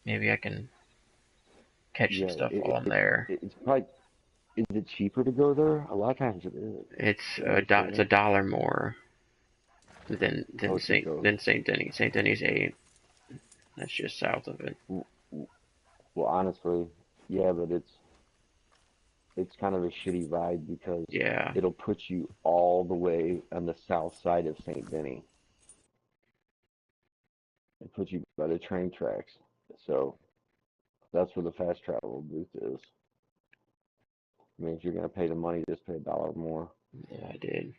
Maybe I can catch some Yeah, stuff while I'm there. it's probably. Is it cheaper to go there? A lot of times it is. It's I it's a understand. dollar more Oh, to go. Than Saint Denis. Saint Denis 8. That's just south of it. w- Well, honestly, yeah, but it's kind of a shitty ride because Yeah. it'll put you all the way on the south side of St. Denis. It puts you by the train tracks. So that's where the fast travel booth is. I mean, if you're gonna pay the money, just pay a dollar more. Yeah, I did.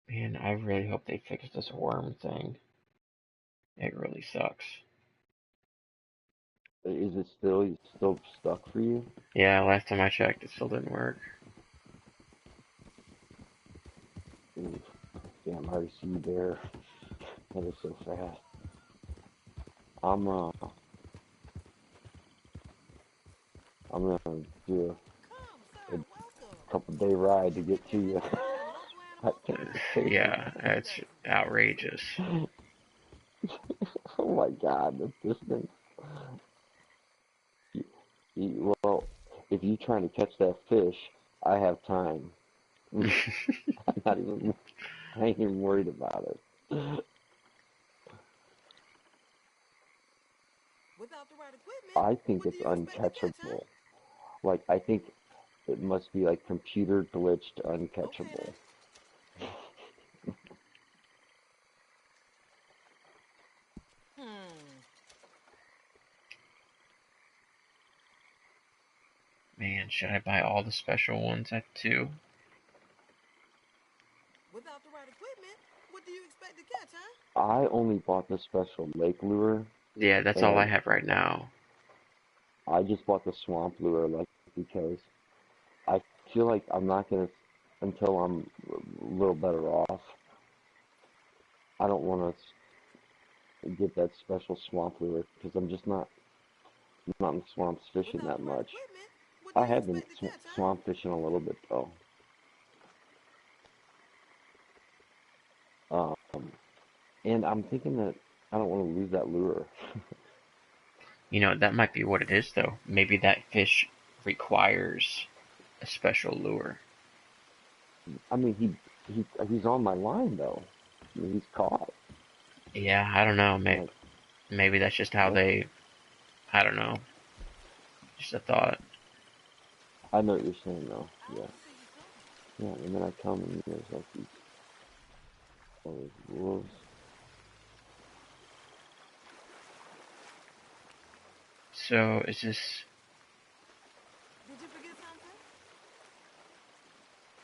Man, I really hope they fix this worm thing. It really sucks. Is it still stuck for you? Yeah, last time I checked, it still didn't work. Ooh, damn, I already see you there. That is so fast. I'm uh I'm gonna do a couple day ride to get to you. I can't take it. Yeah, it's outrageous. Oh my God, the distance. Well, if you're trying to catch that fish, I have time. I'm not even, I ain't even worried about it. I think it's uncatchable. Like, I think it must be like computer glitched uncatchable. Man, should I buy all the special ones at 2? I only bought the special lake lure, Yeah, that's all I and have right now. I just bought the swamp lure, like, because I feel like I'm not gonna, until I'm a little better off, I don't want to get that special swamp lure because I'm just not in the swamps fishing that much. I have been swamp fishing a little bit though. Um, and I'm thinking that I don't want to lose that lure. You know, that might be what it is, though. Maybe that fish requires a special lure. I mean, he's on my line though. I mean, he's caught. Yeah, I don't know. Like Maybe that's just how that's they. I don't know. Just a thought. I know what you're saying though. Yeah, yeah. And then I come and there's like all these wolves. So, is this.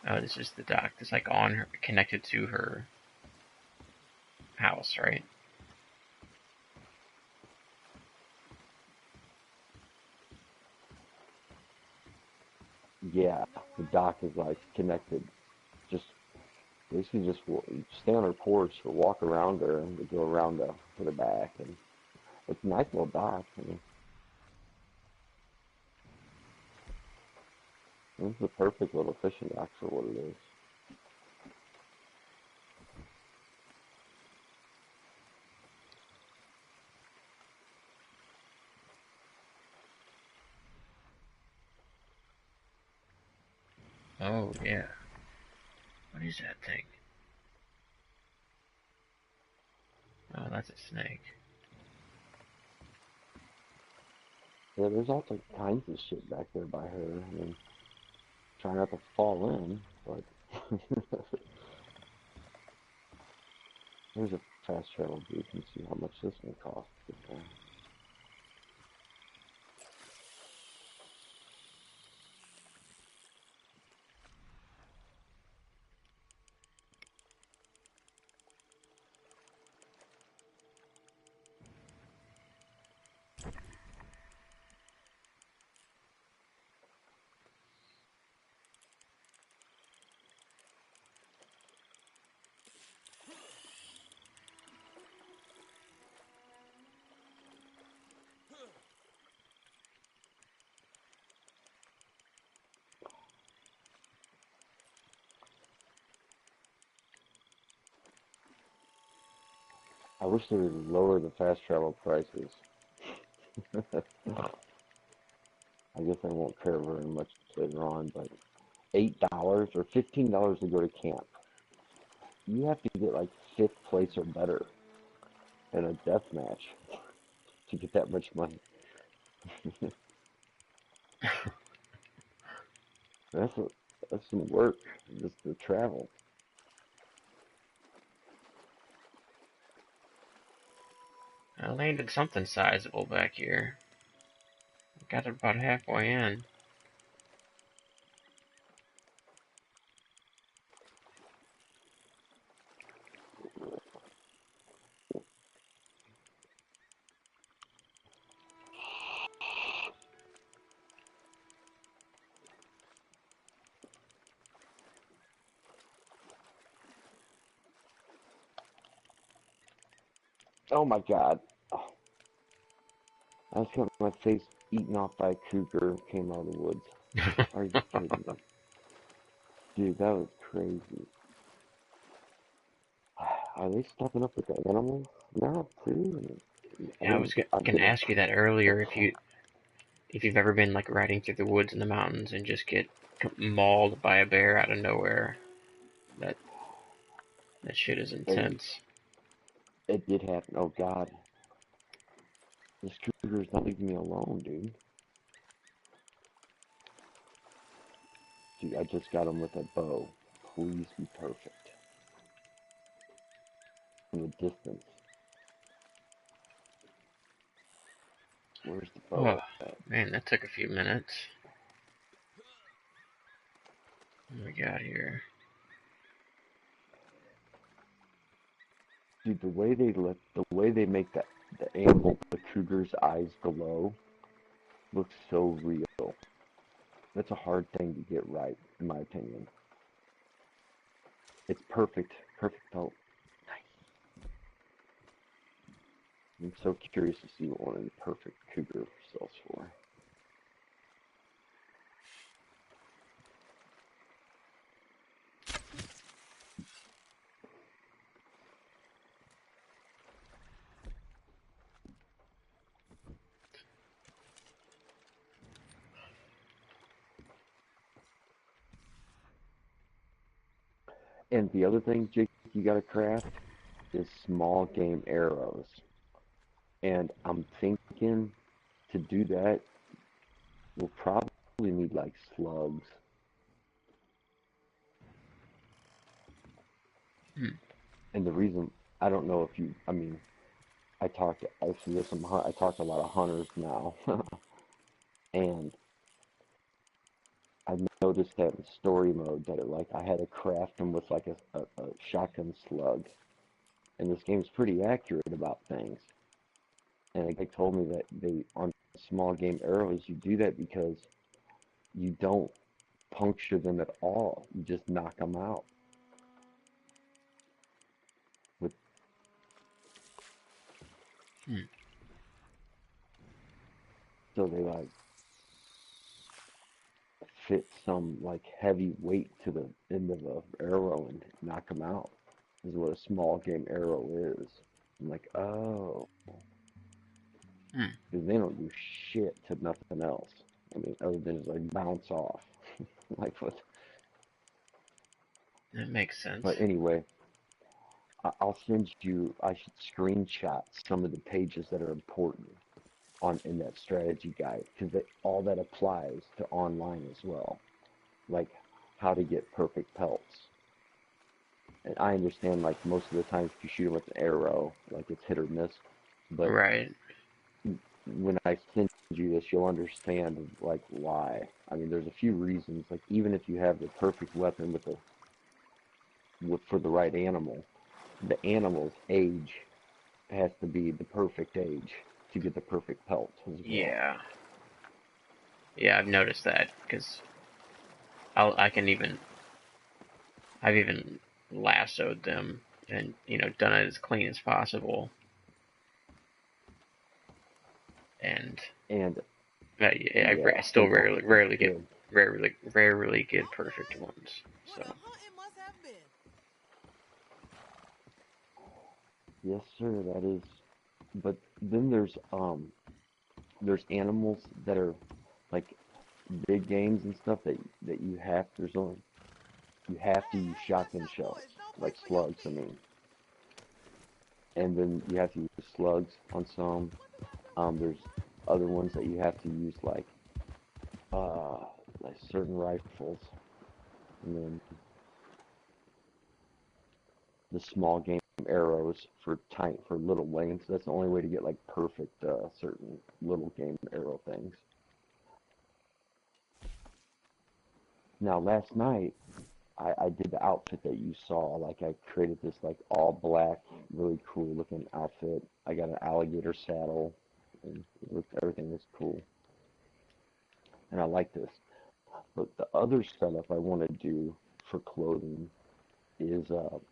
Oh, this is the dock. It's like on her, connected to her house, right? Yeah, the dock is like connected. Just basically just stay on her porch or walk around her and go around to the back and it's a nice little dock. I mean, this is a perfect little fishing dock for what it is. Oh, yeah. What is that thing? Oh, that's a snake. Yeah, there's all kinds of shit back there by her. I mean, try not to fall in, but there's a fast travel booth and see how much this one costs. I wish they would lower the fast travel prices. I guess I won't care very much later on, but $8 or $15 to go to camp. You have to get like 5th place or better in a death match to get that much money. That's a, that's some work just to travel. I landed something sizable back here. Got it about halfway in. Oh my god. Oh, I was got my face eaten off by a cougar came out of the woods. Are you kidding me? Dude, that was crazy. Are they stepping up with the animals now too? I Yeah, I mean, was I'm gonna getting ask you that earlier if you've ever been like riding through the woods in the mountains and just get mauled by a bear out of nowhere. That that shit is it, intense. it did happen. Oh god, this cougar's not leaving me alone, dude. Dude, I just got him with a bow. Please be perfect. From the distance. Where's the Oh bow at? man, that took a few minutes. What do we got here? Dude, the way they make the animal, the cougar's eyes glow, looks so real. That's a hard thing to get right, in my opinion. It's perfect, perfect pelt. I'm so curious to see what one of the perfect cougar sells for. And the other thing, Jake, you gotta craft is small game arrows. And I'm thinking to do that, we'll probably need like slugs. Hmm. And the reason, I don't know if you, I mean, I see there's I talk to a lot of hunters now. And I noticed that in story mode that I had to craft them with like a shotgun slug. And this game's pretty accurate about things. And a guy told me that they on small game arrows you do that because you don't puncture them at all. You just knock them out. With Hmm. so they like fit some like heavy weight to the end of the arrow and knock them out. Is what a small game arrow is. I'm like, oh, Hmm. because they don't do shit to nothing else. I mean, other than just like bounce off, like what? That makes sense. But anyway, I'll send you. I should screenshot some of the pages that are important on in that strategy guide because all that applies to online as well, like how to get perfect pelts. And I understand like most of the times if you shoot them with an arrow, like it's hit or miss. But Right. when I send you this, you'll understand like why. I mean, there's a few reasons. Like even if you have the perfect weapon for the right animal, the animal's age has to be the perfect age to get the perfect pelt as well. Yeah. Yeah, I've noticed that because I can even I've even lassoed them and done it as clean as possible, and And I yeah, still sometimes rarely get good. rarely get perfect ones. So What a hunting must have been. Yes, sir, that is. But then there's animals that are like big games and stuff that you have to use shotgun shells, like slugs, I mean. And then you have to use slugs on some. There's other ones that you have to use uh like certain rifles, and then the small game arrows for little lanes. That's the only way to get like perfect certain little game arrow things. Now last night I did the outfit that you saw. Like I created this like all black, really cool looking outfit. I got an alligator saddle, and everything is cool, and I like this. But the other setup I want to do for clothing is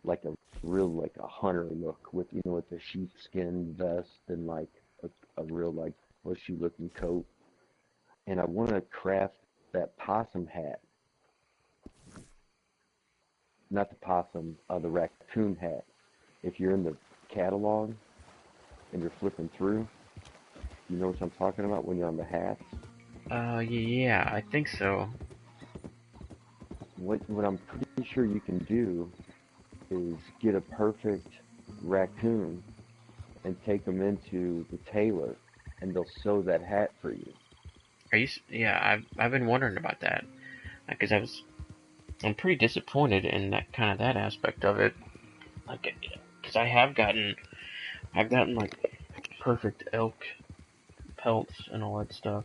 like a real like a hunter look with with the sheepskin vest and like a real like bushy looking coat. And I want to craft that possum hat, not the possum, the raccoon hat. If you're in the catalog and you're flipping through, you know what I'm talking about when you're on the hats. Yeah, I think so. What I'm pretty sure you can do is get a perfect raccoon and take them into the tailor, and they'll sew that hat for you. Yeah, I've been wondering about that because I'm pretty disappointed in that aspect of it. Like, because I've gotten like perfect elk pelts and all that stuff,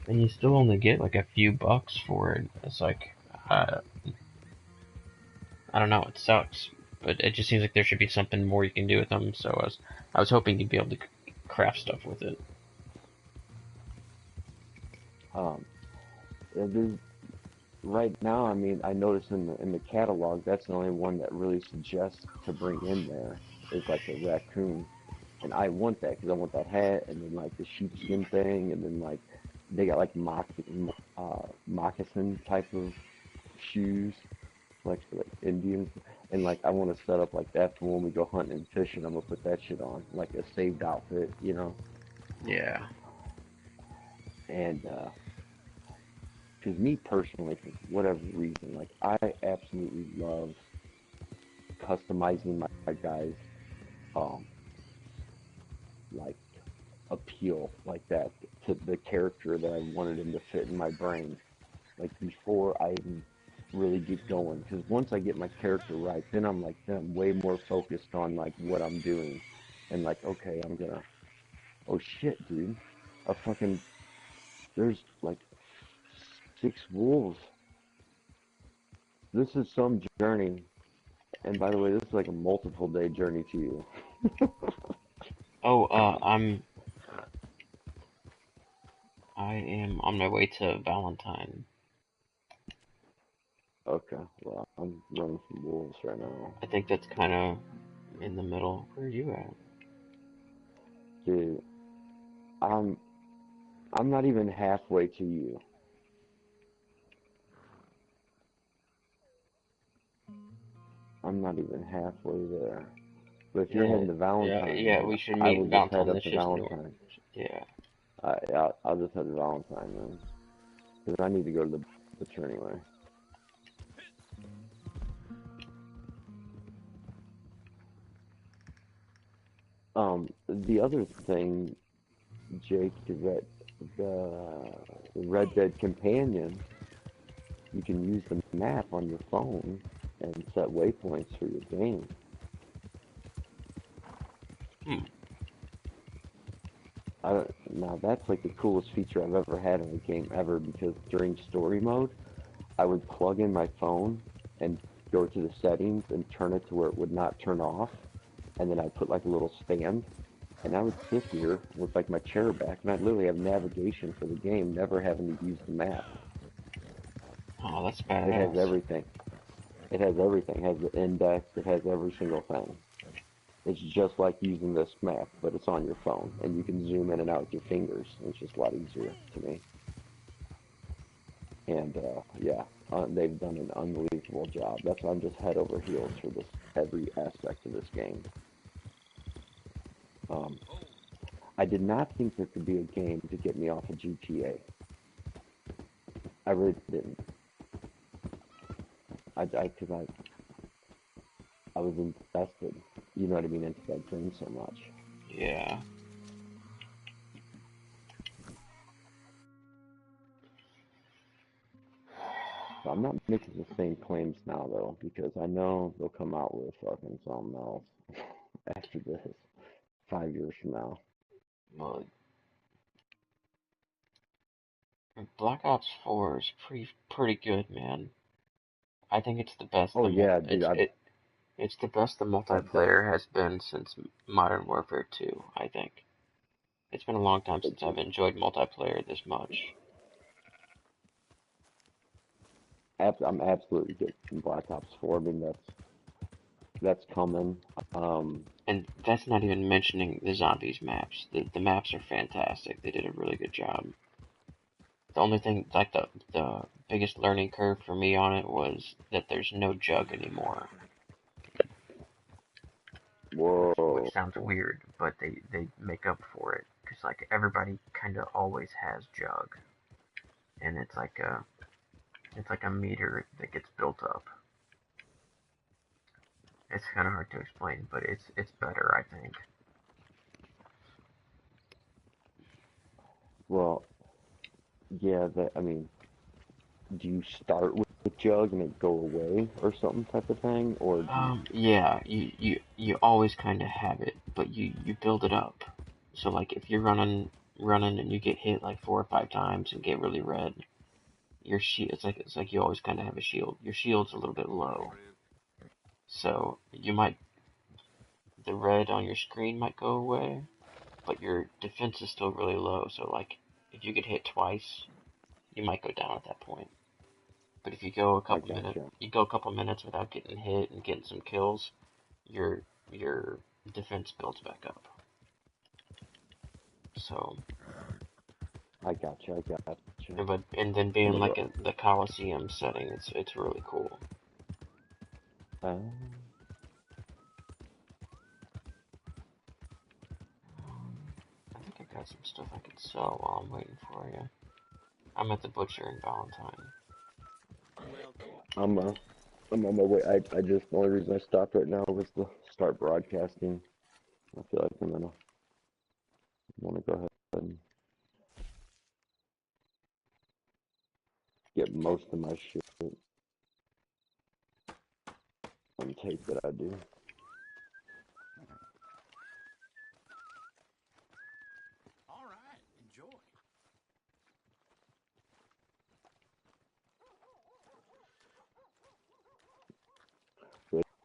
and you still only get like a few bucks for it. It's like, uh, I don't know, it sucks, but it just seems like there should be something more you can do with them. So I was hoping you'd be able to craft stuff with it. Um, right now, I mean, I notice in the catalog that's the only one that really suggests to bring in there is like a raccoon, and I want that because I want that hat and then like the sheepskin thing, and then like they got like moccasin type of shoes like for like Indians, and like I want to set up like that for when we go hunting and fishing. I'm gonna put that shit on like a saved outfit, Yeah. and because me personally, for whatever reason, like I absolutely love customizing my guys' um like appeal like that to the character that I wanted him to fit in my brain. Like before I even really get going, because once I get my character right, then I'm way more focused on like what I'm doing, and like okay, oh shit, dude, a fucking there's like 6 wolves. This is some journey. And by the way, this is like a multiple day journey to you. Oh, I am on my way to Valentine. Okay, well, I'm running from wolves right now. I think that's kind of in the middle. Where are you at? Dude, I'm I'm not even halfway to you. I'm not even halfway there. But if you're Yeah, heading to yeah, Valentine, yeah. then We should I meet will in just head Valentine. up That's to just north. Valentine. Yeah. I'll just head to Valentine then, because I need to go to the butcher anyway. The other thing, Jake, is that the Red Dead Companion, you can use the map on your phone and set waypoints for your game. Hmm. Now that's like the coolest feature I've ever had in a game ever, because during story mode, I would plug in my phone and go to the settings and turn it to where it would not turn off, and then I'd put like a little stand, and I would sit here with like my chair back, and I'd literally have navigation for the game, never having to use the map. Oh, that's It has badass. everything. It has everything. It has the index. It has every single thing. It's just like using this map, but it's on your phone, and you can zoom in and out with your fingers. It's just a lot easier to me. And yeah, they've done an unbelievable job. That's why I'm just head over heels for this every aspect of this game. Um, I did not think there could be a game to get me off of GTA. I really didn't. Cause I was invested, you know what I mean, into that game so much. Yeah. So I'm not making the same claims now though, because I know they'll come out with fucking something else after this, 5 years from now. Well, Black Ops 4 is pretty good, man. I think it's the best Oh yeah, dude, it's the best the I've done, multiplayer has been since Modern Warfare 2, I think. It's been a long time since I've enjoyed multiplayer this much. I'm absolutely getting Black Ops 4. I mean, that's coming. Um, And that's not even mentioning the zombies maps. The maps are fantastic. They did a really good job. The only thing, like the biggest learning curve for me on it was that there's no jug anymore. Which whoa, sounds weird, but they make up for it because like everybody kind of always has jug, and it's like a meter that gets built up. It's kind of hard to explain, but it's better, I think. well, yeah. I mean, do you start with Jug and it go away or something type of thing, or do you? Yeah, you always kind of have it, but you build it up. So like if you're running and you get hit like 4 or 5 times and get really red, your shield it's like you always kind of have a shield. Your shield's a little bit low, so you might the red on your screen might go away, but your defense is still really low. So like if you get hit twice, you might go down at that point. But if I gotcha. you go a couple minutes without getting hit and getting some kills, your your defense builds back up. So, I gotcha. I gotcha. but and then I'm being gonna like go. the Coliseum setting, it's really cool. Uh, I think I got some stuff I could sell while I'm waiting for you. I'm at the butcher in Valentine. I'm uh, I'm on my way. I just the only reason I stopped right now was to start broadcasting. I feel like I'm gonna want to go ahead and get most of my shit on tape that I do.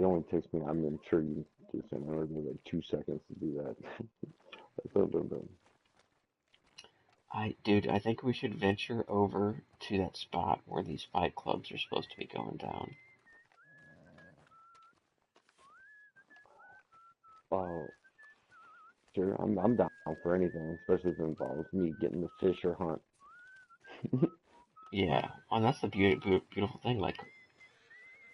It only takes me. I'm sure you do the same. It only takes me like 2 seconds to do that. Boom, boom, boom. Dude, I think we should venture over to that spot where these fight clubs are supposed to be going down. Oh, sure. I'm down for anything, especially if it involves me getting to fish or hunt. Yeah, and that's the beautiful thing. Like,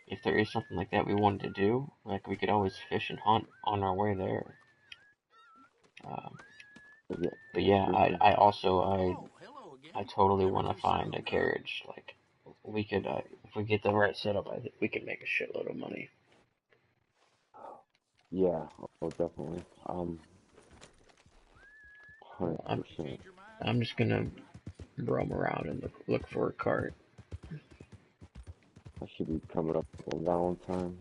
if there is something like that we wanted to do, like we could always fish and hunt on our way there. Um, Yeah, but yeah, yeah, for sure. I totally want to find a carriage. Like, we could if we get the right setup, I think we could make a shitload of money. Yeah, oh, definitely. Well, 100%. I'm just gonna roam around and look for a cart. I should be coming up on Valentine.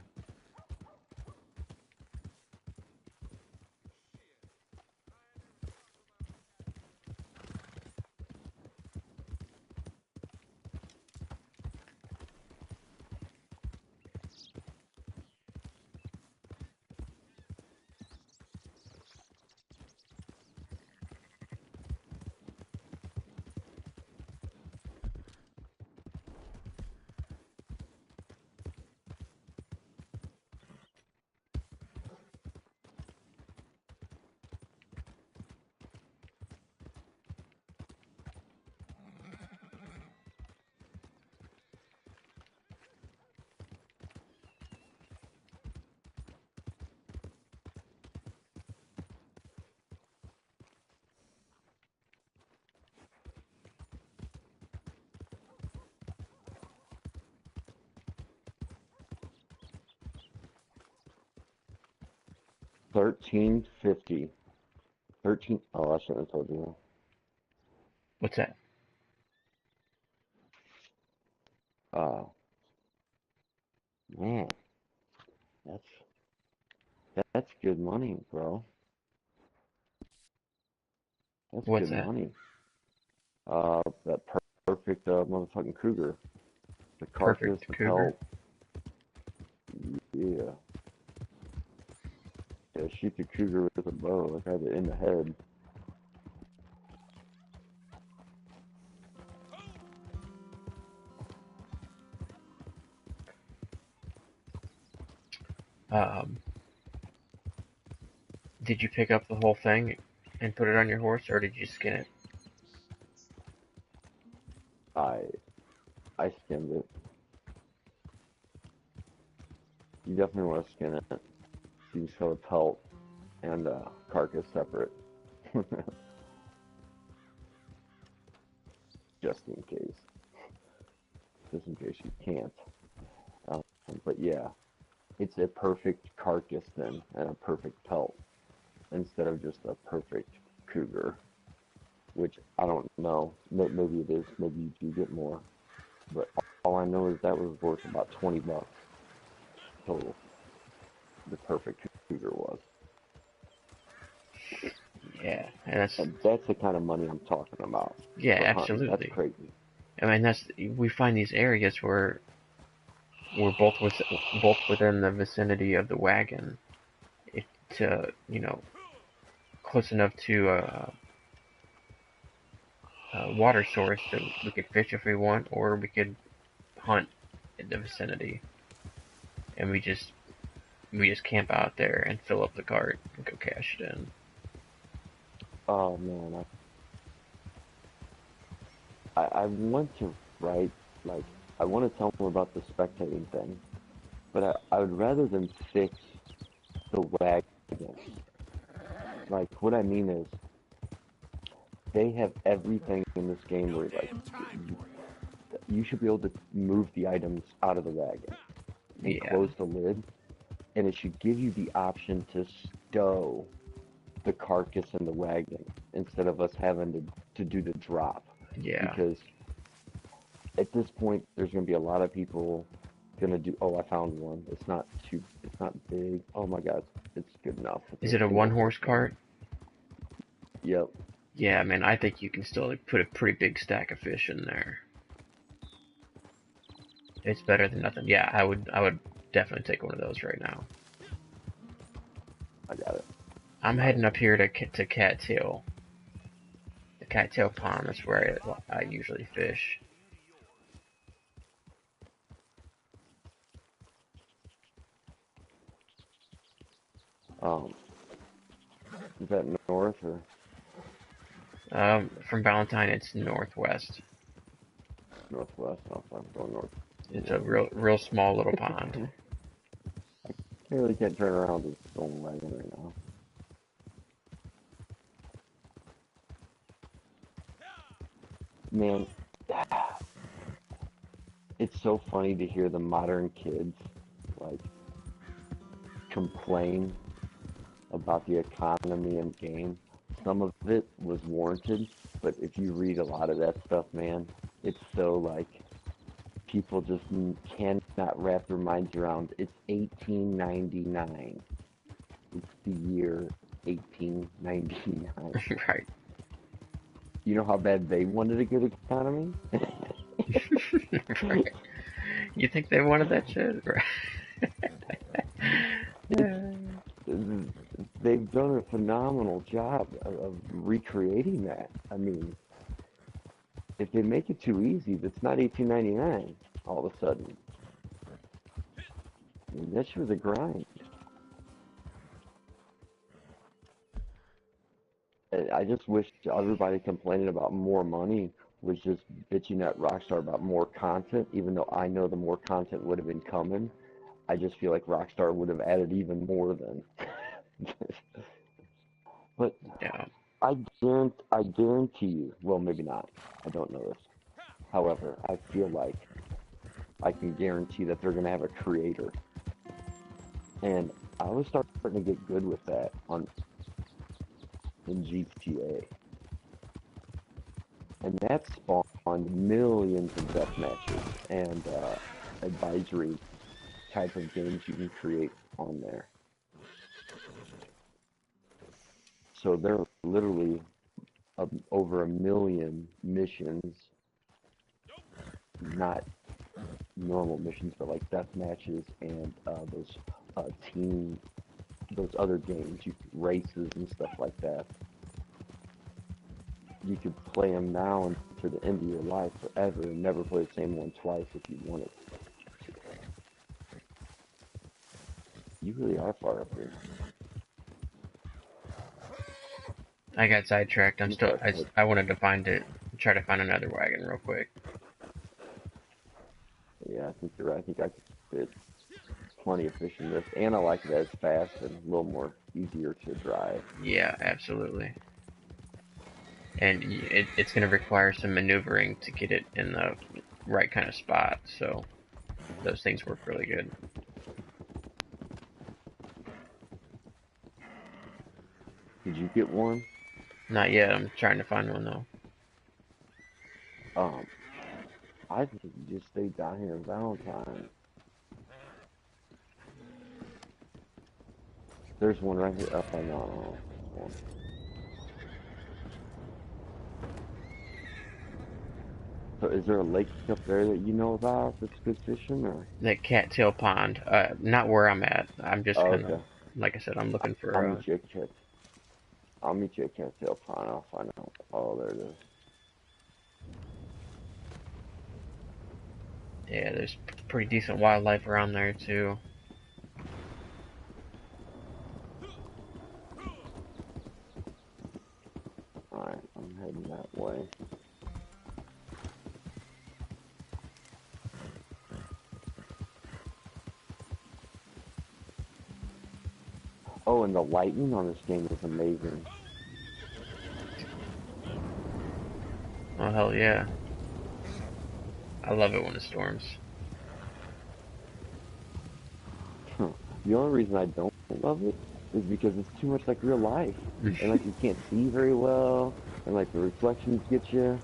1350. 13. Oh, I shouldn't have told you What's that? that. Man, that's that's good money, bro. That's What's good that? money. That perfect motherfucking cougar. The carcass, Perfect the cougar. pelt. Yeah. Yeah, shoot the cougar with a bow, like I had it in the head. Um, did you pick up the whole thing and put it on your horse, or did you skin it? I I skinned it. You definitely want to skin it. You can sell the pelt and carcass separate, just in case. Just in case you can't. Um, but yeah, it's a perfect carcass then and a perfect pelt instead of just a perfect cougar, which I don't know. Maybe it is. Maybe you do get more. But all I know is that was worth about $20 total. The perfect cougar was. Yeah, and that's And that's the kind of money I'm talking about yeah, for hunting. That's absolutely. crazy. I mean, that's we find these areas where we're both within the vicinity of the wagon, if to close enough to a water source that we could fish if we want, or we could hunt in the vicinity, and we just camp out there and fill up the cart and go cash it in. Oh man, I want to write, like, I want to tell them about the spectating thing, but I would rather them fix the wagon. Like, what I mean is, they have everything in this game where, like, you should be able to move the items out of the wagon and Yeah, close the lid, and it should give you the option to stow the carcass in the wagon instead of us having to do the drop. yeah. Because at this point, there's going to be a lot of people gonna do. Oh, I found one. It's not big. Oh my God, it's good enough. It's Is a it a one single horse horse one. cart? Yep. Yeah, man. I think you can still put a pretty big stack of fish in there. It's better than nothing. Yeah, I would definitely take one of those right now. I got it. I'm Nice. heading up here to Cattail. The Cattail Pond is where I usually fish. Um, is that north or From Valentine, it's northwest. northwest? Oh, I'm going north. It's a North. real small little pond. I really can't turn around this stone wagon right now. Man, it's so funny to hear the modern kids like complain about the economy and game. Some of it was warranted, but if you read a lot of that stuff, man, it's so like people just cannot wrap their minds around. It's 1899. It's the year 1899. Right. You know how bad they wanted a good economy? Right. You think they wanted that shit? Right. It's they've done a phenomenal job of recreating that. I mean, if they make it too easy, that's not 1899 all of a sudden. I mean, that shit was a grind. I just wish everybody complaining about more money was just bitching at Rockstar about more content, even though I know the more content would have been coming. I just feel like Rockstar would have added even more then. But Yeah. I guarantee you, well, maybe not. I don't know this. However, I feel like I can guarantee that they're going to have a creator And I was starting to get good with that on in GTA, and that spawned millions of death matches and advisory type of games you can create on there. So there are literally over 1 million missions, not normal missions, but like death matches and team, those other games, races and stuff like that. You could play them now and to the end of your life forever and never play the same one twice if you wanted. You really are far up here. I got sidetracked. I'm I'm still. sorry. I wanted to find it. Try to find another wagon real quick. Yeah, I think you're right. I think I could fit plenty of fish in this, and I like it as fast and a little more easier to drive. Yeah, absolutely. And it's going to require some maneuvering to get it in the right kind of spot. So those things work really good. Did you get one? Not yet. I'm trying to find one though. Um, I think you just stay down here in Valentine. There's one right here. Oh, no. One. So is there a lake up there that you know about that's good fishing, or? That cattail pond. Not where I'm at. I'm just Oh, kind of, okay. like I said, I'm looking I'll for. meet you at Cat. I'll meet you at Cattail Pond. I'll find out. Oh, there it is. Yeah, there's pretty decent wildlife around there too. All right, I'm heading that way. Oh, and the lighting on this game is amazing. Oh hell yeah! I love it when it storms. The only reason I don't love it is because it's too much like real life, and like you can't see very well, and like the reflections get you,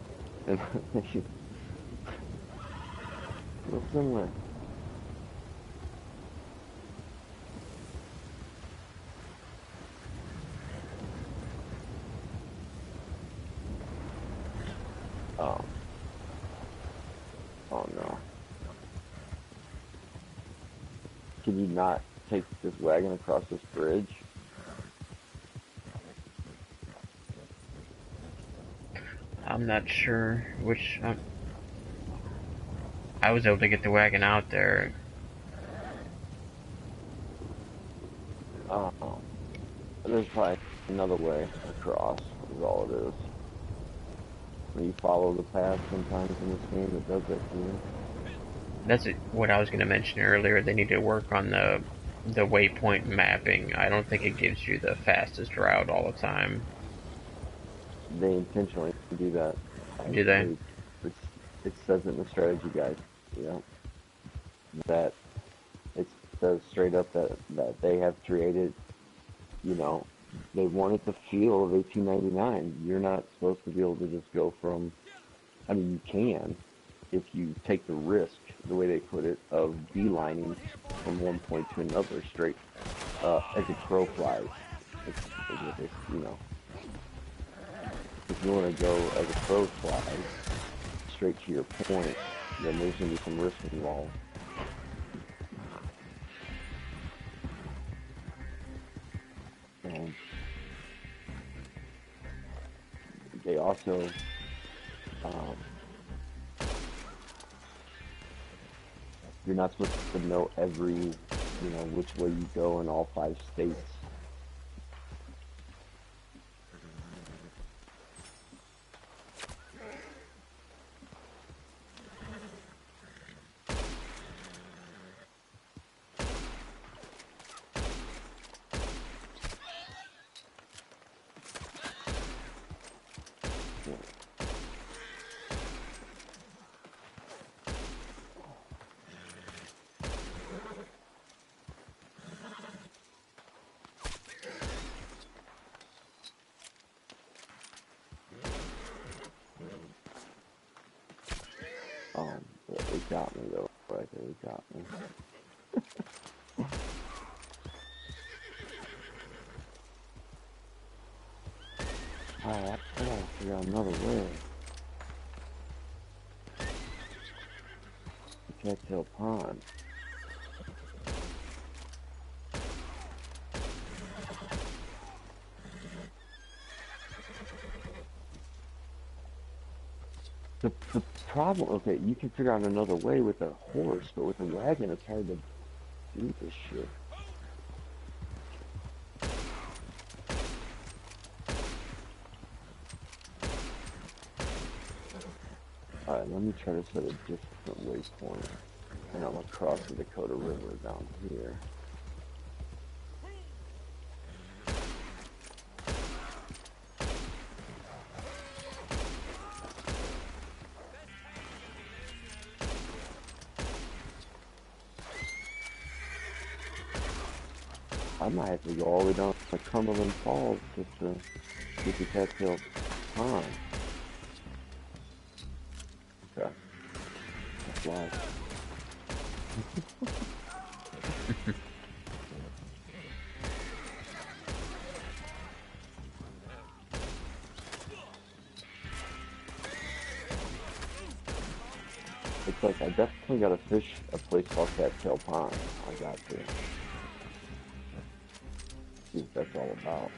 and it's real similar. Oh, oh no! Can you not take this wagon across this bridge? I'm not sure which. I was able to get the wagon out there. Oh, there's probably another way across. Is all it is. When you follow the path, sometimes in this game, it does that to you. That's what I was going to mention earlier. They need to work on the waypoint mapping. I don't think it gives you the fastest route all the time. They intentionally do that. Do they? It's, it says it in the strategy guide. Yeah, that it says straight up that they have created. You know, they want it to feel of 1899. You're not supposed to be able to just go from. I mean, you can if you take the risk, the way they put it, of beelining from one point to another straight as a crow flies. Is what they, you know, if you want to go as a crow flies straight to your point, then there's going to be some risk involved. And they also, um, you're not supposed to know every, which way you go in all 5 states. got me though, right there, he got me. Alright, I gotta figure out another way. Cattail Pond. The problem, okay, you can figure out another way with a horse, but with a wagon it's hard to do this shit. Alright, let me try to set a different waypoint. And I'm across the Dakota River down here. I might have to go all the way down to Cumberland Falls just to get the Cattail Pond. Okay. That's live. It's like I definitely got to fish a place called Cattail Pond. I got to. See what that's all about.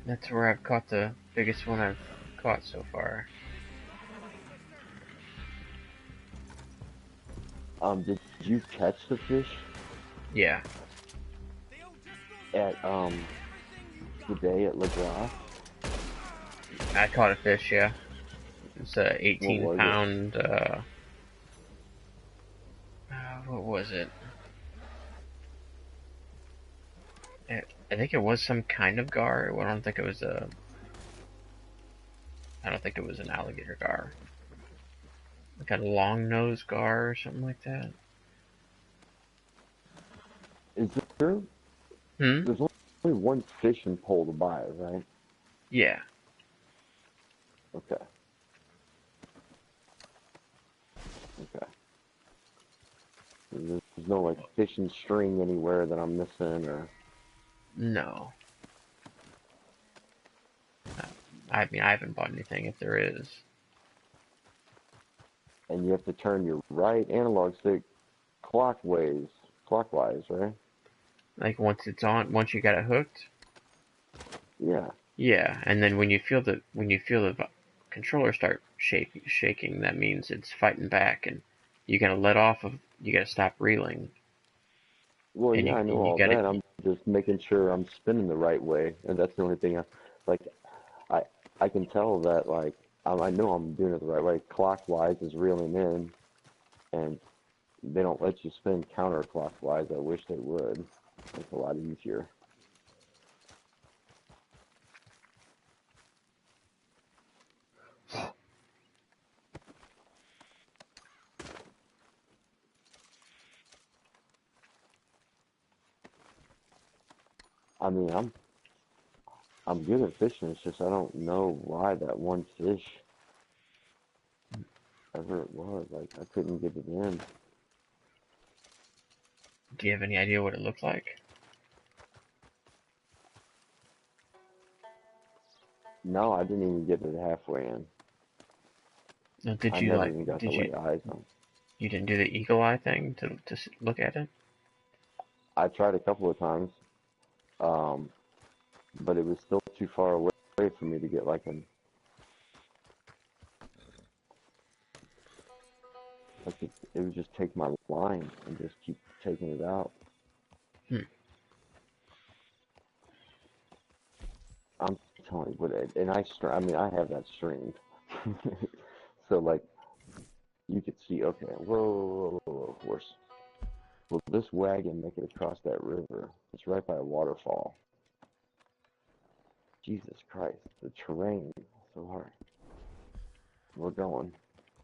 That's where I've caught the biggest one I've caught so far. Did you catch the fish? Yeah. At, today at LaGrosse? I caught a fish, yeah. It's a 18 pound, what was it? I think it was some kind of gar. I don't think it was an alligator gar. Like a long nose gar or something like that. Is there? Hmm? There's only one fishing pole to buy, right? Yeah. Okay. Okay. There's no like fishing string anywhere that I'm missing or. No. I mean, I haven't bought anything if there is. And you have to turn your right analog stick clockwise, right? Like once once you got it hooked. Yeah. Yeah, and then when you feel the controller start shaking, that means it's fighting back, and you gotta stop reeling. Well, And yeah, I know all that. I'm just making sure I'm spinning the right way, and that's the only thing. Like, I I can tell that like I know I'm doing it the right way. Clockwise is reeling in, and they don't let you spin counterclockwise. I wish they would. It's a lot easier. I mean, I'm good at fishing. It's just I don't know why that one fish, ever it was, like I couldn't get it in. Do you have any idea what it looked like? No, I didn't even get it halfway in. No, I never even got to lay eyes on. You didn't do the eagle eye thing to look at it? I tried a couple of times, um, but it was still too far away for me to get like an. Like it would just take my line and just keep taking it out. Hmm. I'm telling you what, and I mean, I have that stringed. So like, you could see, okay, whoa, horse. Will this wagon make it across that river? It's right by a waterfall. Jesus Christ, the terrain is so hard. We're going.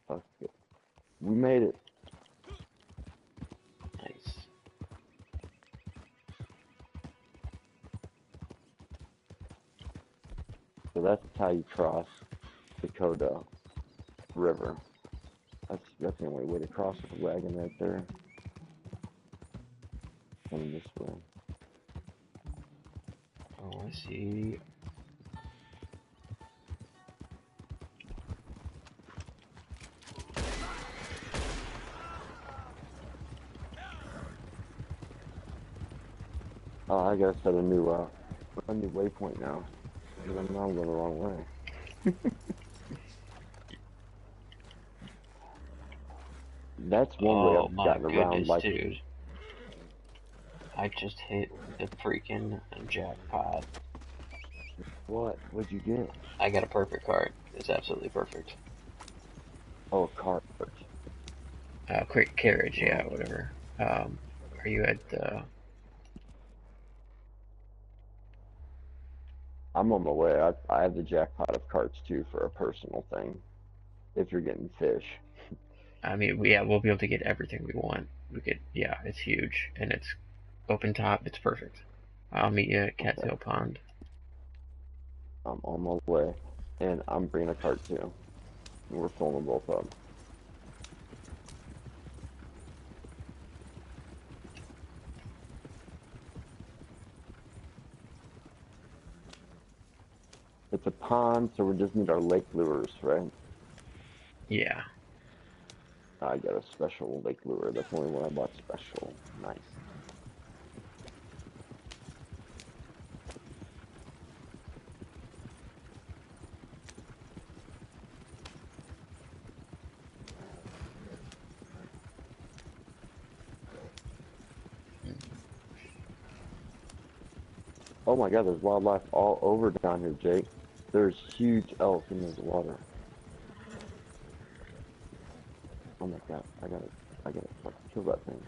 Okay. We made it. Nice. So that's how you cross Dakota River. That's the only way to cross with a wagon right there. Coming this way. Oh, I see. Oh, I gotta set a new waypoint now. Because I'm going the wrong way. That's one way Oh I've my gotten around, goodness, like, dude. I just hit the freaking jackpot. what? What'd you get? I got a perfect card. It's absolutely perfect. Oh, a cart. Quick carriage, yeah, Well, whatever. Um, are you at the... I'm on my way. I have the jackpot of carts too for a personal thing. If you're getting fish. I mean, yeah, we'll be able to get everything we want. We could, yeah, it's huge, and it's open top. It's perfect. I'll meet you at Okay, Cattail Pond. I'm on my way. And I'm bringing a cart too. We're filling them both up. It's a pond, so we just need our lake lures, right? Yeah. I got a special lake lure. That's the only one I bought special. Nice. Oh my god, there's wildlife all over down here, Jake. There's huge elk in the water. Oh my god, I gotta fucking kill that thing.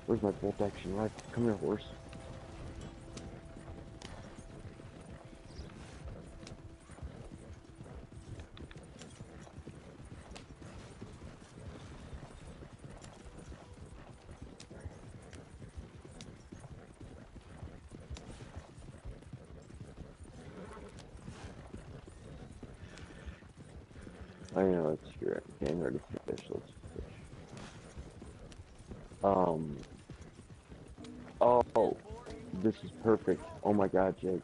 Where's my bolt action rifle? Come here, horse. I know, it's great. Getting ready to fish. Let's fish. Um, oh, this is perfect. Oh my god, Jake.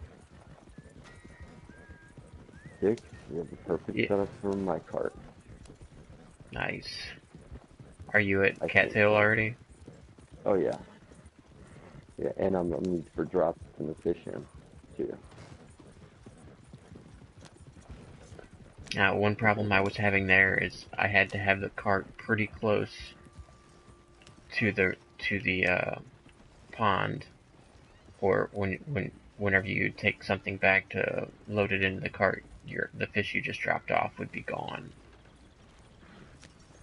Dick, we have the perfect Yeah. setup for my cart. Nice. Are you at I think Cattail so. already? Oh yeah. Yeah, and I'm gonna need for dropping the fish in, too. Now, one problem I was having there is I had to have the cart pretty close to the pond, or whenever you take something back to load it into the cart, the fish you just dropped off would be gone.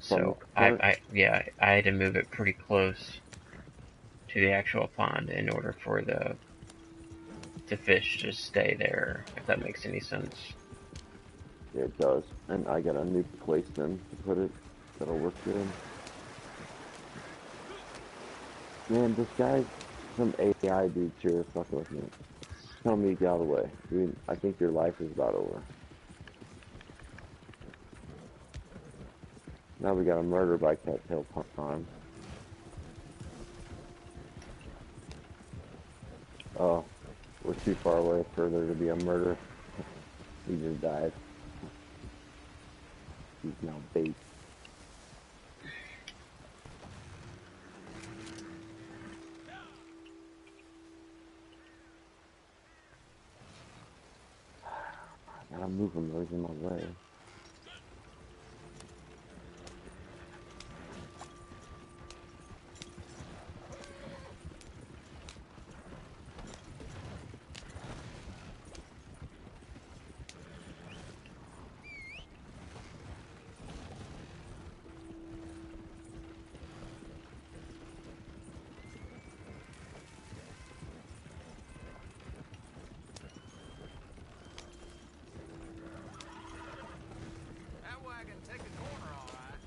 From the So cart. I had to move it pretty close to the actual pond in order for the fish to stay there, if that makes any sense. Yeah, it does. And I got a new place then to put it that'll work good. Man, this guy's some AI dude's here fucking with me. Tell me to get out of the way. Dude, I think your life is about over. Now we got a murder by Cattail Pond. Oh, we're too far away for there to be a murder. He just died. He's now bait. I gotta move him, he's in my way. That wagon take a corner, all right.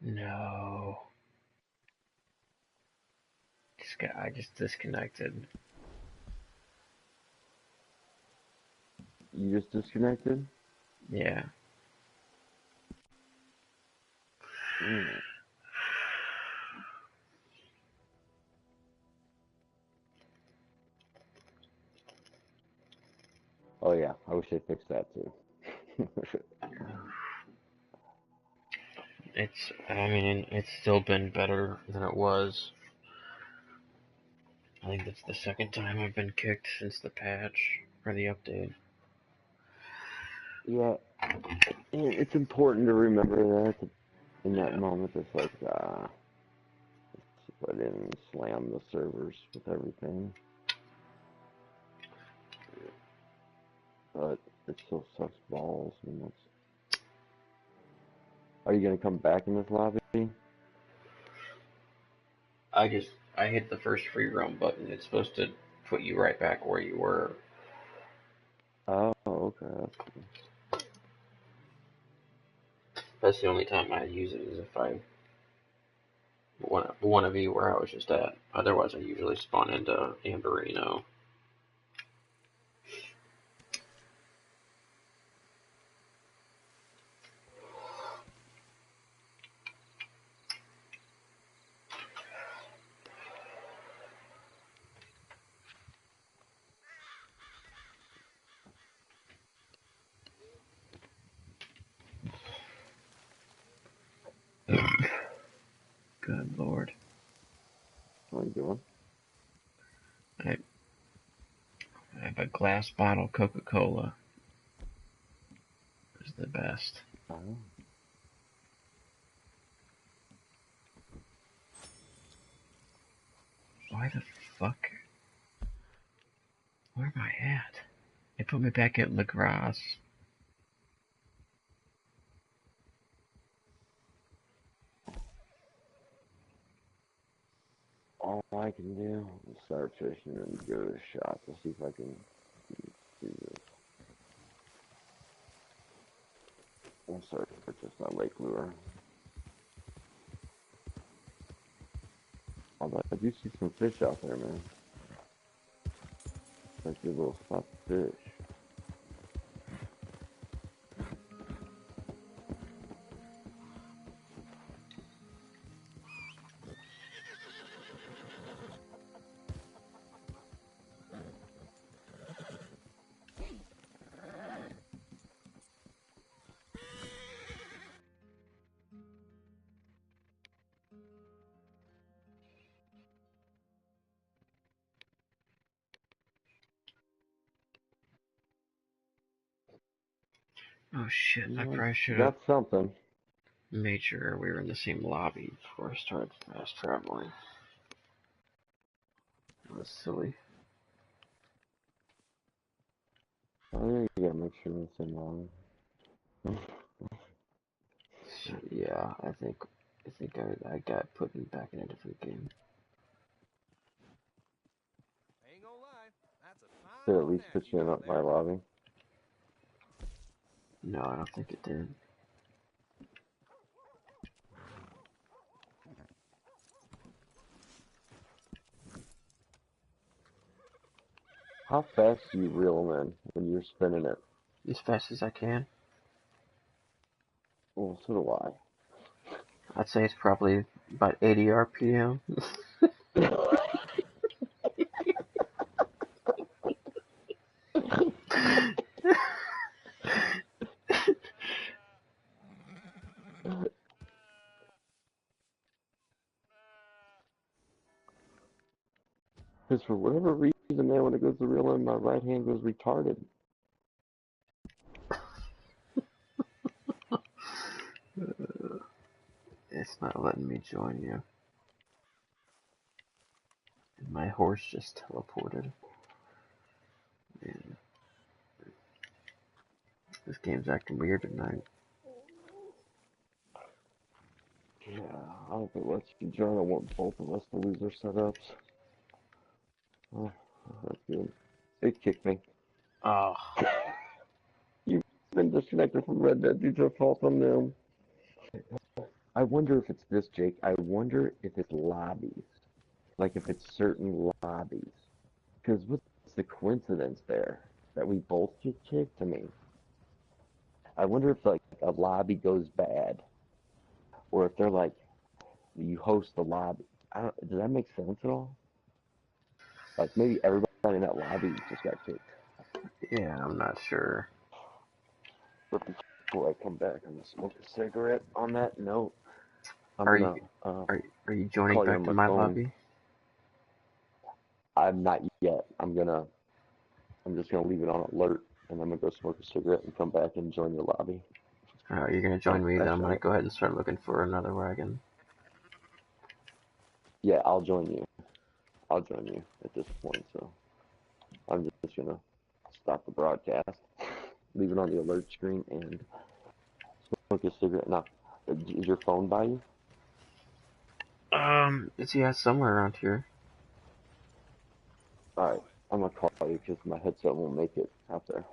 No. I just disconnected. You just disconnected? Yeah. Mm. Oh yeah, I wish they fixed that too. I mean, it's still been better than it was. I think that's the second time I've been kicked since the patch, or the update. Yeah, it's important to remember that in that moment. It's like, I didn't slam the servers with everything, but it still sucks balls. I mean, are you gonna come back in this lobby? I hit the first free roam button. It's supposed to put you right back where you were. Oh, okay, that's cool. That's the only time I use it, is if I want to be where I was just at. Otherwise, I usually spawn into Amberino. Good lord. What are you doing? I have a glass bottle Coca-Cola. It's the best. Oh. Why the fuck? Where am I at? They put me back at Lagras. All I can do is start fishing and give it a shot to see if I can do this. I'll start just on Lake Lure. Although I do see some fish out there, man. Like your little spot fish. Oh shit, I Well, probably should have got something. made sure we were in the same lobby before I started fast traveling. That was silly. Oh yeah, you gotta make sure it's in line. Yeah, I got put back in a different game. Ain't gonna lie, that's a Did fine at little least nest put you you in got my there. lobby. No, I don't think it did. How fast do you reel them in when you're spinning it? As fast as I can. Well, so do I. I'd say it's probably about 80 RPM. Because for whatever reason, man, when it goes to reel in, my right hand goes retarded. It's not letting me join you. And my horse just teleported. Man, this game's acting weird tonight. Yeah, I don't think it lets you join. I want both of us to lose our setups. Oh, that's good. It kicked me. Oh, You've been disconnected from Red Dead due to a fault on them. I wonder if it's this, Jake. I wonder if it's lobbies. Like if it's certain lobbies. Because what's the coincidence there that we both get kicked? I mean, I wonder if like a lobby goes bad, or if they're like you host the lobby. I don't. Does that make sense at all? Like maybe everybody in that lobby just got kicked. Yeah, I'm not sure. But before I come back, I'm gonna smoke a cigarette. On that note, I'm Are you gonna are you joining call you back on to my my phone. lobby? I'm not yet. I'm just gonna leave it on alert, and I'm gonna go smoke a cigarette and come back and join your lobby. You're gonna Oh, join me, then I'm actually, gonna go ahead and start looking for another wagon. yeah, I'll join you. I'll join you at this point. So I'm just gonna stop the broadcast, leave it on the alert screen, and smoke a cigarette. Now, is your phone by you? It's somewhere around here. All right, I'm gonna call you because my headset won't make it out there.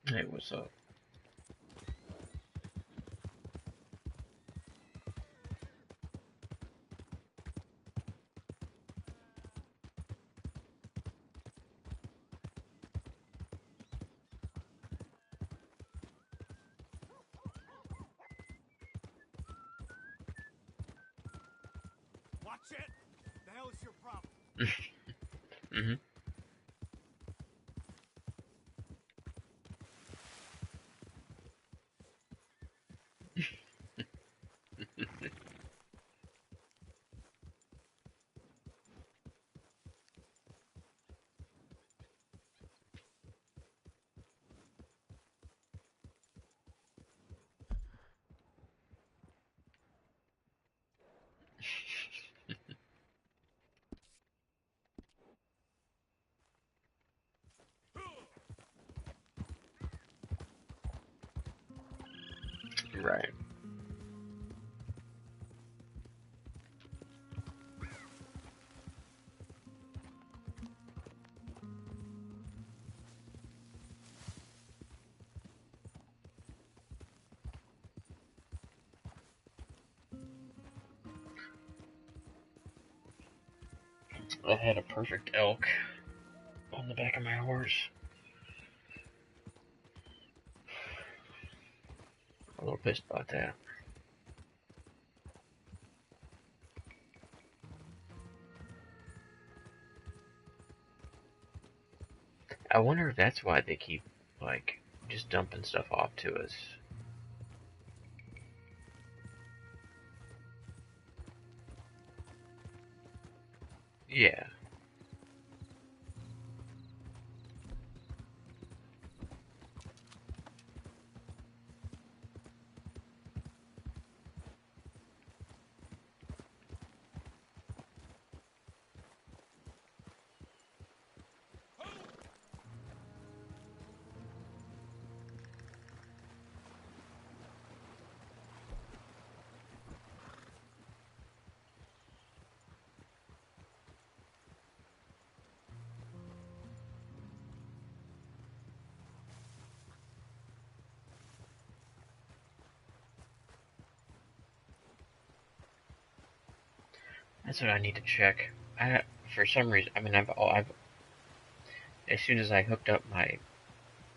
Hey, what's up? Watch it! The hell is your problem? Mhm. Right. I had a perfect elk on the back of my horse. I'm a little pissed about that. I wonder if that's why they keep, like, just dumping stuff off to us. Yeah. That's what I need to check. For some reason, I mean, I've, as soon as I hooked up my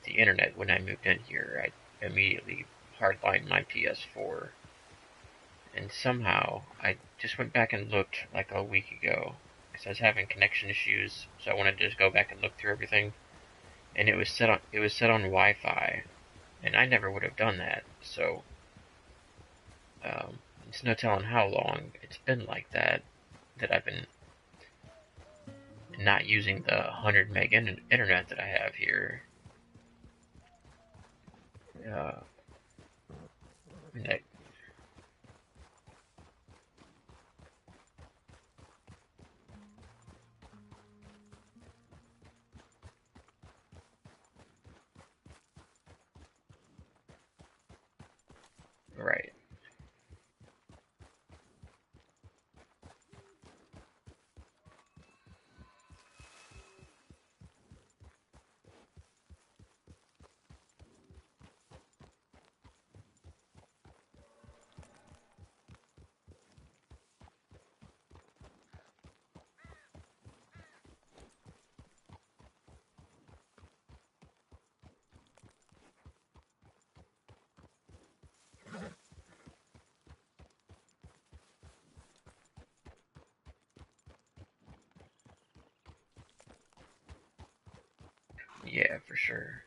the internet when I moved in here. I immediately hardlined my PS4. And somehow, I just went back and looked like a week ago, because I was having connection issues, so I wanted to just go back and look through everything. And it was set on Wi-Fi, and I never would have done that. So it's no telling how long it's been like that I've been not using the 100 meg internet that I have here. Uh, right. Yeah, for sure.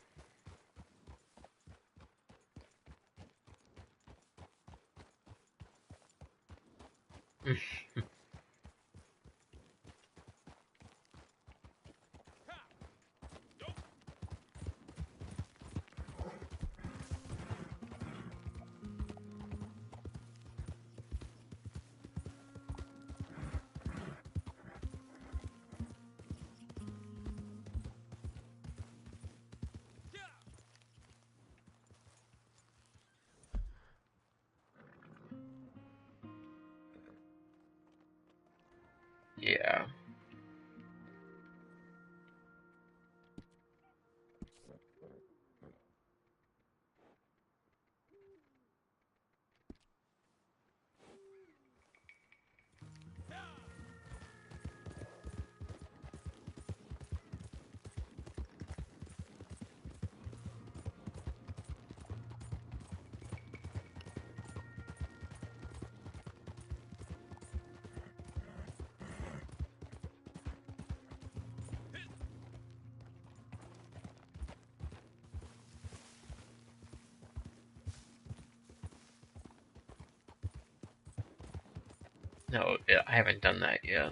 Yeah. No, I haven't done that yet.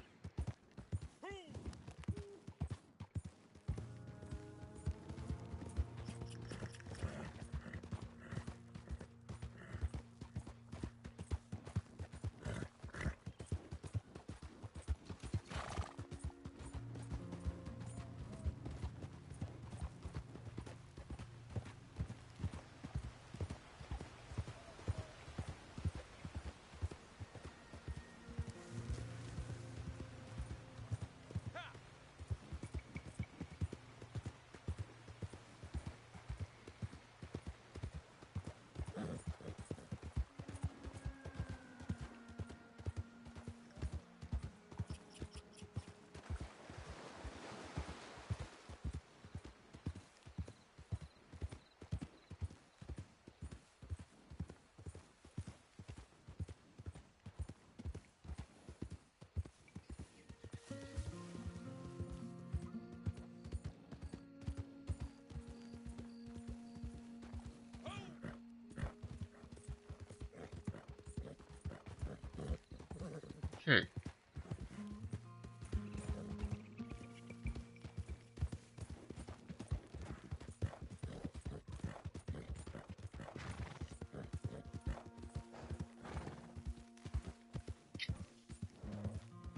Hmm.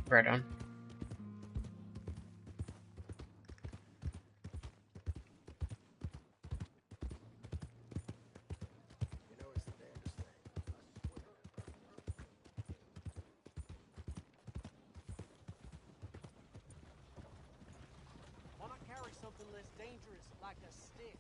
Right on. You know it's the damnedest thing. I swear. Why not carry something less dangerous, like a stick?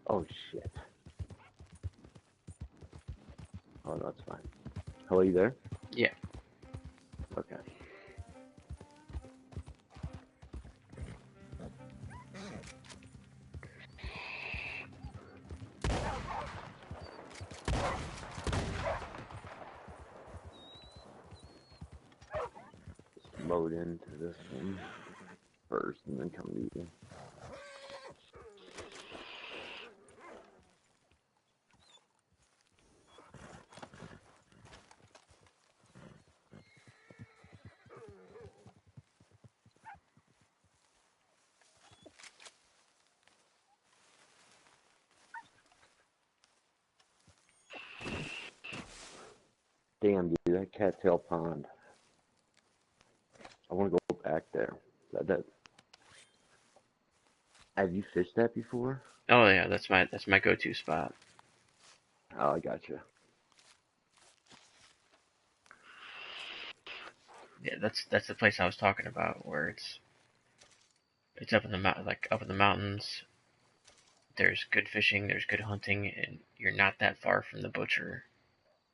Oh shit. Oh no, it's fine. Hello, you there? Yeah. Okay. Just load into this one first and then come to you. Damn, dude, that cattail pond. I want to go back there. Have you fished that before? Oh yeah, that's my go-to spot. Oh, I gotcha. Yeah, that's the place I was talking about, where it's up in the up in the mountains. There's good fishing, there's good hunting, and you're not that far from the butcher.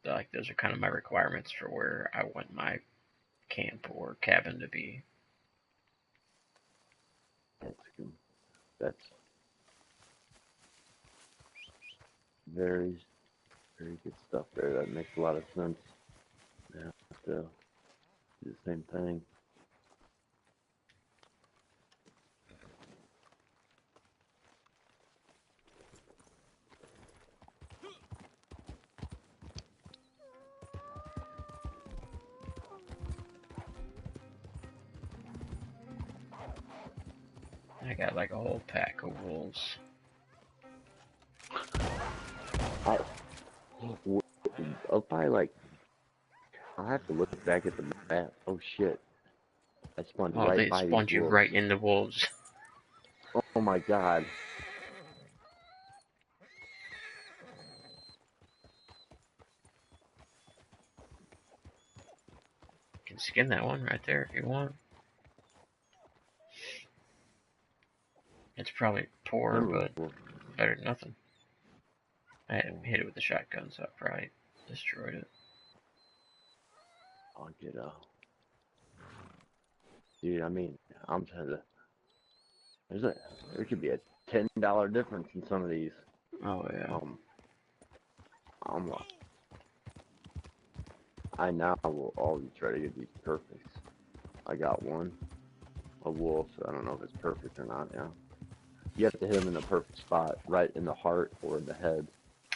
Like those are kind of my requirements for where I want my camp or cabin to be. That's good. That's very, very good stuff there. That makes a lot of sense. Yeah, have to do the same thing. I got like a whole pack of wolves. If I like, I'll have to look back at the map. Oh shit! I spawned Oh, right they by these spawned you wolves. right in the wolves. Oh my god! You can skin that one right there if you want. It's probably poor, but better than nothing. I hit it with the shotgun, so I probably destroyed it. I'll get a. Dude, I mean, I'm trying to. There could be a $10 difference in some of these. Oh yeah. I'm. I now will always try to get these perfects. I got one, a wolf. I don't know if it's perfect or not. Yeah. You have to hit him in the perfect spot, right in the heart or in the head.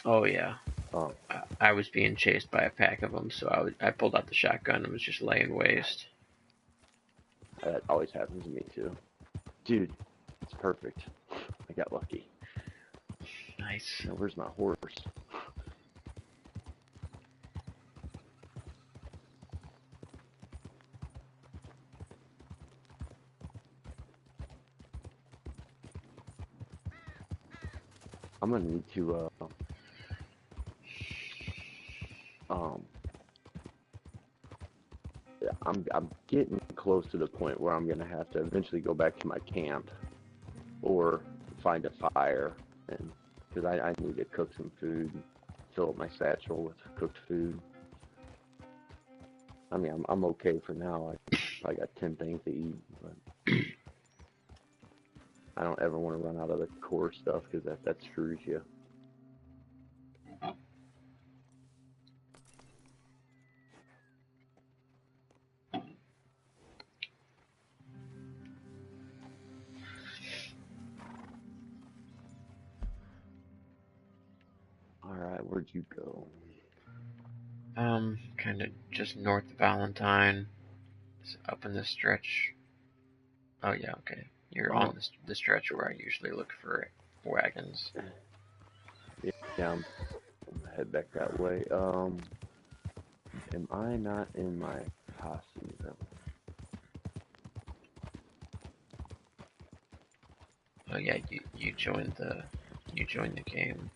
Oh yeah. Um, I was being chased by a pack of them, so I pulled out the shotgun and was just laying waste. that always happens to me too. Dude, it's perfect. I got lucky. Nice. Now, where's my horse? I'm gonna need to yeah, I'm getting close to the point where I'm gonna have to eventually go back to my camp or find a fire, and because I need to cook some food, fill up my satchel with cooked food. I mean, I'm okay for now. I got 10 things to eat, but I don't ever want to run out of the core stuff because that screws you. All right, where'd you go? Kind of just north of Valentine. It's up in this stretch. Oh yeah, okay. You're Oh, on the stretch where I usually look for wagons. yeah, I'm gonna head back that way. Am I not in my posse though? Oh yeah, you joined the game.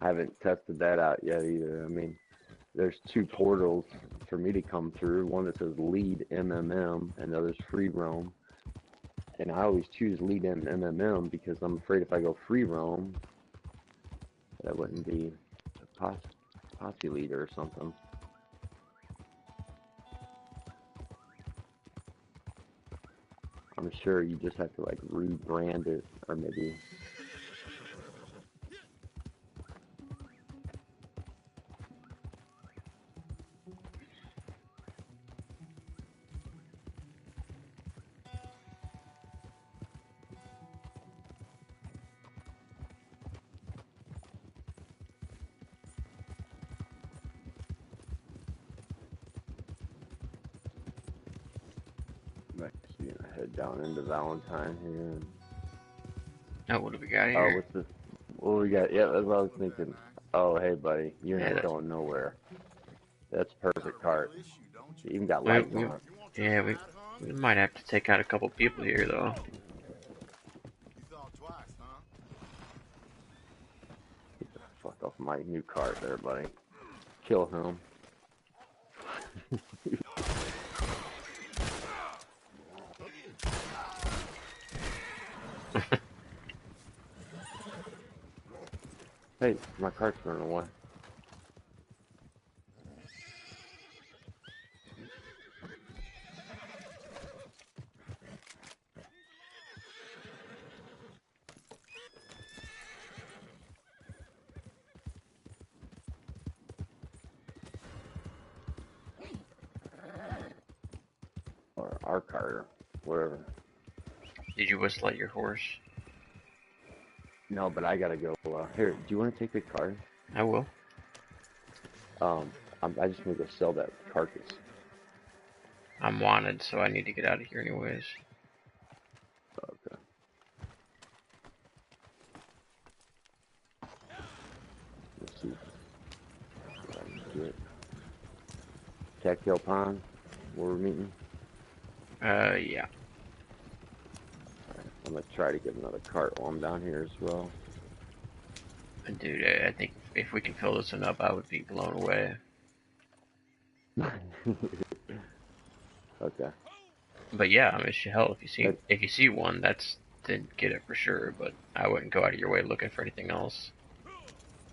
I haven't tested that out yet either. I mean, there's two portals for me to come through. One that says lead MMM, and the other's free roam. And I always choose lead MMM because I'm afraid if I go free roam, that wouldn't be a posse leader or something. I'm sure you just have to like rebrand it, or maybe. Actually, gonna head down into Valentine here. Oh, what do we got Oh, here? what's this? What we got? Yeah, that's what I was thinking. Oh, hey, buddy, you're Yeah, not going nowhere. That's perfect cart. You even got we, lights we, on it. yeah, we might have to take out a couple people here, though. You thought twice, huh? Get the fuck off my new cart there, buddy. Kill him. Hey, my cart's running away. Or our cart, or whatever. Did you whistle at your horse? No, but I gotta go. Here, do you want to take the cart? I will. I just want to go sell that carcass. I'm wanted, so I need to get out of here anyways. Okay. Let's see what I can get. Cattail Pond, where we're meeting. Yeah. Alright, I'm gonna try to get another cart while I'm down here as well. Dude, I think if we can fill this one up, I would be blown away. Okay. But yeah, I mean, hell, if you see one, then get it for sure. But I wouldn't go out of your way looking for anything else.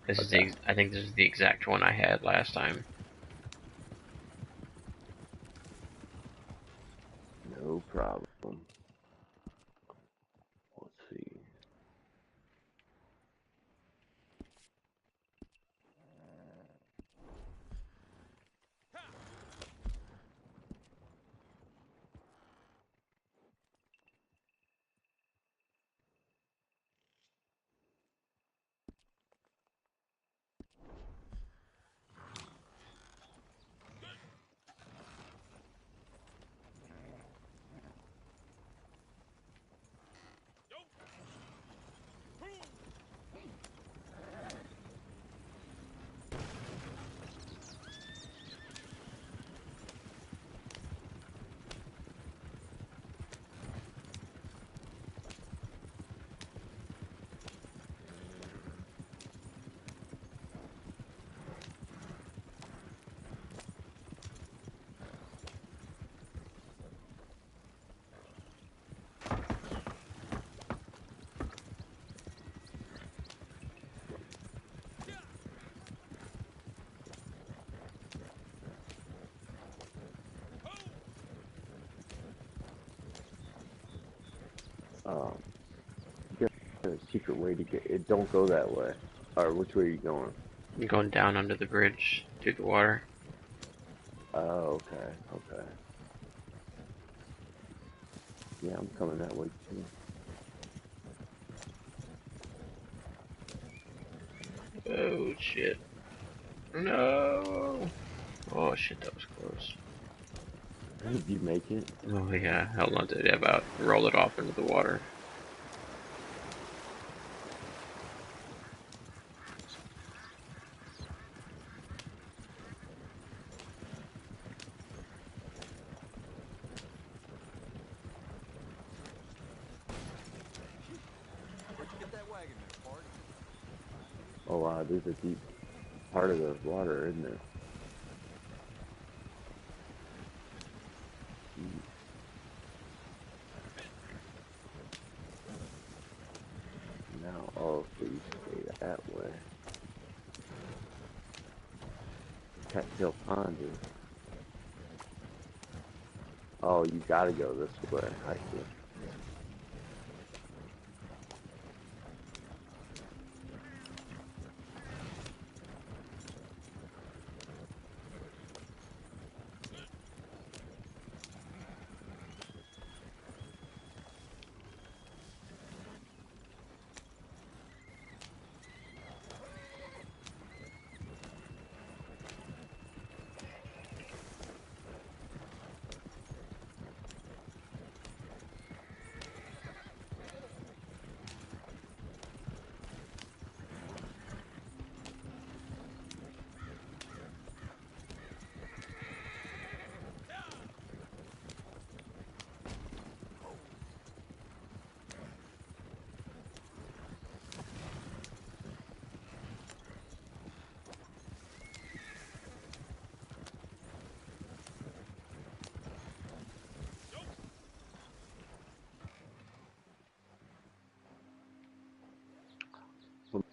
I think this is the exact one I had last time. No problem. Let's see. You got a secret way to get it. Don't go that way. Alright, which way are you going? I'm going down under the bridge through the water. Oh, okay, okay. Yeah, I'm coming that way too. Oh shit! No! Oh shit, that was close. Did you make it? Oh yeah, held on to it about roll it off into the water. Where'd you get that wagon there, Bart? Oh wow, there's a deep part of the water, isn't there? Now, oh, so you stay that way. Cattail Pond is. Oh, you gotta go this way. I see.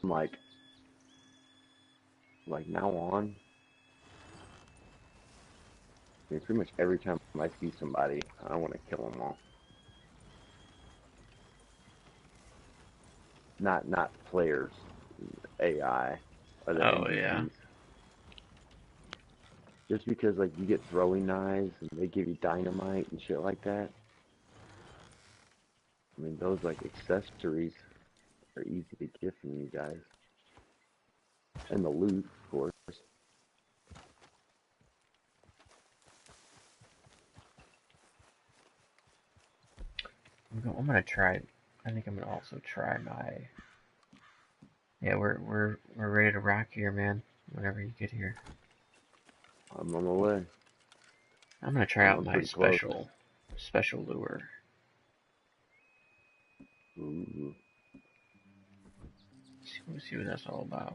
From like now on, I mean, pretty much every time I see somebody, I want to kill them all. Not players, AI, or the Oh yeah. NPCs. Just because like you get throwing knives and they give you dynamite and shit like that. I mean, those like accessories are easy to get from you guys. And the loot, of course. I'm gonna try. I think I'm gonna also try my. Yeah, we're ready to rock here, man. Whenever you get here, I'm on my way. I'm gonna try out I'm my pretty close. special lure. Ooh. See what that's all about.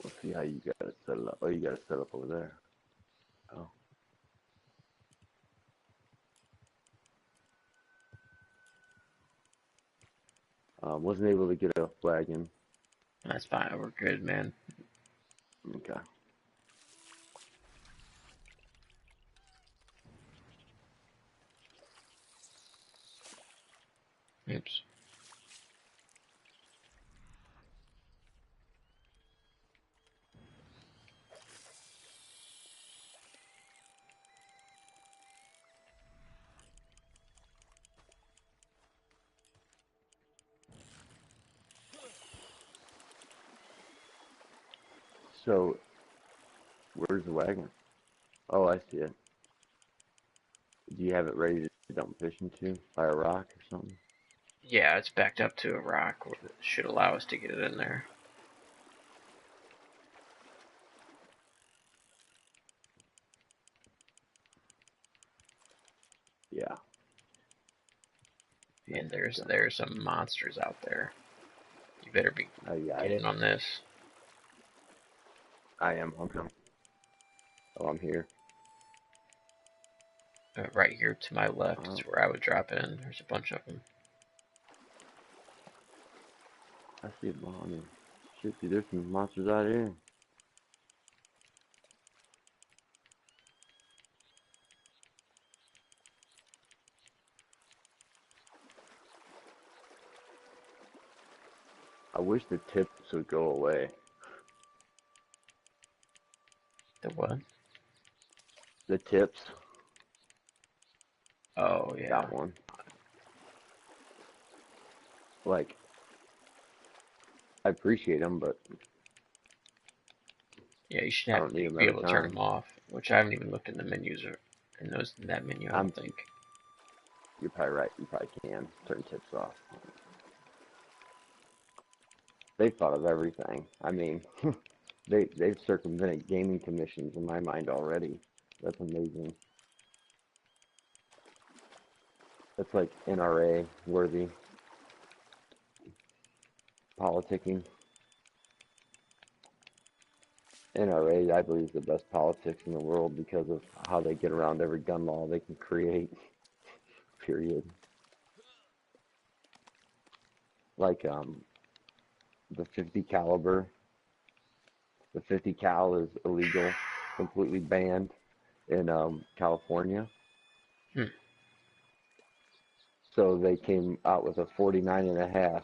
Let's see how you gotta set it up. Oh, you gotta set up over there. Oh. Wasn't able to get a wagon. That's fine. We're good, man. Okay. Oops. So, where's the wagon? Oh, I see it. Do you have it ready to dump fish into by a rock or something? Yeah, it's backed up to a rock. That should allow us to get it in there. Yeah. And there's some monsters out there. You better be Oh, yeah. get in on this. I am. Okay. Oh, I'm here. Right here to my left is where I would drop in. There's a bunch of them. I see it behind me. Shit, dude, there's some monsters out here. I wish the tips would go away. The what? The tips. Oh yeah. That one. Like, I appreciate them, but Yeah, you should I have don't need them be every able to turn time. them off. Which I haven't even looked in the menus or in that menu. I don't think. You're probably right. You probably can turn tips off. They thought of everything. I mean, they've circumvented gaming commissions in my mind already. That's amazing. That's like NRA worthy politicking. NRA, I believe, is the best politics in the world because of how they get around every gun law they can create. Period. Like the 50 caliber. The 50 cal is illegal, completely banned in California. Hmm. So they came out with a 49 and a half.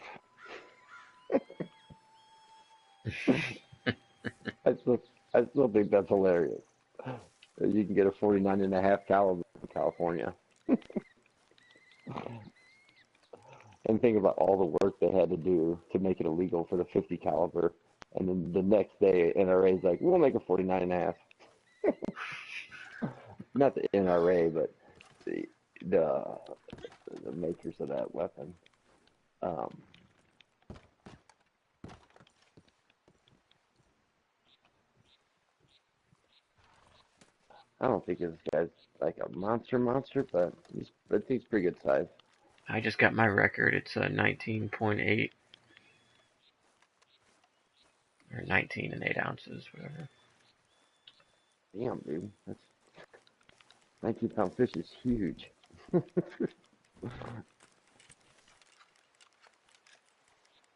I still think that's hilarious. You can get a 49 and a half caliber in California. And think about all the work they had to do to make it illegal for the 50 caliber. And then the next day, NRA is like, we'll make a 49 and a half. Not the NRA, but the makers of that weapon. I don't think this guy's like a monster, but I think he's pretty good size. I just got my record. It's a 19.8 or 19 and 8 ounces, whatever. Damn, dude, that's 19-pound fish is huge.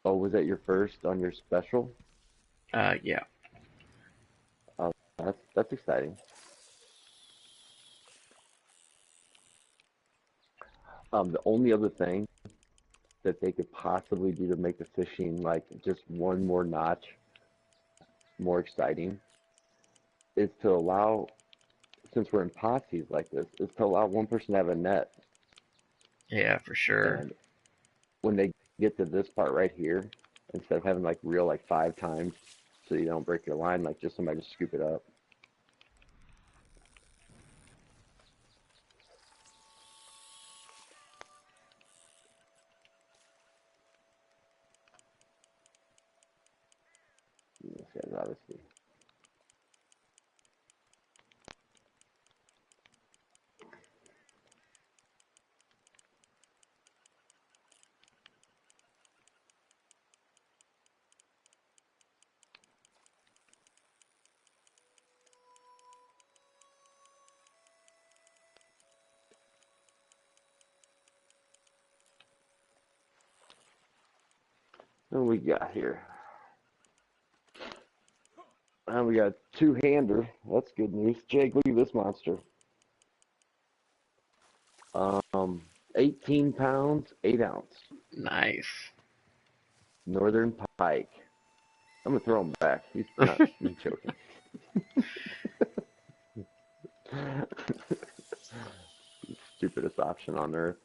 Oh, was that your first on your special? Yeah. Oh, that's exciting. The only other thing that they could possibly do to make the fishing like just one more notch more exciting is to allow, since we're in posses like this, is to allow one person to have a net. Yeah, for sure. And when they get to this part right here, instead of having like reel like 5 times so you don't break your line, like just somebody just scoop it up. This guy's obviously. What we got here? We got two-hander. That's good news. Jake, look at this monster. 18 pounds, 8 ounce. Nice. Northern pike. I'm gonna throw him back. He's not. He's joking. Stupidest option on earth.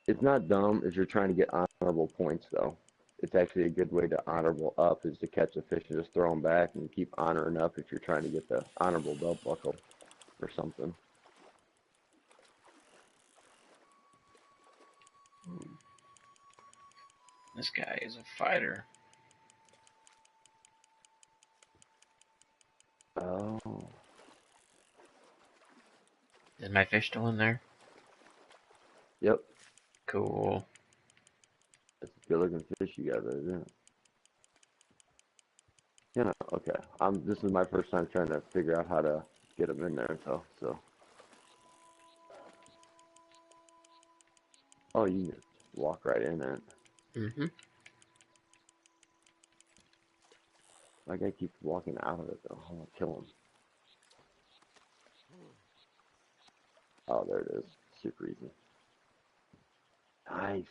It's not dumb if you're trying to get honorable points, though. It's actually a good way to honorable up is to catch a fish and just throw them back and keep honoring up if you're trying to get the honorable belt buckle or something. This guy is a fighter. Oh. Is my fish still in there? Yep. Cool. That's a good looking fish you got there, isn't it? Yeah, okay. This is my first time trying to figure out how to get them in there, so. Oh, you can just walk right in it. Mm-hmm. My guy keeps walking out of it, though. I'm gonna kill him. Oh, there it is. Super easy. Nice.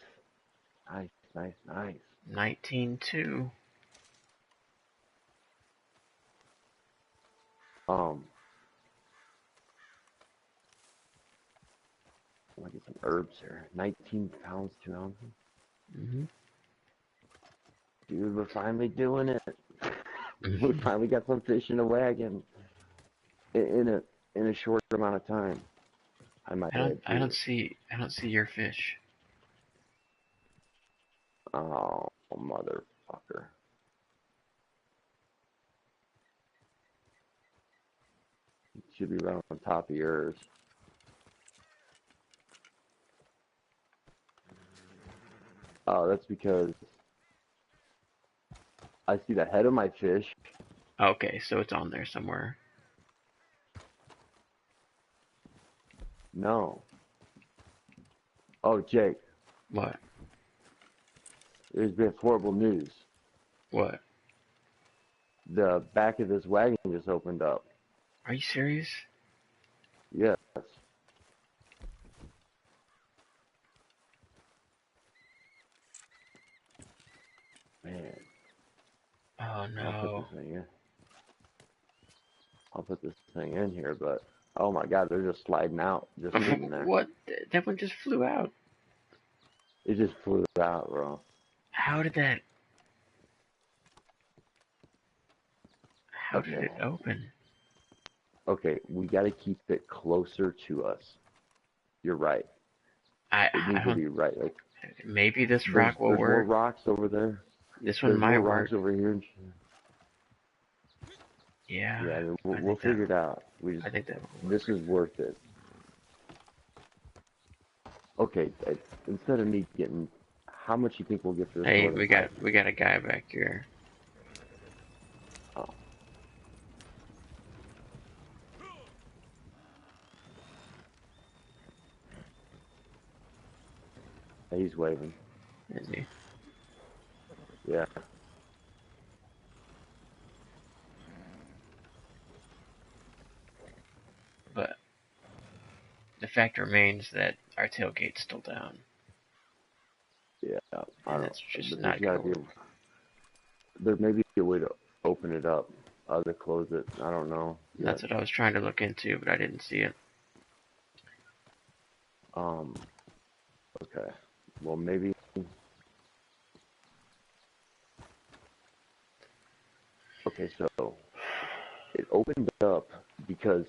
Nice. 19.2. I want to get some herbs here. 19 pounds, 2 ounces. Mm-hmm. Dude, we're finally doing it. Mm-hmm. We finally got some fish in a wagon in a short amount of time. I might add I don't too. see your fish. Oh, motherfucker. should be right on top of yours. Oh, that's because I see the head of my fish. Okay, so it's on there somewhere. No. Oh, Jake, What? there's been horrible news. What? The back of this wagon just opened up. Are you serious? Yes. Man, Oh I'll put no. this thing in. I'll put this thing in here, but oh my God, they're just sliding out, just sitting there. What? That one just flew out. It just flew out, bro. How did that? How did Okay. it open? Okay, we got to keep it closer to us. You're right. It I needs to don't. be right. Like Maybe this rock will there's more work. rocks over there. This one There's might more work. rocks over here. Yeah. Yeah, I mean, I we'll think that. figure it out. I think that will work. This is worth it. Okay, instead of me getting, how much you think we'll get for this? Hey, northern pipe? we got a guy back here. Oh. He's waving. Is he? Yeah. But the fact remains that our tailgate's still down. Yeah. And that's just But not there's gonna work. there may be a way to open it up, to close it. I don't know. That's what I was trying to look into, but I didn't see it. Okay. Well, maybe. Okay, so it opened up because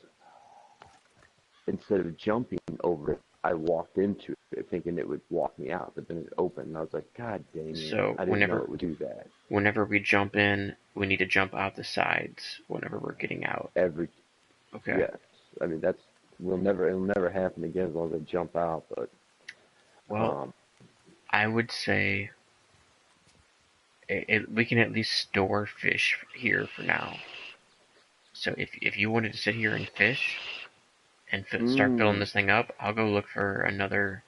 instead of jumping over it, I walked into it thinking it would walk me out, but then it opened, and I was like, God dang it! So I didn't know it would do that. whenever we jump in, we need to jump out the sides whenever we're getting out. Okay. Yes. I mean it'll never happen again as long as I jump out. But Well, I would say we can at least store fish here for now. So if you wanted to sit here and fish and start filling this thing up, I'll go look for another.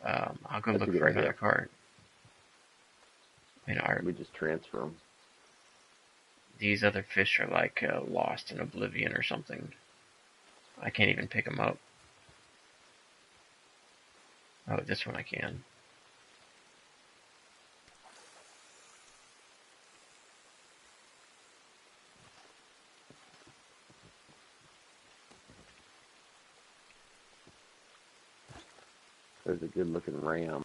I'll go look for another cart. We just transfer them. These other fish are like lost in oblivion or something. I can't even pick them up. Oh, this one I can. There's a good looking ram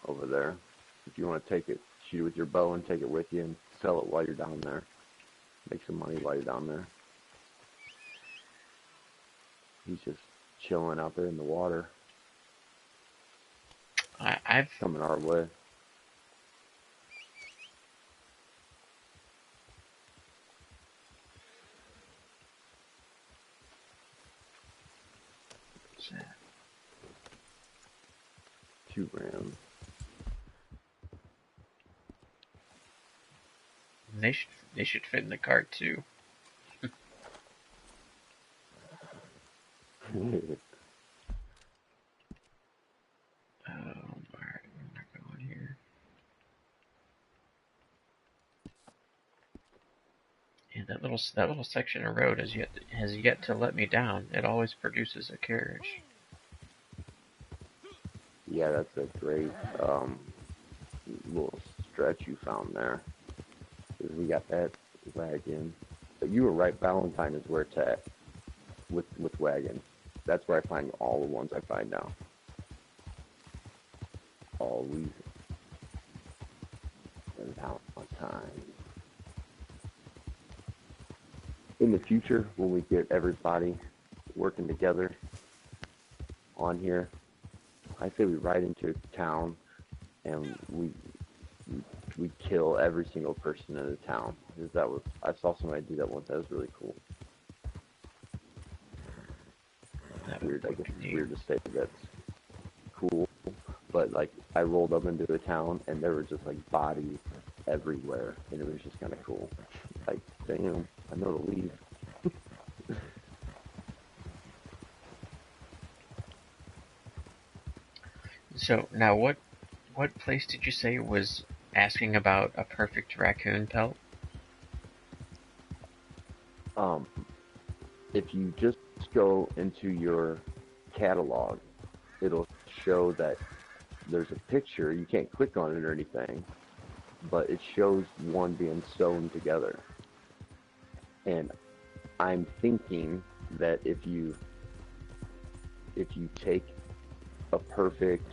over there. If you want to take it, shoot it with your bow and take it with you and sell it while you're down there. Make some money while you're down there. He's just chilling out there in the water. I've coming our way. What's that? 2 rams. They should fit in the cart too. Alright, where am I going here? Yeah, that little section of road has yet to let me down. It always produces a carriage. Yeah, that's a great little stretch you found there. We got that wagon. But you were right, Valentine is where it's at with wagons. That's where I find all the ones I find now. Always Valentine. In the future, when we get everybody working together on here, I say we ride into town and we we kill every single person in the town. Because that was, I saw somebody do that once. That was really cool. That Weird, I would guess be it's neat. weird to say that's cool, but like I rolled up into a town and there were just like bodies everywhere, and it was just kind of cool. Like, damn, I know to leave. So now, what place did you say was asking about a perfect raccoon pelt? If you just go into your catalog, it'll show that there's a picture. You can't click on it or anything, but it shows one being sewn together. And I'm thinking that if you take a perfect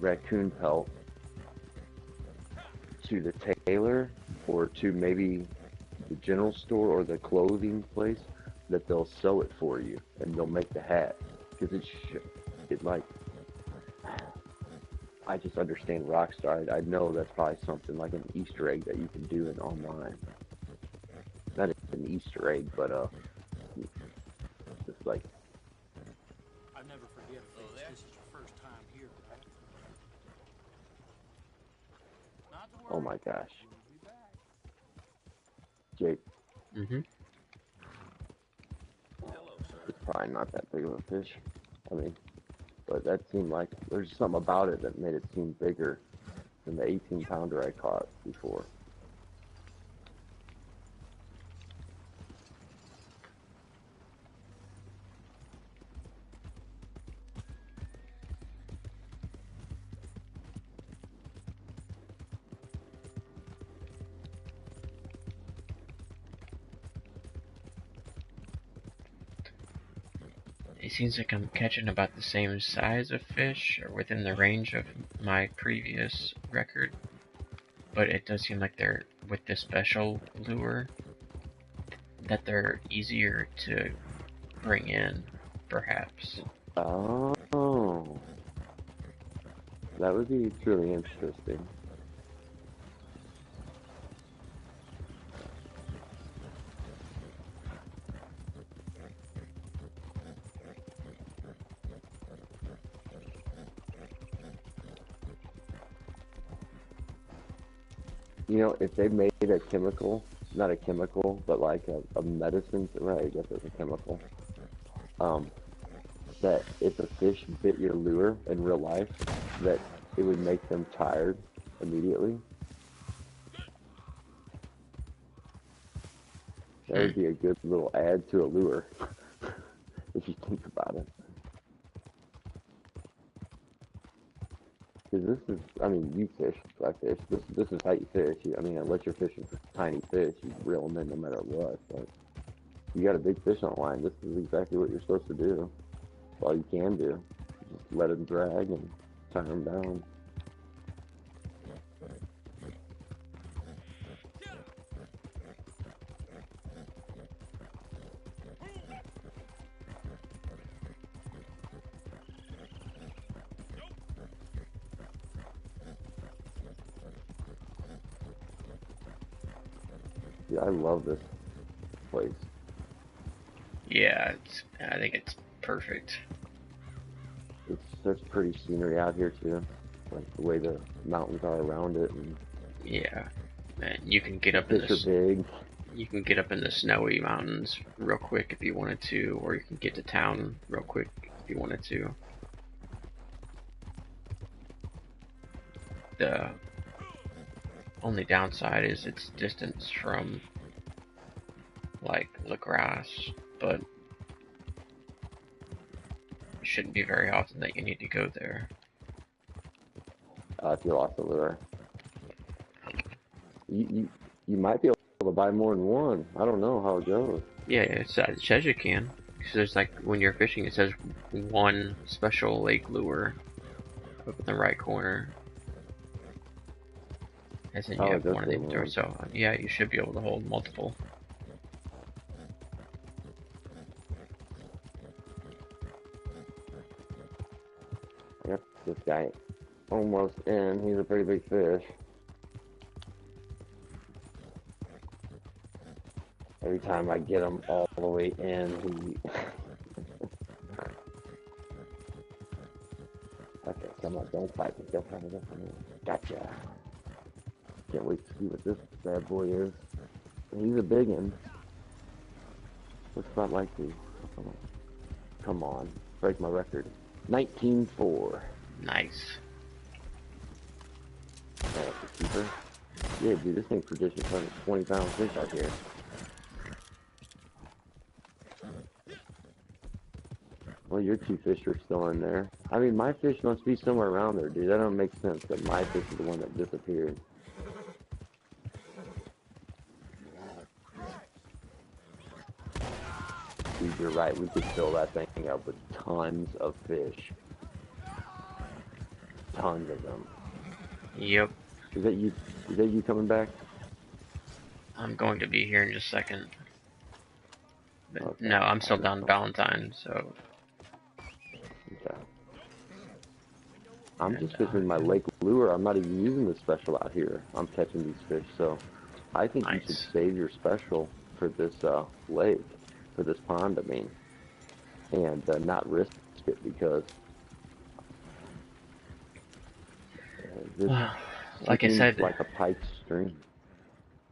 raccoon pelt to the tailor or to maybe the general store or the clothing place, that they'll sew it for you and they'll make the hat, because it like, I just understand Rockstar. I know that's probably something like an Easter egg that you can do in online. Not an Easter egg, but just like, I never forget a face. This is your first time here, right? Not to worry. oh my gosh, We'll be back. Jake, Mm-hmm. it's probably not that big of a fish. I mean, but that seemed like there's something about it that made it seem bigger than the 18-pounder I caught before. It seems like I'm catching about the same size of fish, or within the range of my previous record. But it does seem like they're, with this special lure, that they're easier to bring in, perhaps. Oh, that would be truly interesting. You know, if they made a chemical, not a chemical, but like a medicine, right? I guess it's a chemical. Um, that if a fish bit your lure in real life, that it would make them tired immediately. That would be a good little add to a lure, if you think about it. Because this is, I mean, you fish, I fish. This is how you fish. I mean, unless you're fishing for tiny fish, you reel them in no matter what. But you got a big fish on line, this is exactly what you're supposed to do. It's all you can do. Just let them drag and tie them down. Yeah, I love this place. Yeah, I think it's perfect. It's such pretty scenery out here too, like the way the mountains are around it, and Yeah, and you can get the up in fish are this. big. You can get up in the snowy mountains real quick if you wanted to, or you can get to town real quick if you wanted to. The only downside is its distance from, like, LaGrasse, but it shouldn't be very often that you need to go there. If you lost the lure, you might be able to buy more than one. I don't know how it goes. Yeah, it says you can. So there's, like, when you're fishing, it says one special lake lure up in the right corner. As in you Oh, have it does one in say the inventory, one. so yeah, you should be able to hold multiple. I got this guy almost in. He's a pretty big fish. Every time I get him all the way in, he... Okay, come on, don't fight me, don't fight me, don't fight me. Gotcha. Can't wait to see what this bad boy is. He's a big one. What's that like to? Come on, break my record. 19-4. Nice. That's a keeper. Yeah, dude, this thing producing 20-pound fish out here. Well, your two fish are still in there. I mean, my fish must be somewhere around there, dude. That don't make sense that my fish is the one that disappeared. Dude, you're right. We could fill that thing up with tons of fish. Tons of them. Yep. Is that you? Is that you coming back? I'm going to be here in just a second. But Okay. no, I'm still down Valentine, so... Okay. I'm just fishing my lake lure. I'm not even using the special out here. I'm catching these fish, so I think you should save your special for this lake, for this pond, I mean, and not risk it because this like I said, like a pipe stream.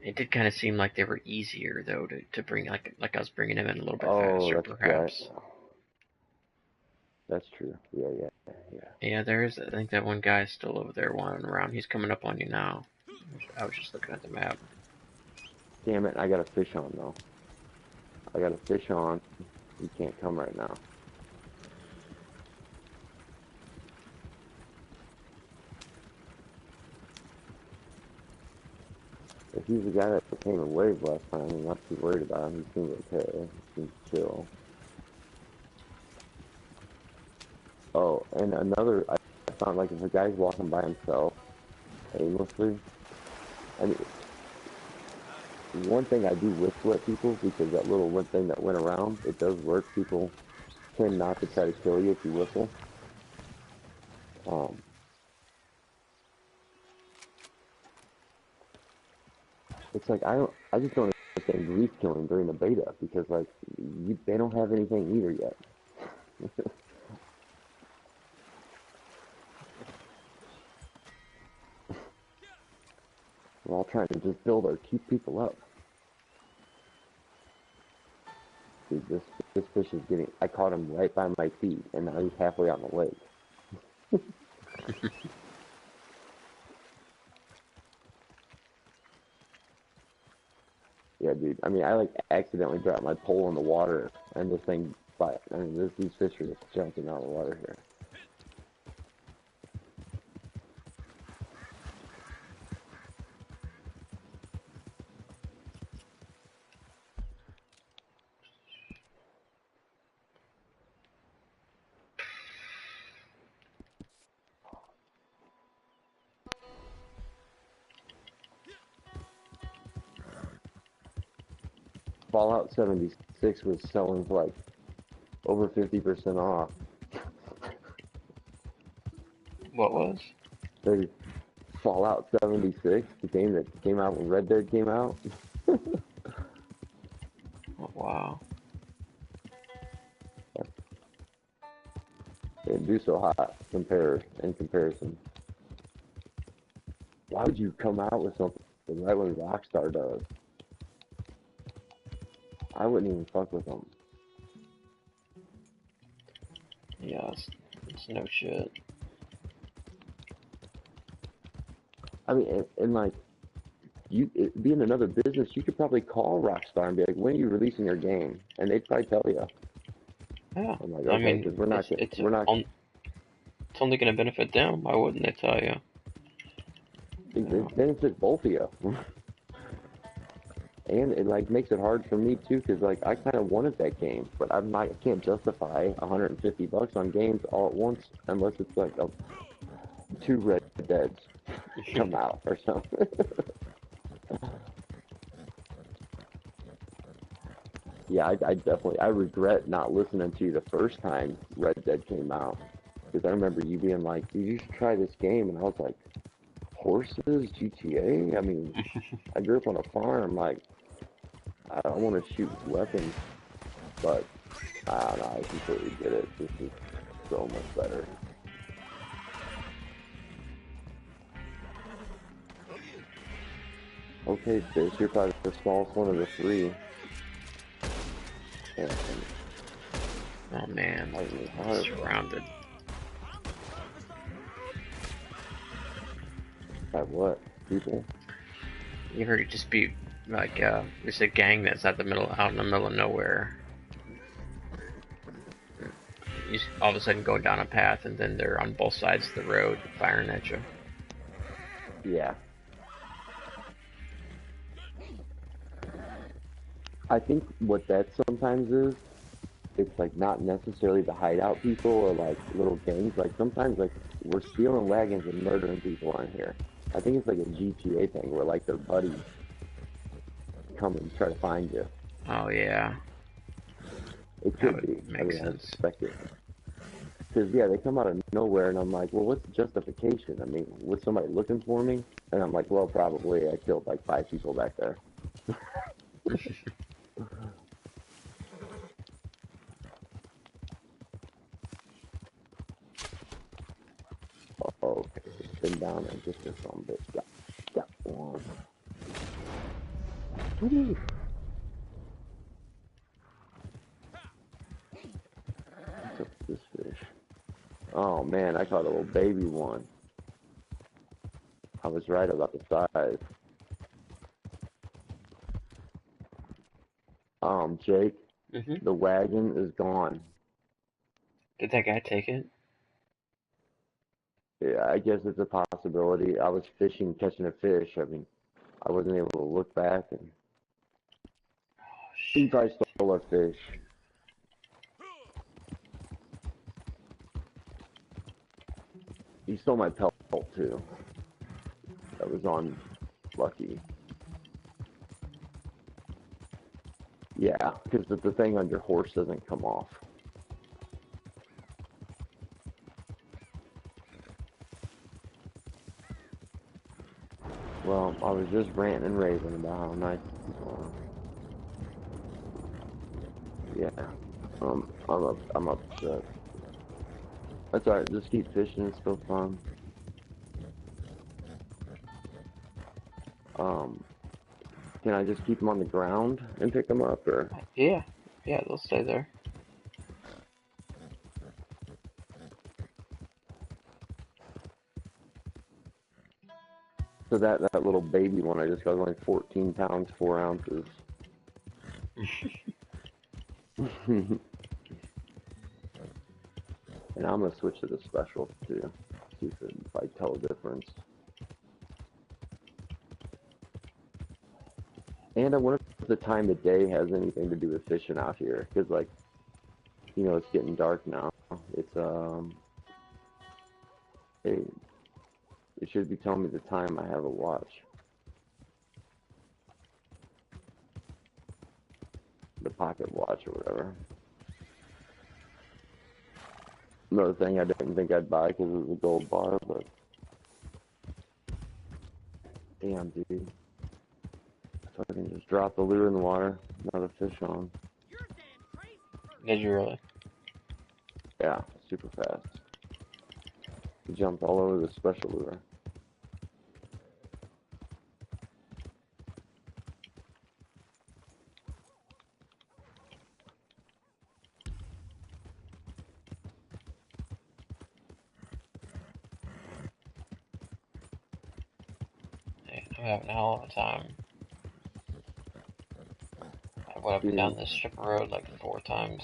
it did kind of seem like they were easier though to bring, like I was bringing them in a little bit Oh, faster, that's perhaps. right. That's true. Yeah. Yeah, there is. I think that one guy's still over there wandering around. He's coming up on you now. I was just looking at the map. Damn it! I got a fish on though. I got a fish on. He can't come right now. If he's the guy that came and waved last time, I'm not too worried about him. He seems okay. He seems chill. Oh, and another, I found like if a guy's walking by himself aimlessly, I mean, one thing I do whistle at people because that little one thing that went around, it does work. People tend not to try to kill you if you whistle. It's like I just don't understand grief killing during the beta because like they don't have anything either yet. We're all trying to just build or keep people up. Dude, this fish is getting. I caught him right by my feet, and now he's halfway out in the lake. Yeah, dude. I mean, I like accidentally dropped my pole in the water, and this thing. But I mean, these fish are just jumping out of the water here. Fallout 76 was selling for like over 50% off. What was? There's Fallout 76, the game that came out when Red Dead came out. Oh, wow. It didn't do so hot in comparison. Why would you come out with something right when Rockstar does? I wouldn't even fuck with them. Yeah, it's no shit. I mean, and like, being another business, you could probably call Rockstar and be like, when are you releasing your game? And they'd probably tell you. Yeah, I'm like, I okay, mean, because we're not. it's only going to benefit them. Why wouldn't they tell you? It benefits both of you. And it like makes it hard for me too, because like I kind of wanted that game, but I can't justify $150 on games all at once unless it's like 2 Red Deads come out or something. Yeah, I definitely regret not listening to you the first time Red Dead came out, because I remember you being like, "Dude, you should try this game," and I was like, "Horses, GTA? I mean, I grew up on a farm, like." I don't want to shoot weapons, but I don't know. I completely get it. This is so much better. Okay, fish, you're probably the smallest one of the three. And Oh man, lightning hard. surrounded. By what? People? You ever just be like, there's a gang that's out in the middle of nowhere. You all of a sudden go down a path, and then they're on both sides of the road firing at you. Yeah. I think what that sometimes is, it's like not necessarily the hideout people or like little gangs. Like sometimes like we're stealing wagons and murdering people on here. I think it's like a GTA thing where like their buddies come and try to find you. Oh yeah, It that could would be. I make mean, I sense. suspect it. Because yeah, they come out of nowhere, and I'm like, well, what's the justification? I mean, was somebody looking for me? And I'm like, well, probably. I killed like 5 people back there. Oh, okay, spin down and just this one bit. Got one. Woo. What's up with this fish? Oh man, I caught a little baby one. I was right about the size. Jake, Hmm. the wagon is gone. Did that guy take it? Yeah, I guess it's a possibility. I was fishing, catching a fish. I mean, I wasn't able to look back, and Oh he shit. probably stole our fish. He stole my pelt too. That was on Lucky. Yeah, because the thing on your horse doesn't come off. Well, I was just ranting and raving about how nice these are. Yeah, I'm upset. That's alright. Just keep fishing. It's still fun. Um, can I just keep them on the ground and pick them up, or Yeah, yeah, they'll stay there. so that little baby one I just got was only 14 pounds 4 ounces. And I'm gonna switch to the special too. See if I tell a difference. And I wonder if the time of day has anything to do with fishing out here, because like it's getting dark now. It's it, it should be telling me the time. I have a watch, the pocket watch or whatever. Another thing I didn't think I'd buy because it was a gold bar, but damn, dude. So I can just drop the lure in the water, another fish on. Did you really? Yeah, super fast. He jumped all over the special lure. Yeah, I'm having a hell of a time. I went up and down Dude, this strip of road like 4 times.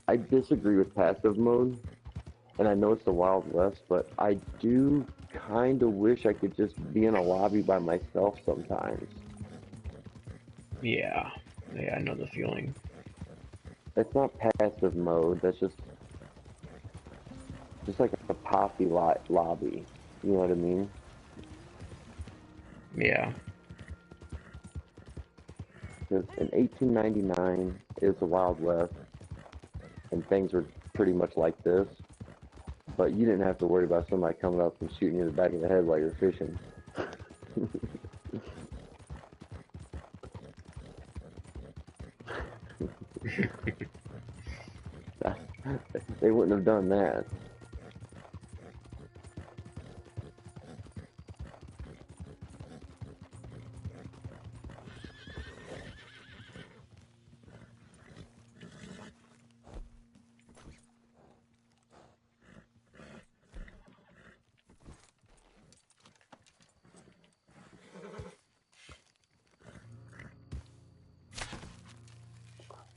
I disagree with passive mode, and I know it's the Wild West, but I do kind of wish I could just be in a lobby by myself sometimes. Yeah, yeah, I know the feeling. It's not passive mode. That's just like a poppy lobby. You know what I mean? Yeah, Because in 1899 is the Wild West, and things were pretty much like this. But you didn't have to worry about somebody coming up and shooting you in the back of the head while you're fishing. They wouldn't have done that.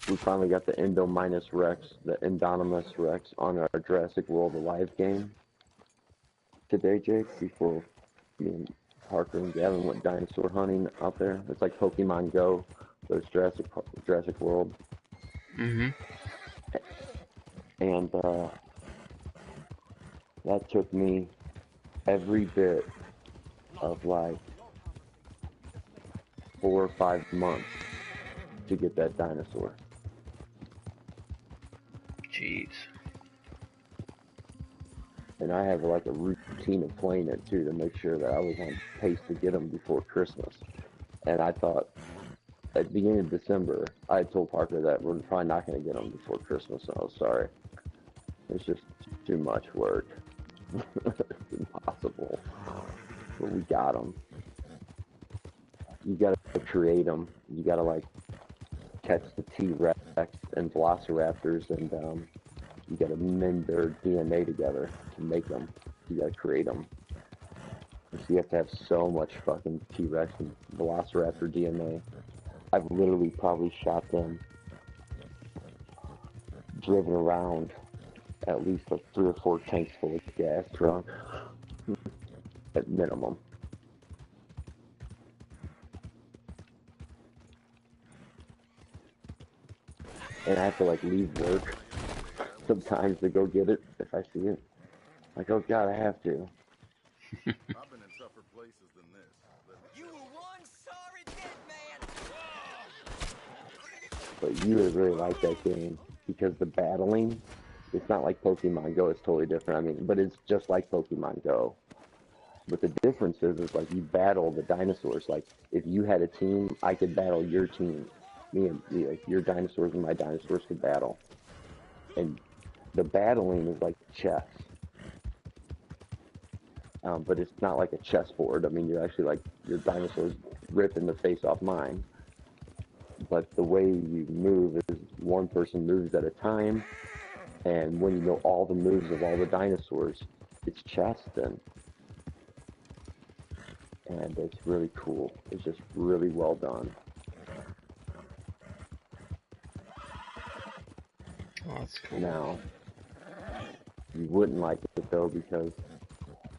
We finally got the Indominus Rex, the Indominus Rex on our Jurassic World Alive game today, Jake, before me and Parker and Gavin went dinosaur hunting out there. It's like Pokemon Go, but it's Jurassic World. Mm-hmm. And that took me every bit of like 4 or 5 months to get that dinosaur. Jeez. And I have like a routine of playing it too to make sure that I was on pace to get them before Christmas. And I thought at the beginning of December, I had told Parker that we're probably not going to get them before Christmas, and I was sorry. It's just too much work. It's impossible. But we got them. You got to create them. You got to like catch the T-Rex and Velociraptors, and you got to mend their DNA together to make them. You got to create them. So you have to have so much fucking T-Rex and Velociraptor DNA. I've literally probably shot them, driven around at least like 3 or 4 tanks full of gas drunk, at minimum. And I have to like leave work sometimes to go get it if I see it. Like, oh god, I have to. I've been in tougher places than this. You were one sorry dead man. But you would really like that game because the battling, it's not like Pokemon Go, it's totally different. I mean, but it's just like Pokemon Go. But the difference is like you battle the dinosaurs. Like if you had a team, I could battle your team. Me and like your dinosaurs and my dinosaurs could battle. And the battling is like chess. But it's not like a chessboard. I mean, you're actually like your dinosaurs ripping the face off mine. But the way you move is one person moves at a time, and when you know all the moves of all the dinosaurs, it's chess then. And it's really cool. It's just really well done. Oh, that's cool. Now, you wouldn't like it though because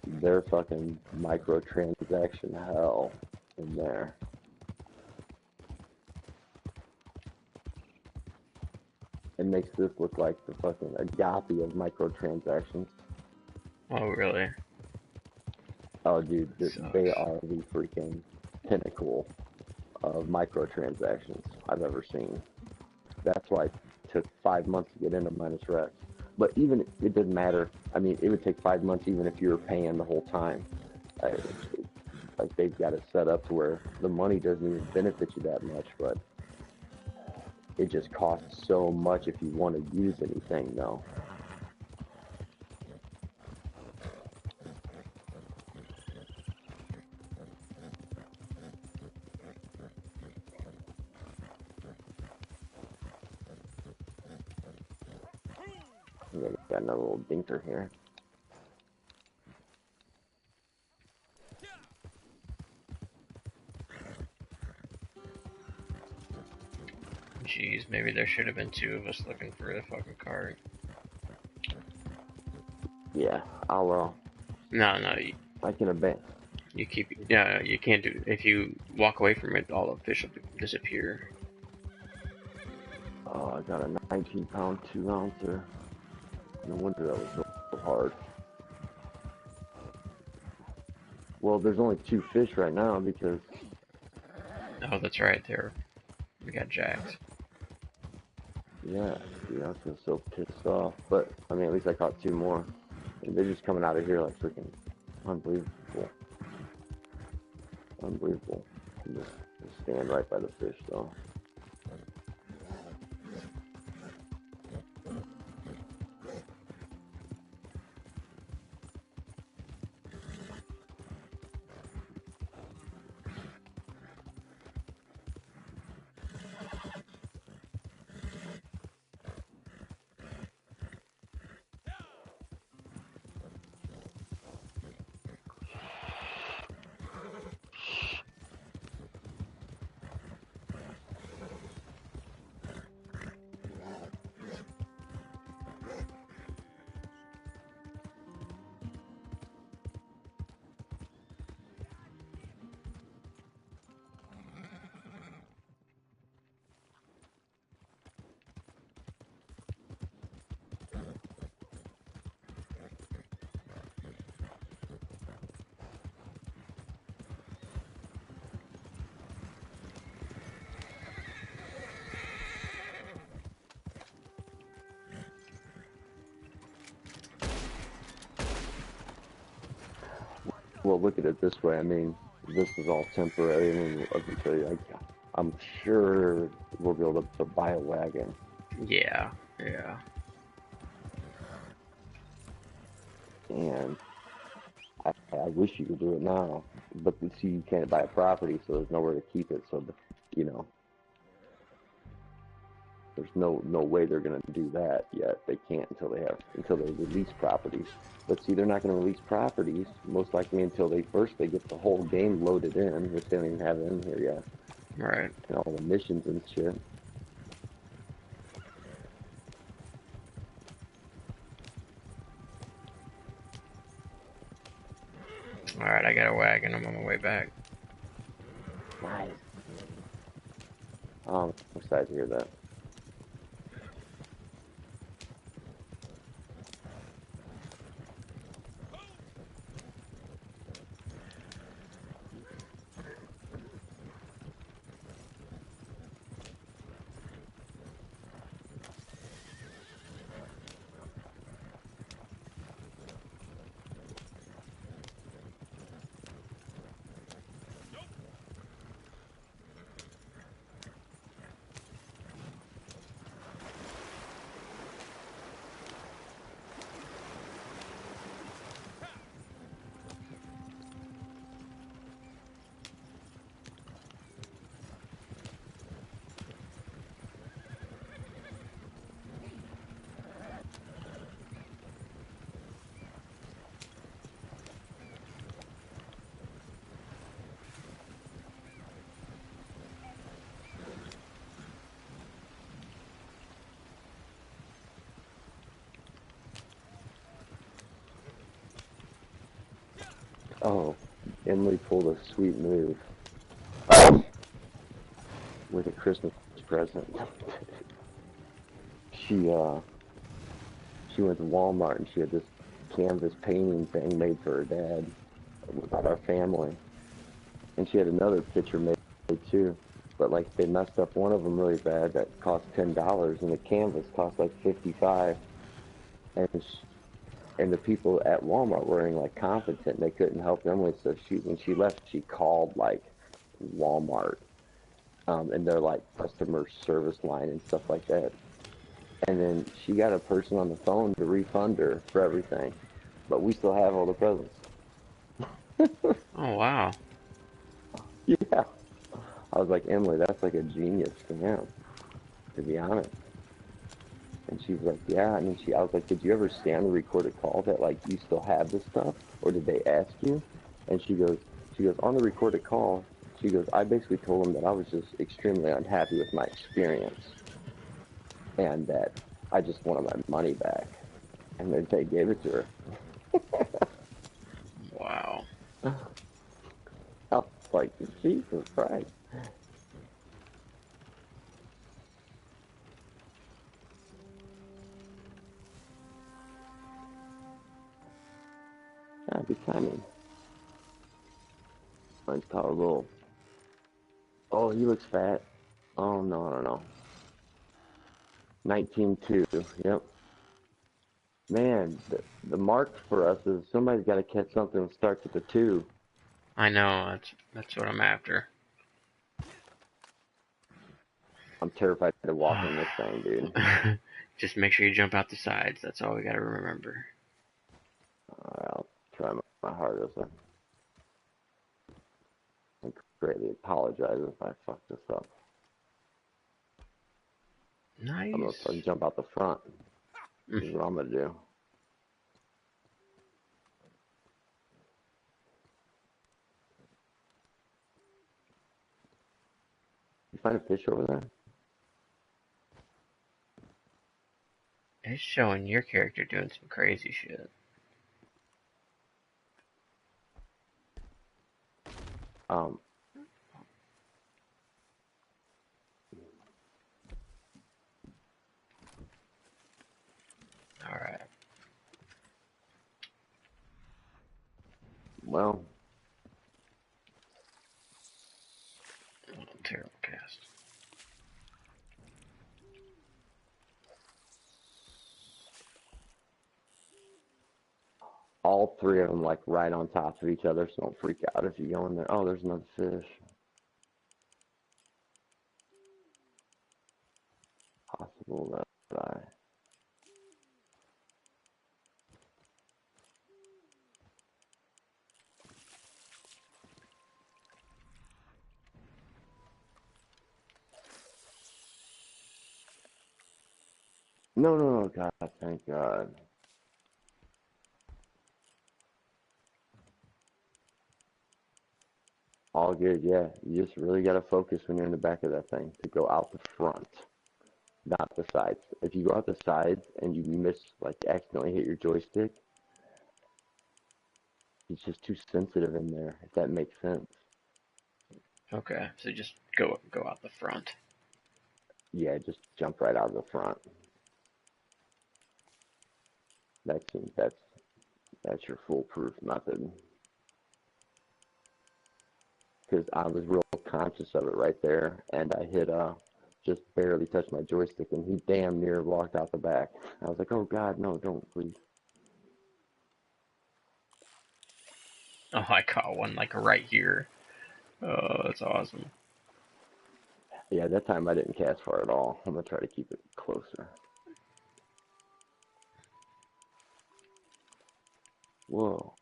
they're fucking microtransaction hell in there. It makes this look like the fucking agape of microtransactions. Oh, really? Oh, dude, they are the freaking pinnacle of microtransactions I've ever seen. That's why it took 5 months to get into Minus Rex. But even, it didn't matter. I mean, it would take 5 months even if you were paying the whole time. Like, they've got it set up to where the money doesn't even benefit you that much, but it just costs so much if you want to use anything, though. Got another little dinker here. Jeez, maybe there should have been 2 of us looking for the fucking cart. Yeah, I'll, No, I can abandon. you keep, yeah, you can't do, if you walk away from it, all the fish will disappear. Oh, I got a 19-pound 2-ouncer. No wonder that was so hard. Well, there's only 2 fish right now because... Oh, that's right, there. We got jacks. Yeah, dude, I was so pissed off. But, I mean, at least I caught 2 more. They're just coming out of here like freaking unbelievable. Unbelievable. Just stand right by the fish though. Well, look at it this way. I mean, this is all temporary. I mean, let me tell you, I'm sure we'll be able to buy a wagon. Yeah, yeah. And I wish you could do it now, but see, you can't buy a property, so there's nowhere to keep it. So, you know, there's no way they're going to do that yet. They can't until they release properties. But see, they're not going to release properties most likely until they get the whole game loaded in, which they don't even have it in here yet. Right. And all the missions and shit. Alright, I got a wagon. I'm on my way back. Nice. I'm excited to hear that. Oh, Emily pulled a sweet move with a Christmas present. she went to Walmart and she had this canvas painting thing made for her dad about our family, and she had another picture made too. But like they messed up one of them really bad that cost $10, and the canvas cost like 55. And and the people at Walmart were like competent. They couldn't help Emily, so when she left, she called like Walmart, and their like customer service line and stuff like that. And then she got a person on the phone to refund her for everything, but we still have all the presents. Oh, wow. Yeah, I was like, Emily, that's like a genius scam, to be honest. And she was like, yeah. And then I was like, did you ever say on the recorded call that like you still have this stuff, or did they ask you? And she goes, on the recorded call, she goes, I basically told them that I was just extremely unhappy with my experience, and that I just wanted my money back. And then they gave it to her. Wow. I was like, Jesus Christ. Happy timing. Mine's called a little. Oh, he looks fat. Oh, no, I don't know. 19.2. Yep. Man, the mark for us is somebody's got to catch something that starts with a 2. I know, that's what I'm after. I'm terrified to walk in this thing, dude. Just make sure you jump out the sides. That's all we gotta remember. Alright, I'll try my hardest. I greatly apologize if I fuck this up. Nice. I'm gonna jump out the front. This is what I'm gonna do. You find a fish over there? It's showing your character doing some crazy shit. Alright. Well, Oh, terrible cast. all 3 of them like right on top of each other, so don't freak out if you go in there. Oh, there's another fish. Possible that I... No, God, thank God. All good, yeah. You just really got to focus when you're in the back of that thing to go out the front, not the sides. If you go out the sides and you miss, like, accidentally hit your joystick, it's just too sensitive in there, if that makes sense. Okay, so just go out the front. Yeah, just jump right out of the front. That's your foolproof method. Because I was real conscious of it right there, and I hit just barely touched my joystick, and he damn near walked out the back. I was like, oh God, no, don't, please. Oh, I caught one like right here. Oh, that's awesome. Yeah, that time I didn't cast far at all. I'm gonna try to keep it closer. Whoa.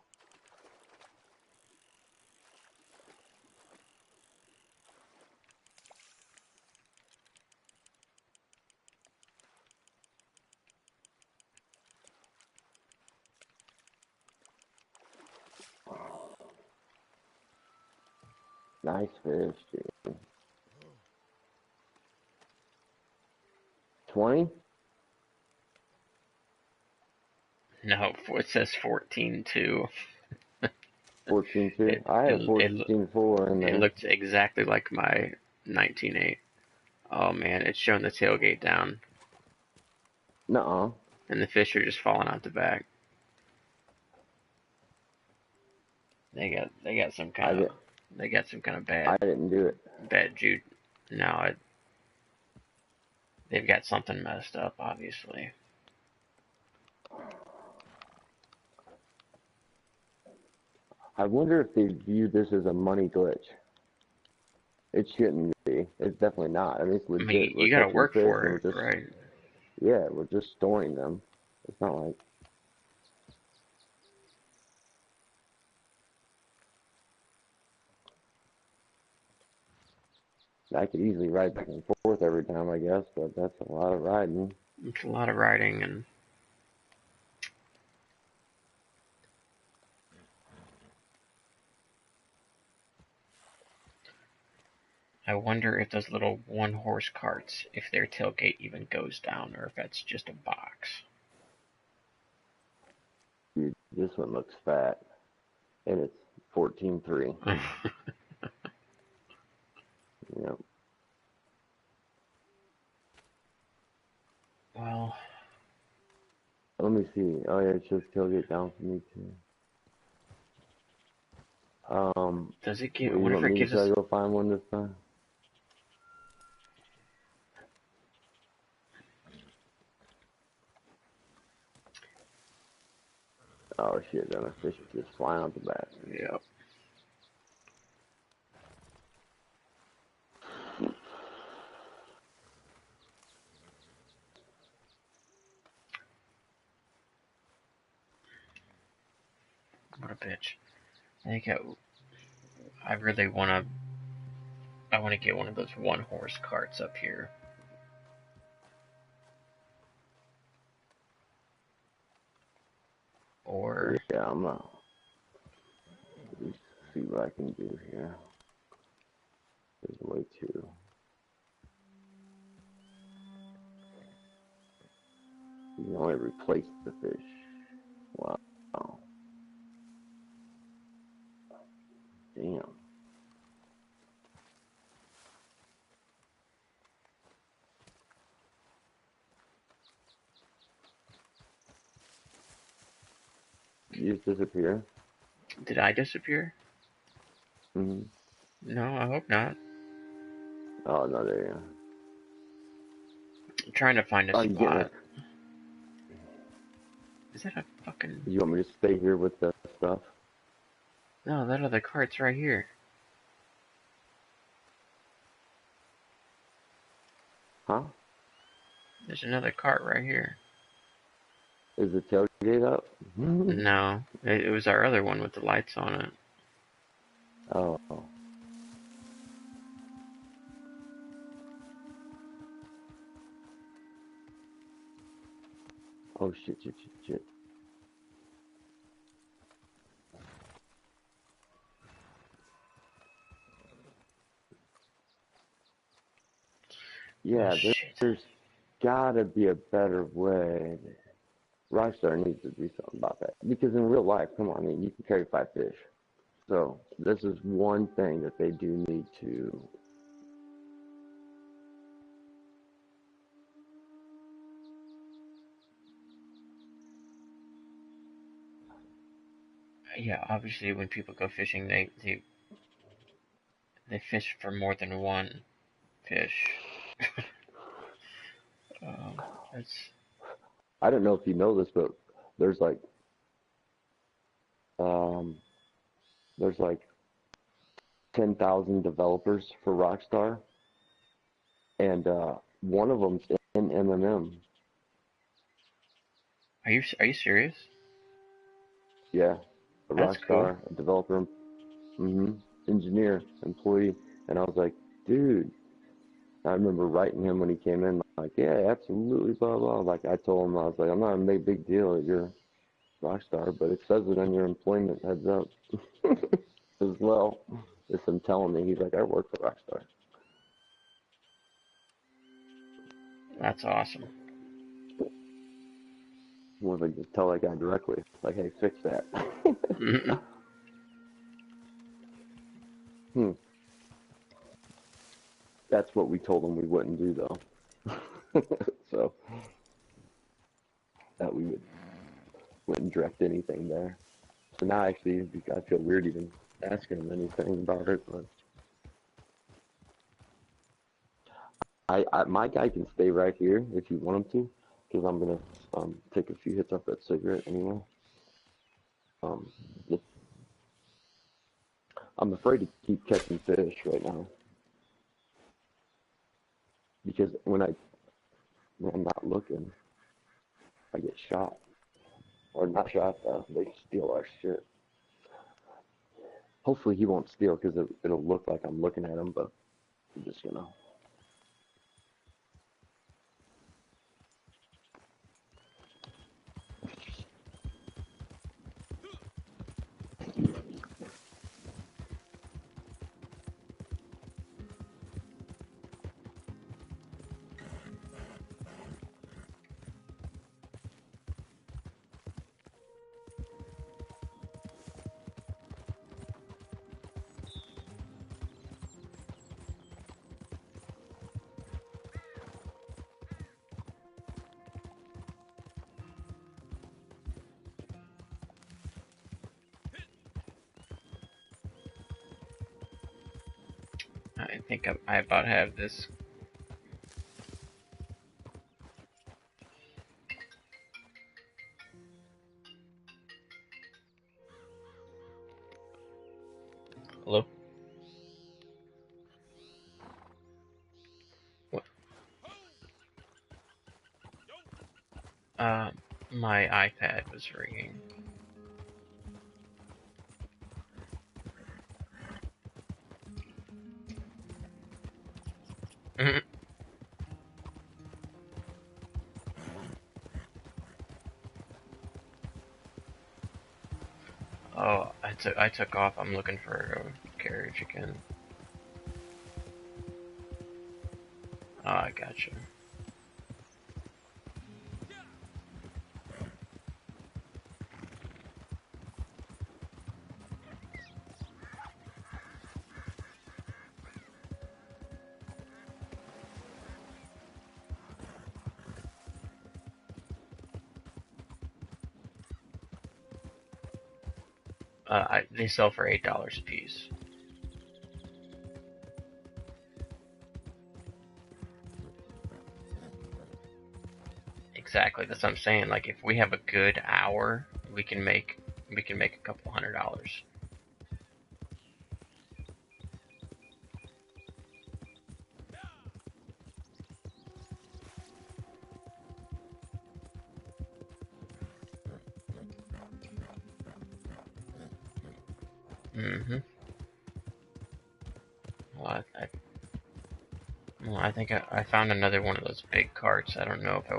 Nice fish, dude. 20? No, it says 14-2. 14-2? It, I had it, it, 14-4 in it there. looked exactly like my 19-8. Oh man, it's showing the tailgate down. Nuh-uh. And the fish are just falling out the back. They got some kind of I didn't do it. bad jude. No, they've got something messed up, obviously. I wonder if they view this as a money glitch. It shouldn't be. It's definitely not. I mean, it's I mean, legit. We're you gotta catching work fish for and it, right? we're just storing them. It's not like... I could easily ride back and forth every time, I guess, but that's a lot of riding. It's a lot of riding, and I wonder if those little one-horse carts, if their tailgate even goes down, or if that's just a box. Dude, this one looks fat, and it's 14-3. Yep. Well, Let me see. Oh yeah, it shows tailgate down for me too. does it What give? I do you wonder if want it me to gives try us. to go find one this time? Oh shit, then a fish is just flying out the back. Yep. What a bitch. I think I really want to get one of those one horse carts up here. Or Yeah, I'm not. Let's see what I can do here. There's a way to. You can only replace the fish. Wow. Damn. You just disappear? did I disappear? Mm-hmm. No, I hope not. Oh, no, there you are. I'm trying to find a Oh, you getting spot. it? Is that a fucking... You want me to stay here with the stuff? No, that other cart's right here. Huh? There's another cart right here. Is the tailgate up? No, it was our other one with the lights on it. Oh. Oh, shit. Oh Yeah, shit. there's gotta be a better way. Rockstar needs to do something about that. Because in real life, come on, I mean, you can carry 5 fish. So, this is one thing that they do need to. Yeah, obviously when people go fishing, they fish for more than one fish. That's... I don't know if you know this, but there's like, um, there's like 10,000 developers for Rockstar, and one of them's in MMM. Are you serious? Yeah, a That's cool. Rockstar, a developer, engineer, employee, and I was like, dude. I remember writing him when he came in, like, yeah, absolutely, blah blah. Like I told him, I was like, I'm not gonna make a big deal that you're a Rockstar, but it says it on your employment heads up as well. As him telling me, he's like, I work for Rockstar. That's awesome. I was like, just tell that guy directly, like, hey, fix that. That's what we told him we wouldn't do, though. So that we wouldn't direct anything there. So now, actually, I feel weird even asking him anything about it, but my guy can stay right here if you want him to, because I'm gonna take a few hits off that cigarette anyway. Just, I'm afraid to keep catching fish right now because when I'm not looking, I get shot or not shot. They steal our shit. Hopefully he won't steal because it'll look like I'm looking at him, but I'm just gonna. I think I about have this. Hello? What? My iPad was ringing. Oh, I took off. I'm looking for a carriage again. Oh, I gotcha. They sell for $8 a piece. Exactly. That's what I'm saying. Like, if we have a good hour, we can make a couple $100. Mm-hmm. Well, I think I found another one of those big carts. I don't know if I.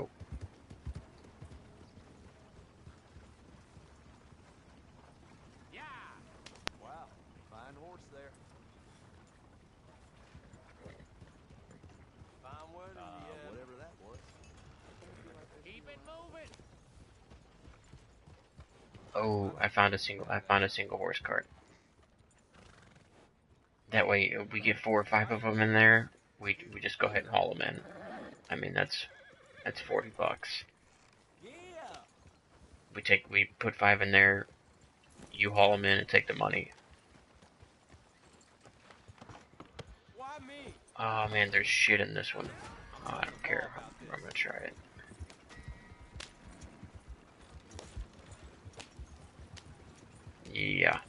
Yeah. Wow, fine horse there. Fine one in the whatever that was. Keep it moving. Oh, I found a single horse cart. That way, if we get 4 or 5 of them in there, we just go ahead and haul them in. I mean, that's $40. Yeah. We put 5 in there. You haul them in and take the money. Why me? Oh man, there's shit in this one. Oh, I don't care. I'm gonna try it. Yeah.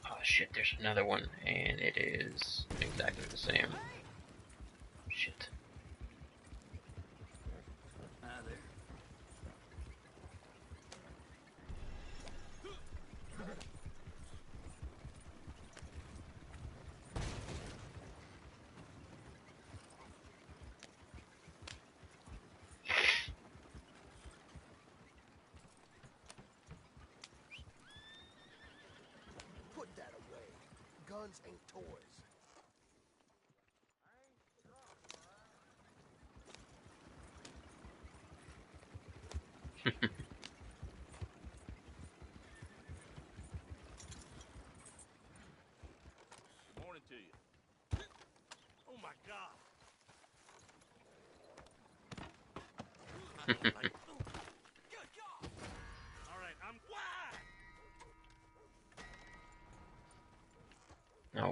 Oh shit, there's another one, and it is exactly the same. Shit. Hi there. Put that away. Guns ain't toys. Morning to you. Oh my god. Good god. All right, I'm why? No.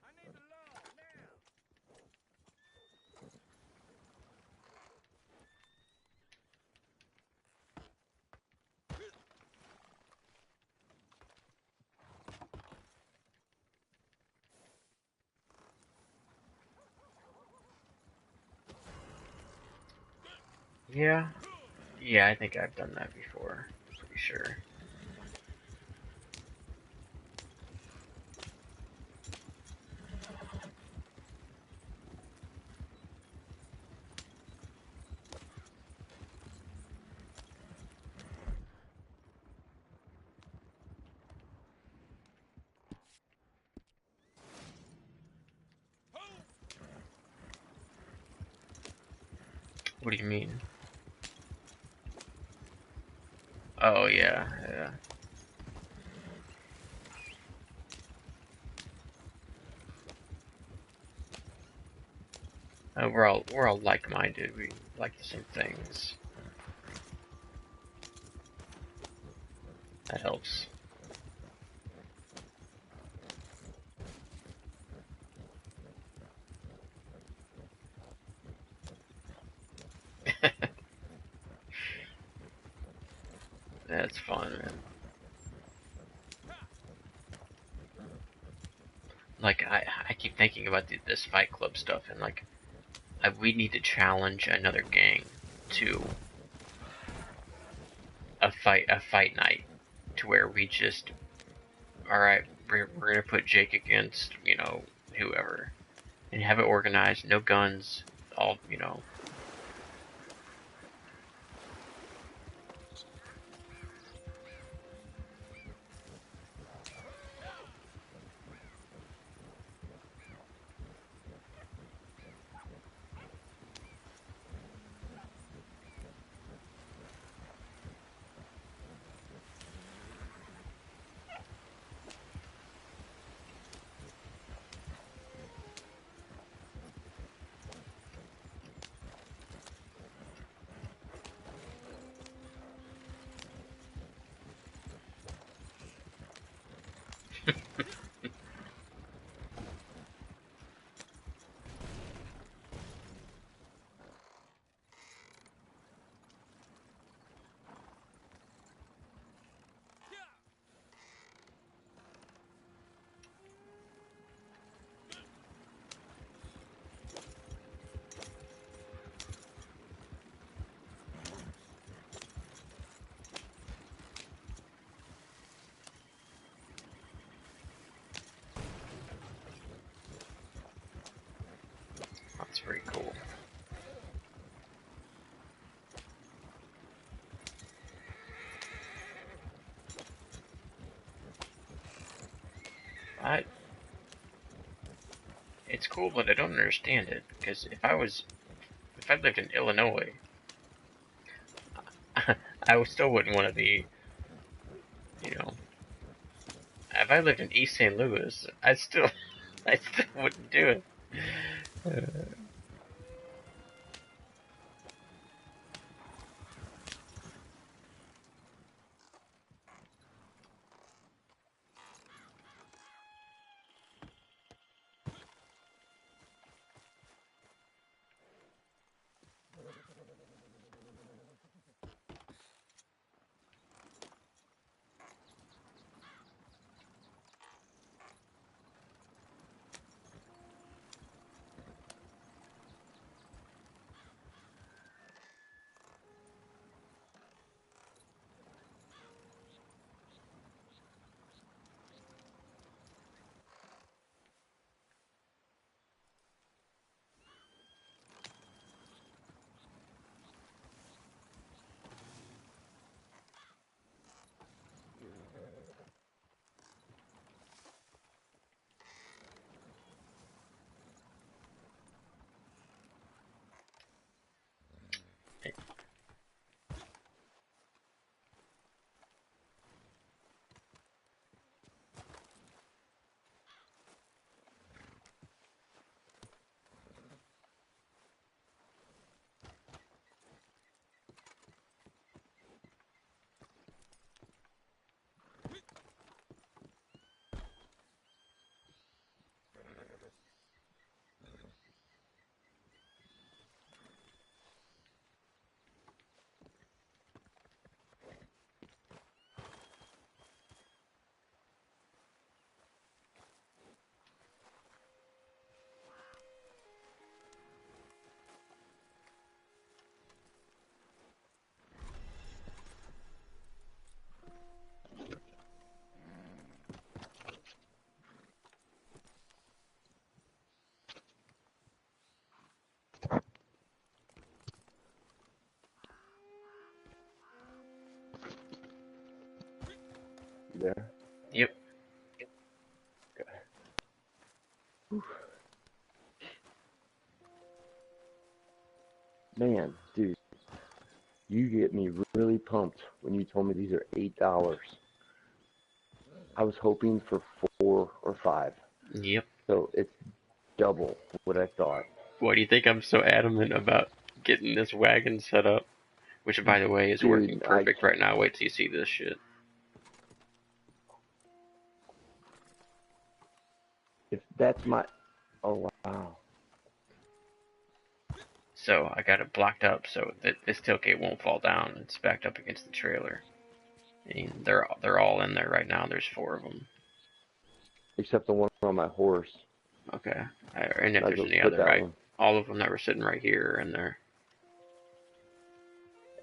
I need the law now. Yeah. Yeah, I think I've done that before. Pretty sure. What do you mean? Oh yeah, yeah. we're all like-minded. We like the same things. That helps. That's fun, man. Like I keep thinking about this Fight Club stuff, and like we need to challenge another gang to a fight night, to where we just, all right, we're gonna put Jake against whoever, and have it organized. No guns, all. That's pretty cool. I It's cool, but I don't understand it, because if I lived in Illinois, I still wouldn't want to be, you know. If I lived in East St. Louis, I still wouldn't do it. There. Yep. Whew. Man, dude, you get me really pumped when you told me these are $8. I was hoping for 4 or 5, Yep. so it's double what I thought. Why do you think I'm so adamant about getting this wagon set up? Which, by the way, is Dude, working perfect right now. Wait till you see this shit. If that's my... Oh, wow. So I got it blocked up so that this tailgate won't fall down. It's backed up against the trailer. And they're all in there right now. There's 4 of them. Except the one on my horse. Okay. And if I'll there's just any put other, that one. all of them that were sitting right here are in there.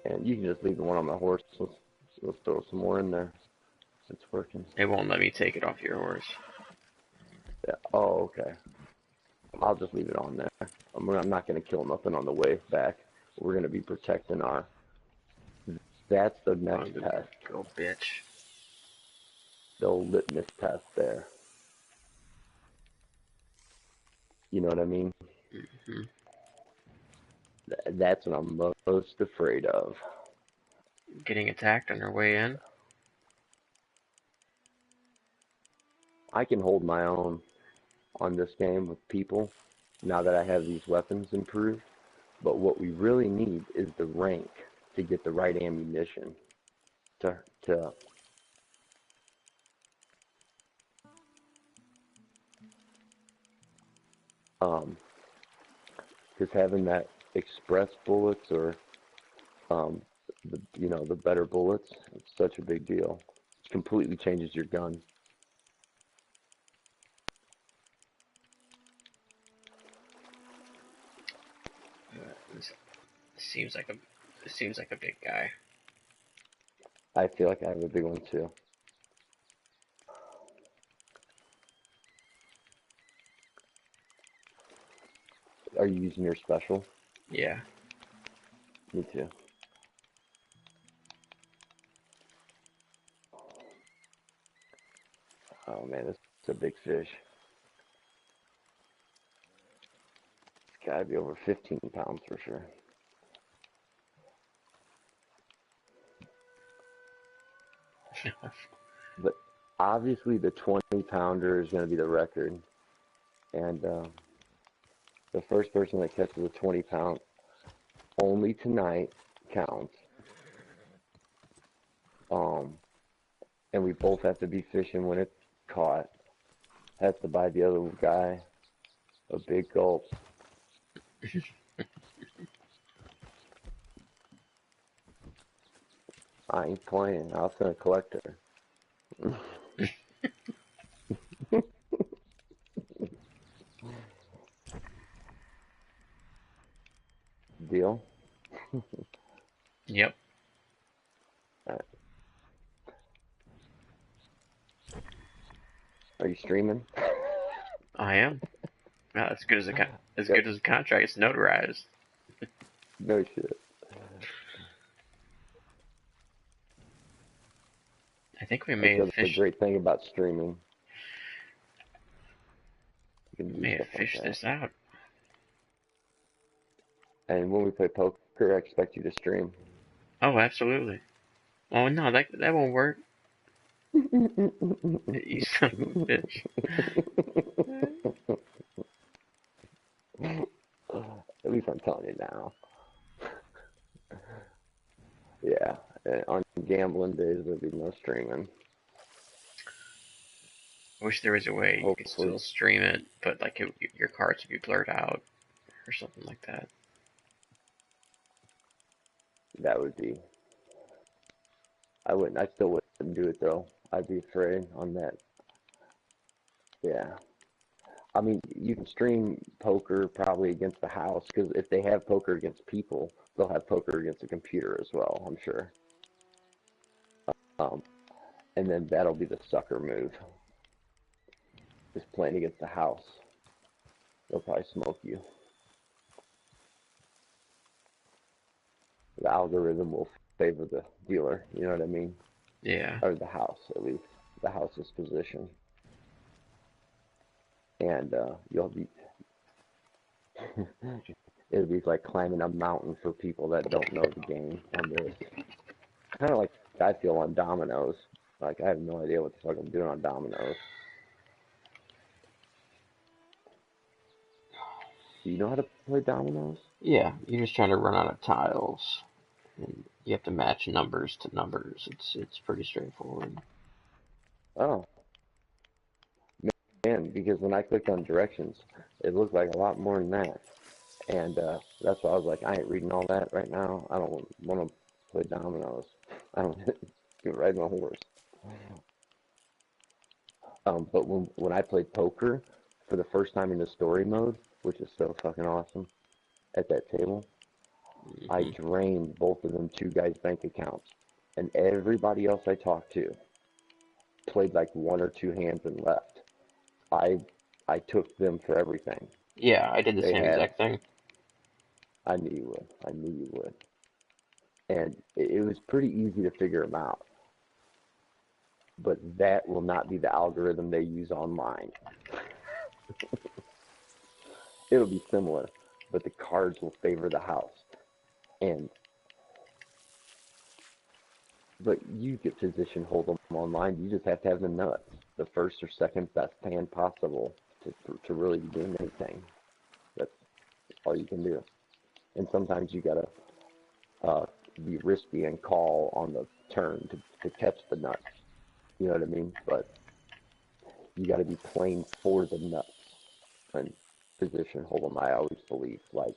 And you can just leave the one on my horse. Let's throw some more in there. It's working. It won't let me take it off your horse. Yeah. Oh, okay. I'll just leave it on there. I'm not going to kill nothing on the way back. We're going to be protecting our... That's the next test. Go bitch. The old litmus test there. You know what I mean? Mm-hmm. That's what I'm most afraid of. Getting attacked on our way in? I can hold my own on this game with people now that I have these weapons improved. But what we really need is the rank to get the right ammunition to because having that express bullets or the better bullets, it's such a big deal. It completely changes your gun. This seems like a big guy. I feel like I have a big one too. Are you using your special? Yeah. Me too. Oh man, this is a big fish. It's gotta be over 15 pounds for sure. But obviously the 20-pounder is going to be the record. And the first person that catches a 20-pound only tonight counts. And we both have to be fishing when it's caught. Has to buy the other guy a big gulp. I ain't playing. I'll send a collector. Deal? Yep. All right. Are you streaming? I am. As good as a contract. It's notarized. No shit. I think we may have That's the fished. great thing about streaming. You can do May have stuff like fished that. this out. And when we play poker, I expect you to stream. Oh, absolutely. Oh no, that won't work. You son of a bitch. At least I'm telling you now. Yeah, on gambling days there'll be no streaming. I wish there was a way you could Hopefully. still stream it, but like your cards would be blurred out or something like that. That would be. I still wouldn't do it though. I'd be afraid on that. Yeah. I mean, you can stream poker probably against the house, because if they have poker against people, they'll have poker against a computer as well, I'm sure. And then that'll be the sucker move. Just playing against the house. They'll probably smoke you. The algorithm will favor the dealer, you know what I mean? Yeah. Or the house, at least. The house's position. And you'll be... It'll be like climbing a mountain for people that don't know the game on this. Kind of like I feel on dominoes. Like, I have no idea what the fuck I'm doing on dominoes. Do you know how to play dominoes? Yeah, you're just trying to run out of tiles, and you have to match numbers to numbers. It's pretty straightforward. Oh, man, because when I clicked on directions, it looked like a lot more than that. And that's why I was like, I ain't reading all that right now. I don't want to play dominoes. I don't get right on my horse. But when I played poker for the first time in the story mode, which is so fucking awesome, at that table, I Hmm. drained both of them two guys' bank accounts, and everybody else I talked to played like one or two hands and left. I I took them for everything. Yeah, I did the They same had. exact thing. I knew you would. I knew you would. And it was pretty easy to figure them out. But that will not be the algorithm they use online. It'll be similar, but the cards will favor the house. And but you get position hold them online. You just have to have the nuts, the first or second best hand possible to really be doing anything. That's all you can do. And sometimes you gotta be risky and call on the turn to catch the nuts. You know what I mean? But you got to be playing for the nuts and position hold them. I always believe like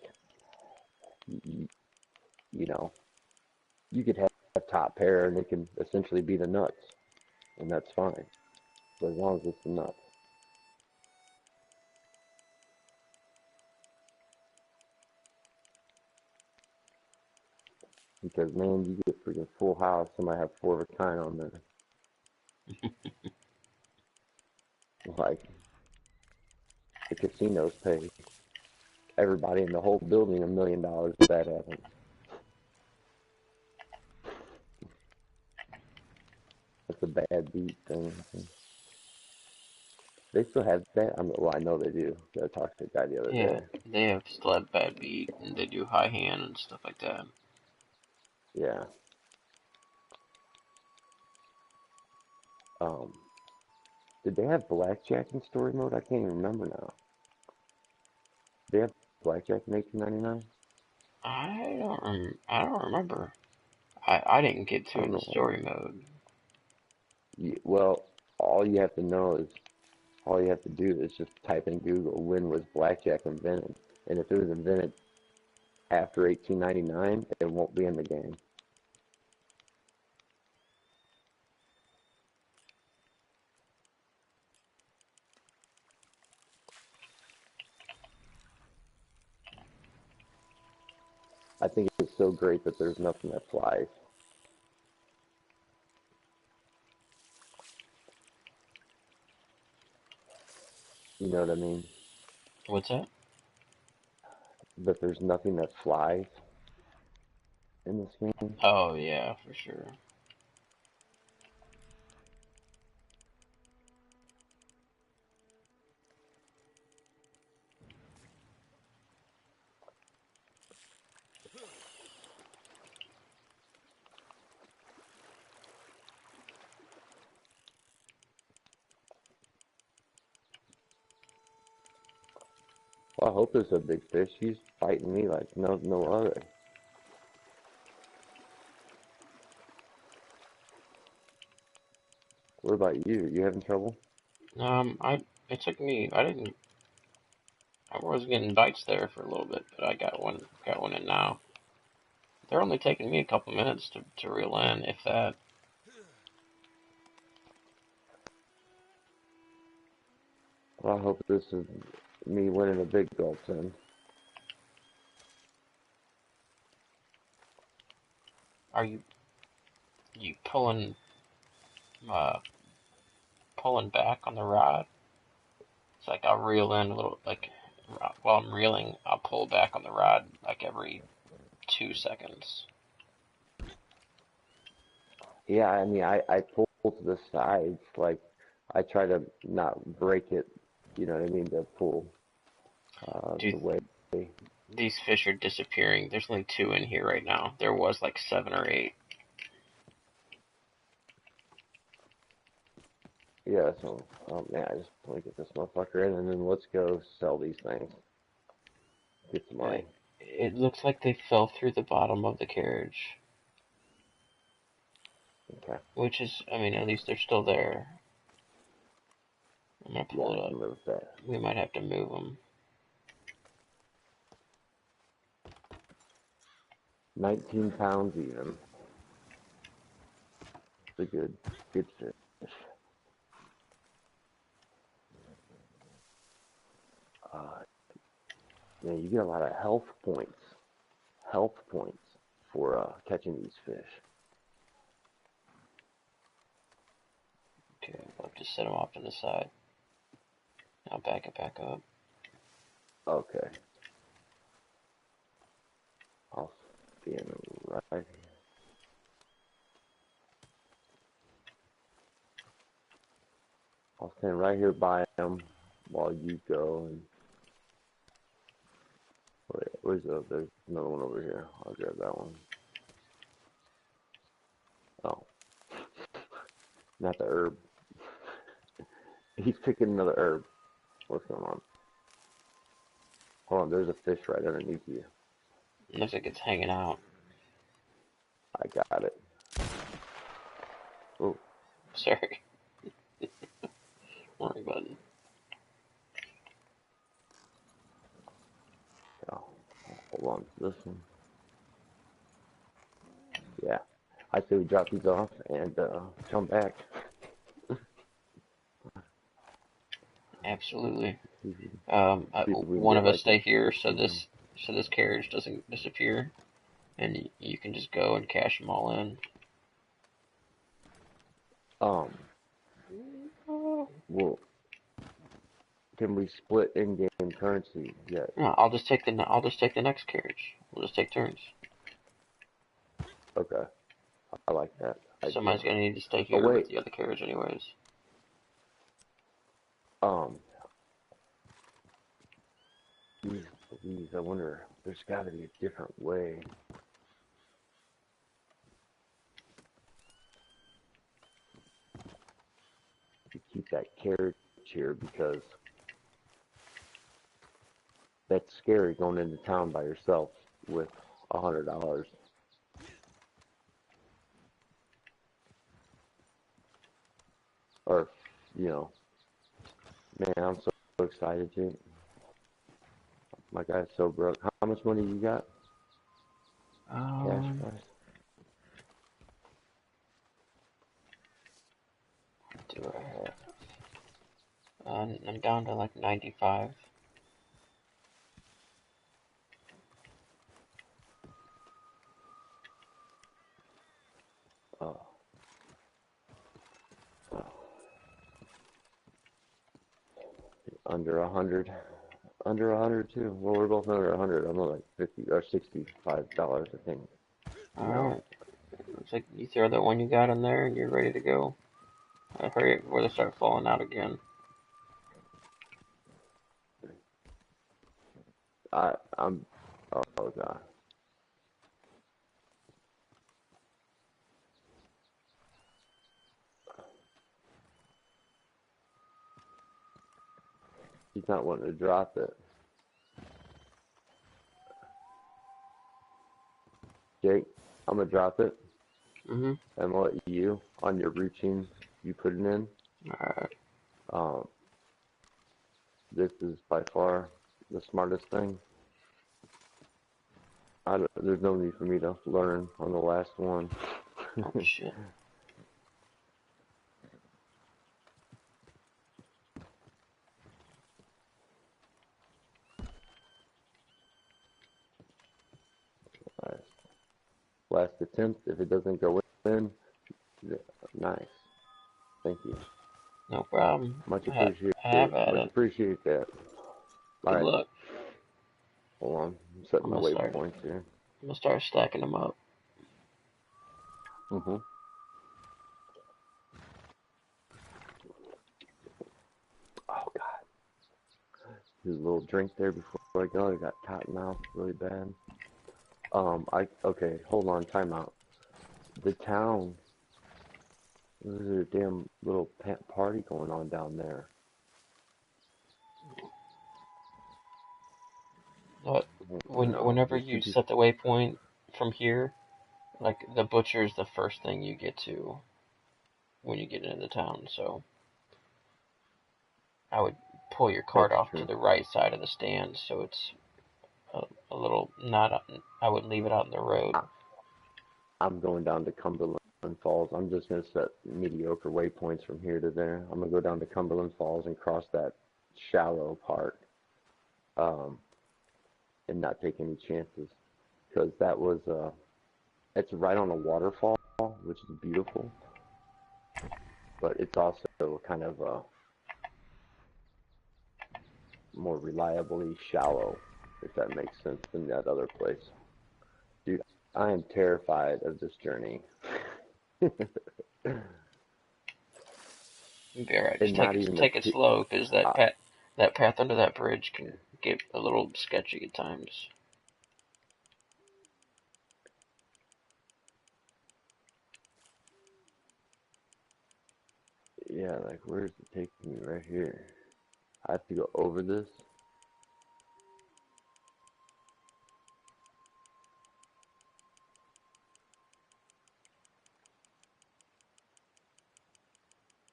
you, you know you could have a top pair and it can essentially be the nuts, and that's fine. But as long as it's the nuts, because man, you get freaking full house. Somebody have four of a kind on there. Like the casinos pay everybody in the whole building $1 million if that happens. That's a bad beat thing. They still have that? Well, I know they do. I talked to a guy the other Yeah, day. they have still have bad beat, and they do high hand and stuff like that. Yeah. Um, did they have blackjack in story mode? I can't even remember now. Did they have blackjack in 1899? I don't remember. I didn't get I to it don't in know. story mode. Well, all you have to know is all you have to do is just type in Google when was blackjack invented, and if it was invented after 1899, it won't be in the game. I think it's so great that there's nothing that flies. You know what I mean? What's that? That there's nothing that flies in this game. Oh yeah, for sure. Well, I hope there's a big fish. He's fighting me like no other. What about you? You having trouble? I it took me. I was getting bites there for a little bit, but I got one in now. They're only taking me a couple minutes to reel in, if that. Well, I hope this is me winning a big gulp then. Are you uh pulling back on the rod? It's like I'll reel in a little, like while I'm reeling, I'll pull back on the rod like every 2 seconds. Yeah, I mean, I pull to the sides, like I try to not break it. You know what I mean? To pull the Dude, way. these fish are disappearing. There's only two in here right now. There was like 7 or 8. Yeah, so man, I just want to get this motherfucker in, and then let's go sell these things. get some money. It looks like they fell through the bottom of the carriage. Okay. Which is, I mean, at least they're still there. I'm gonna pull it I can up. live with that. We might have to move them. 19 pounds even. It's a good fish. Yeah, you get a lot of health points. Health points for catching these fish. Okay, I'll just set them off to the side. I'll back it back up. Okay. I'll stand right here. I'll stand right here by him while you go. And where's there's another one over here. I'll grab that one. Oh, not the herb. He's picking another herb. What's going on? Hold on, there's a fish right underneath you. It looks like it's hanging out. I got it. Oh, Sorry. Worry button. yeah. Hold on to this one. Yeah, I say we drop these off and come back. Absolutely. See if we can One get of us like stay here so this carriage doesn't disappear, and you can just go and cash them all in. Well, can we split in-game currency yet? No, I'll just take the next carriage. We'll just take turns. Okay, I like that. Somebody's gonna need to stay here with the other carriage, anyways. Geez, I wonder. There's got to be a different way. To keep that carriage here because that's scary going into town by yourself with $100. Or, man, I'm so excited, Jake. My guy's so broke. How much money you got? Cash price? Do I have? I'm down to like 95. Oh. Under 100. Under 100 too. Well, we're both under 100. I'm like $50 or $65, I think. Alright. Looks like you throw that one you got in there and you're ready to go. Hurry up before they start falling out again. I'm. Oh god. He's not wanting to drop it. Jake, I'm gonna drop it. Mm-hmm. And let you on your routine you put it in. Alright. This is by far the smartest thing. There's no need for me to learn on the last one. Oh shit. Last attempt. If it doesn't go in, nice. Thank you. No problem. Much appreciate Have at Much it. appreciate that. Good Alright. luck. Hold on. I'm setting my waypoints here. I'm gonna start stacking them up. Mm-hmm. Oh god. There's a little drink there before I go. I got cotton mouth really bad. Okay, hold on, time out. The town, there's a damn little party going on down there. What? No, Whenever there's two you people. set the waypoint from here, like the butcher is the first thing you get to when you get into the town. So I would pull your cart That's off to true. the right side of the stand, so it's a little not. I would leave it out in the road. I'm going down to Cumberland Falls. I'm just gonna set mediocre waypoints from here to there. I'm gonna go down to Cumberland Falls and cross that shallow part, um, and not take any chances, because that was it's right on a waterfall, which is beautiful, but it's also kind of more reliably shallow, if that makes sense, than that other place. Dude, I am terrified of this journey. You'll be alright. Just And not even the take it slow, because uh, that path under that bridge can get a little sketchy at times. yeah, like where's it taking me right here? I have to go over this.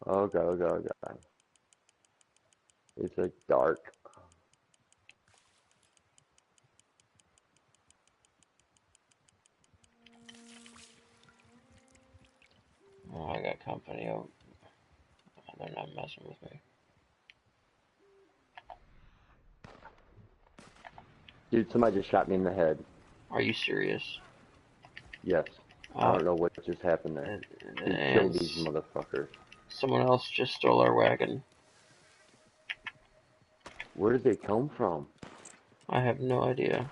Oh god, oh god, oh god. It's like dark. Oh, I got company. Oh, they're not messing with me. Dude, somebody just shot me in the head. Are you serious? Yes. I don't know what just happened there. Dude, kill And these motherfuckers. someone else just stole our wagon. Where did they come from? I have no idea.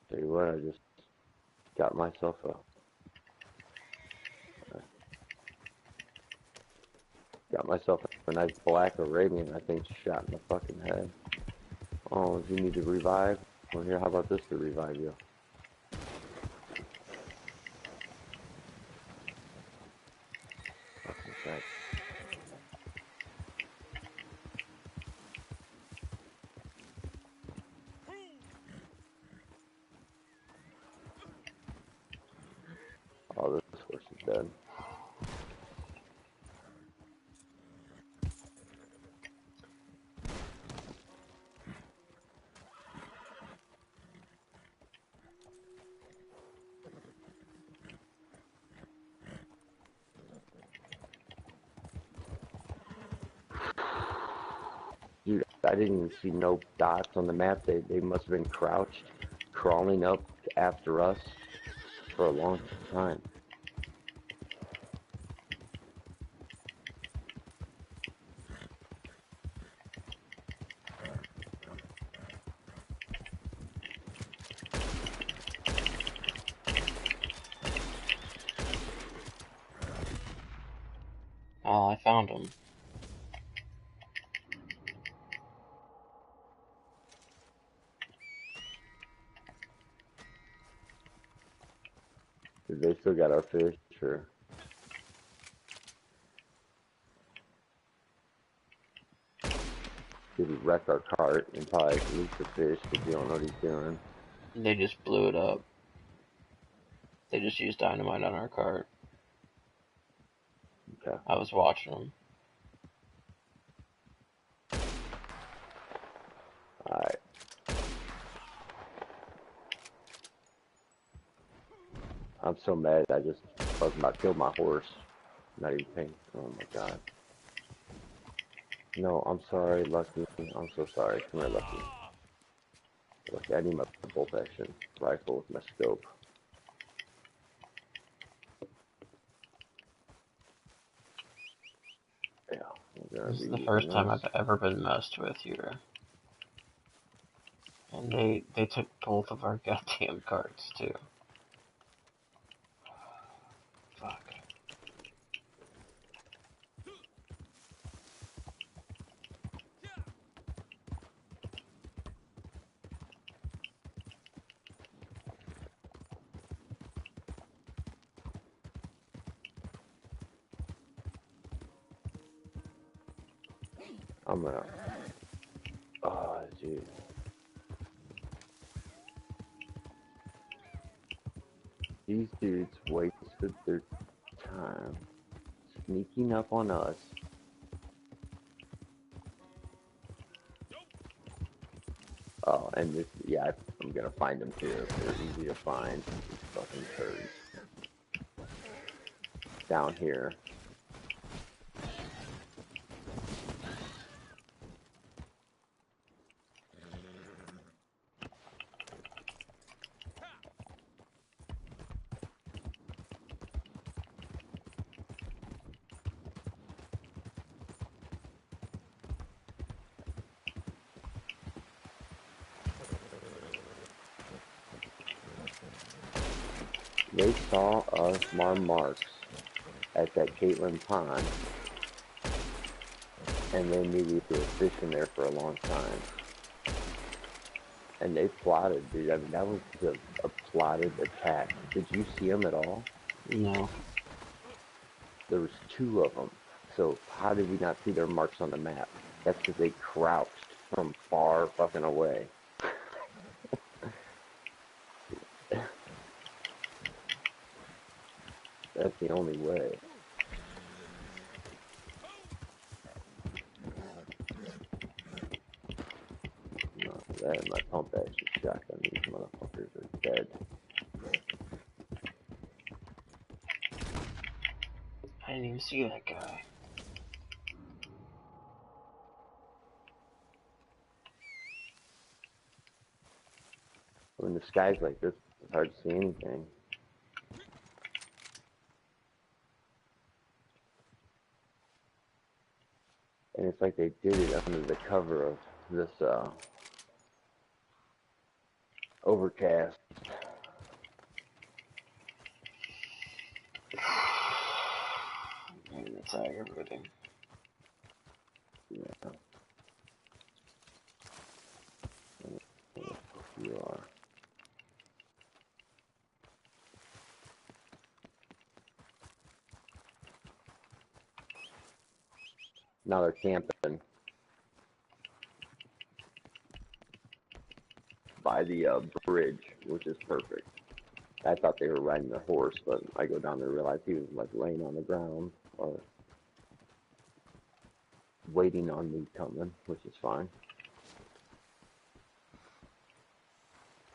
Tell you what, I just got myself a nice black Arabian, I think, shot in the fucking head. Oh, if you need to revive, well here, how about this to revive you? Fucking sight. Oh, this horse is dead. Dude, I didn't even see no dots on the map. They must have been crouched, crawling up after us for a long time. Oh, I found him. Dude, they still got our fish, or did he wreck our cart and probably lose the fish because you don't know what he's doing? They just blew it up. They just used dynamite on our cart. Okay. I was watching them. Alright. I'm so mad. I just was about to kill my horse. Not even paying. Oh my god. No, I'm sorry, Lucky. I'm so sorry. Come here, Lucky. Lucky, I need my bolt action rifle with my scope. Yeah, we're gonna This is be the using first time this. I've ever been messed with here. And they took both of our goddamn carts, too. Fuck. I'm gonna. Oh, dude. These dudes wasted their time sneaking up on us. Oh, and this, yeah, I'm gonna find them too. They're easy to find. These fucking turds. Down here. They saw us, our marks, at that Caitlin pond, and they knew we were fishing there for a long time. And they plotted, dude. I mean, that was a plotted attack. Did you see them at all? No. There was two of them. So how did we not see their marks on the map? That's because they crouched from far fucking away. That's the only way. No, that and my pump action shotgun. These motherfuckers are dead. I didn't even see that guy. When the sky's like this, it's hard to see anything. And it's like they did it under the cover of this overcast. And it's aggravating. Yeah. Where the fuck you are. Now they're camping by the bridge, which is perfect. I thought they were riding their horse, but I go down there and realize he was like laying on the ground or waiting on me coming, which is fine.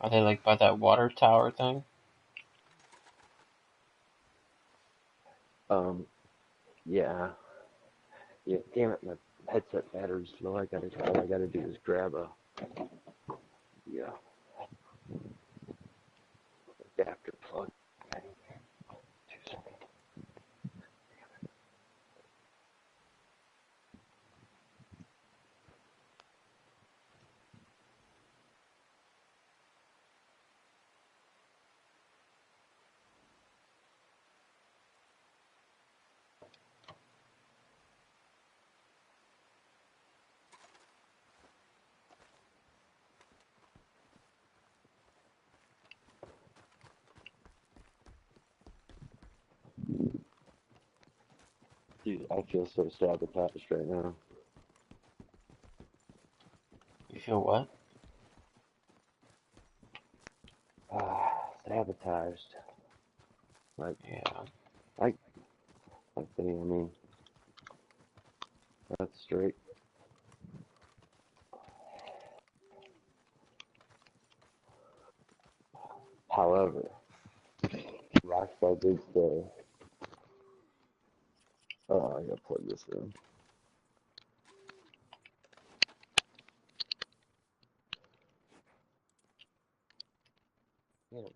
Are they like by that water tower thing? Yeah. Yeah, damn it, my headset battery's low. All I gotta do is grab a adapter plug. Okay. 2 seconds. Dude, I feel so sabotaged right now. You feel what? Sabotaged. Like, Yeah. like they, I mean, that's straight. However, Rockstar did say, oh, I gotta plug this in. Yeah.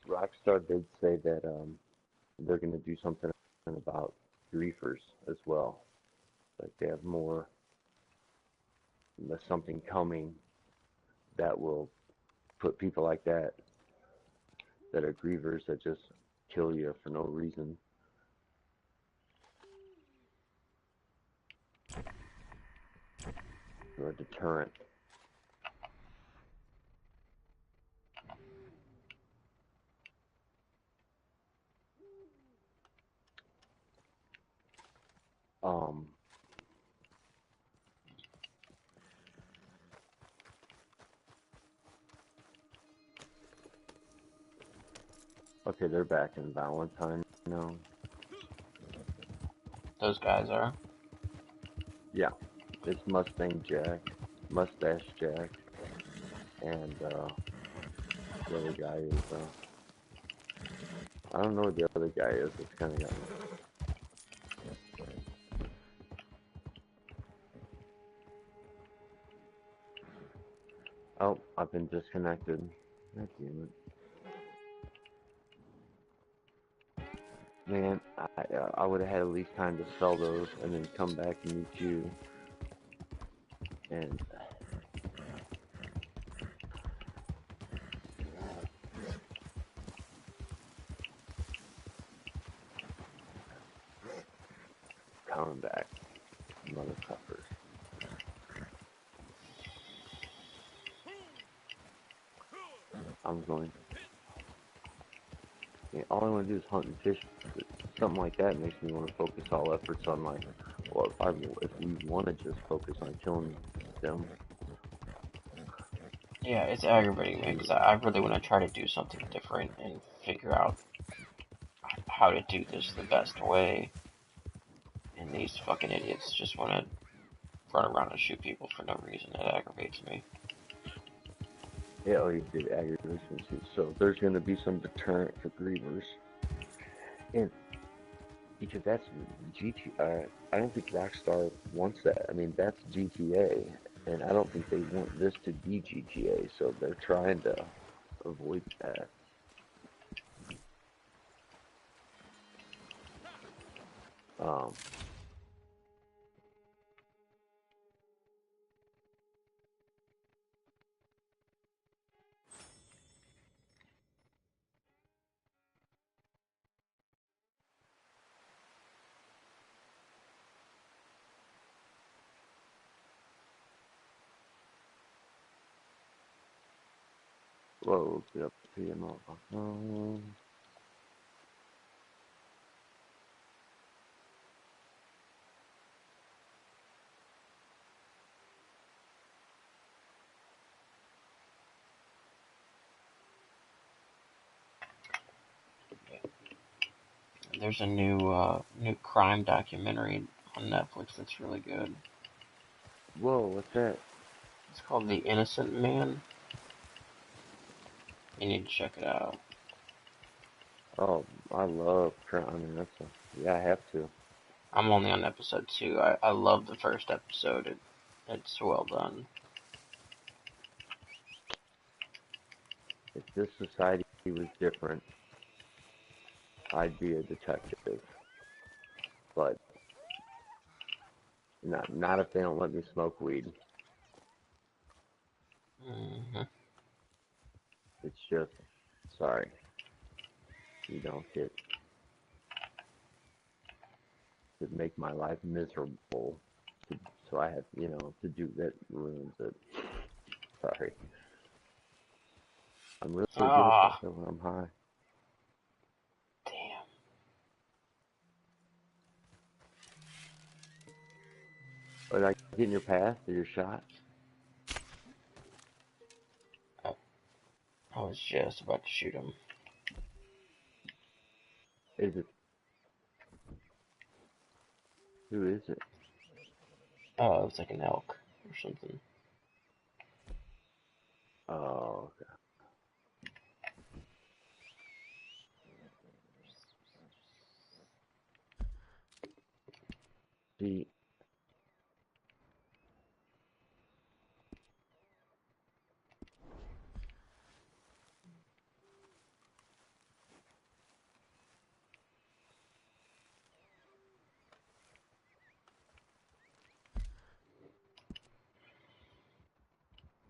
Rockstar did say that they're gonna do something about griefers as well. Like they have more, there's something coming that will put people like that are grievers that just kill you for no reason. Or a deterrent. Um, okay, they're back in Valentine now. Those guys are. Yeah, it's Mustache Jack, and the other guy is I don't know what the other guy is. It's kind of got me. Oh, I've been disconnected. God damn it. Man, I would have had at least time to sell those and then come back and meet you. And coming back, motherfuckers. I'm going. Yeah, all I want to do is hunt and fish. Something like that makes me want to focus all efforts on like, well, if we want to just focus on killing them. Yeah, it's aggravating me because I really want to try to do something different and figure out how to do this the best way. And these fucking idiots just want to run around and shoot people for no reason. It aggravates me. Yeah, oh, you did aggravation too. So there's going to be some deterrent for grievers, and because that's GTA. I don't think Rockstar wants that. I mean, that's GTA, and I don't think they want this to be GTA. So they're trying to avoid that. Um, Whoa, get up to you, motherfucker. There's a new crime documentary on Netflix that's really good. Whoa, what's that? It's called The Innocent Man. You need to check it out. Oh, I love crime. I mean, yeah, I have to. I'm only on episode 2. I love the first episode. It's well done. If this society was different, I'd be a detective. But not if they don't let me smoke weed. Mm-hmm. It's just, sorry, you don't get to make my life miserable. So I have, to do that ruins it. Sorry. I'm really good at that Ah, though when I'm high. damn. But I get in your path to your shot. I was just about to shoot him. Is it? Who is it? Oh, it was like an elk or something. Oh, okay. See,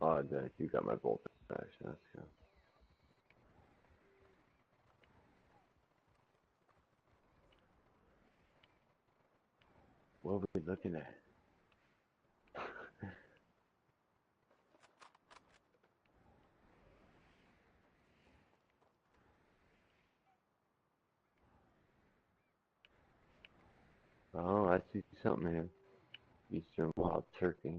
oh, Jack, you got my bolt action. That's good. What are we looking at? Oh, I see something here. Eastern wild turkey.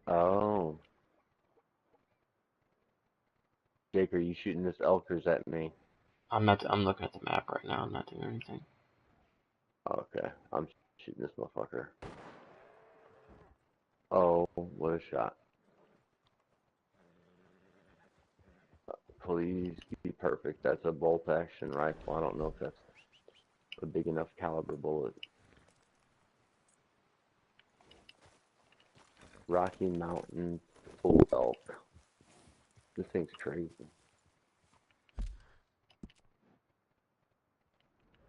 Oh. Jake, are you shooting this elk or is that me? I'm not. I'm looking at the map right now. I'm not doing anything. Okay, I'm shooting this motherfucker. Oh, what a shot. Please be perfect. That's a bolt action rifle. I don't know if that's a big enough caliber bullet. Rocky Mountain bull elk. This thing's crazy.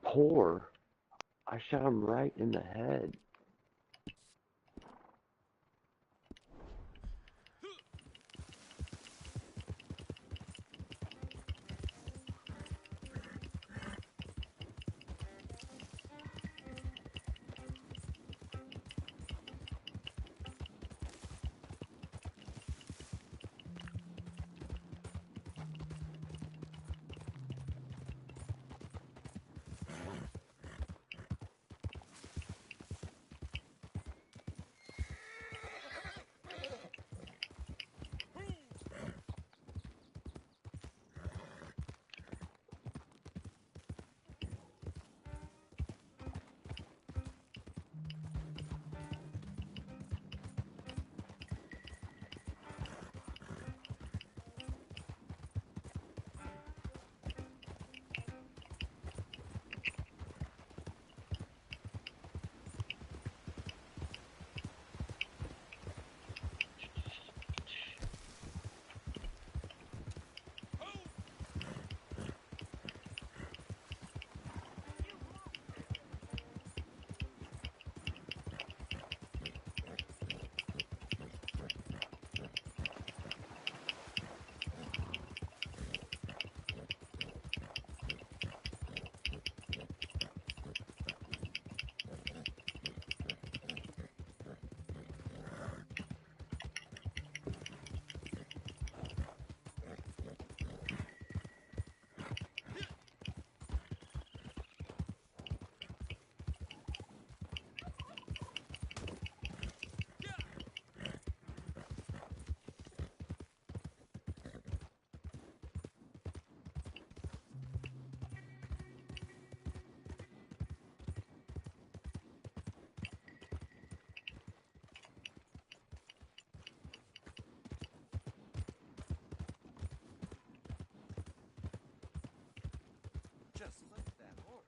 Poor. I shot him right in the head. Just like that horse.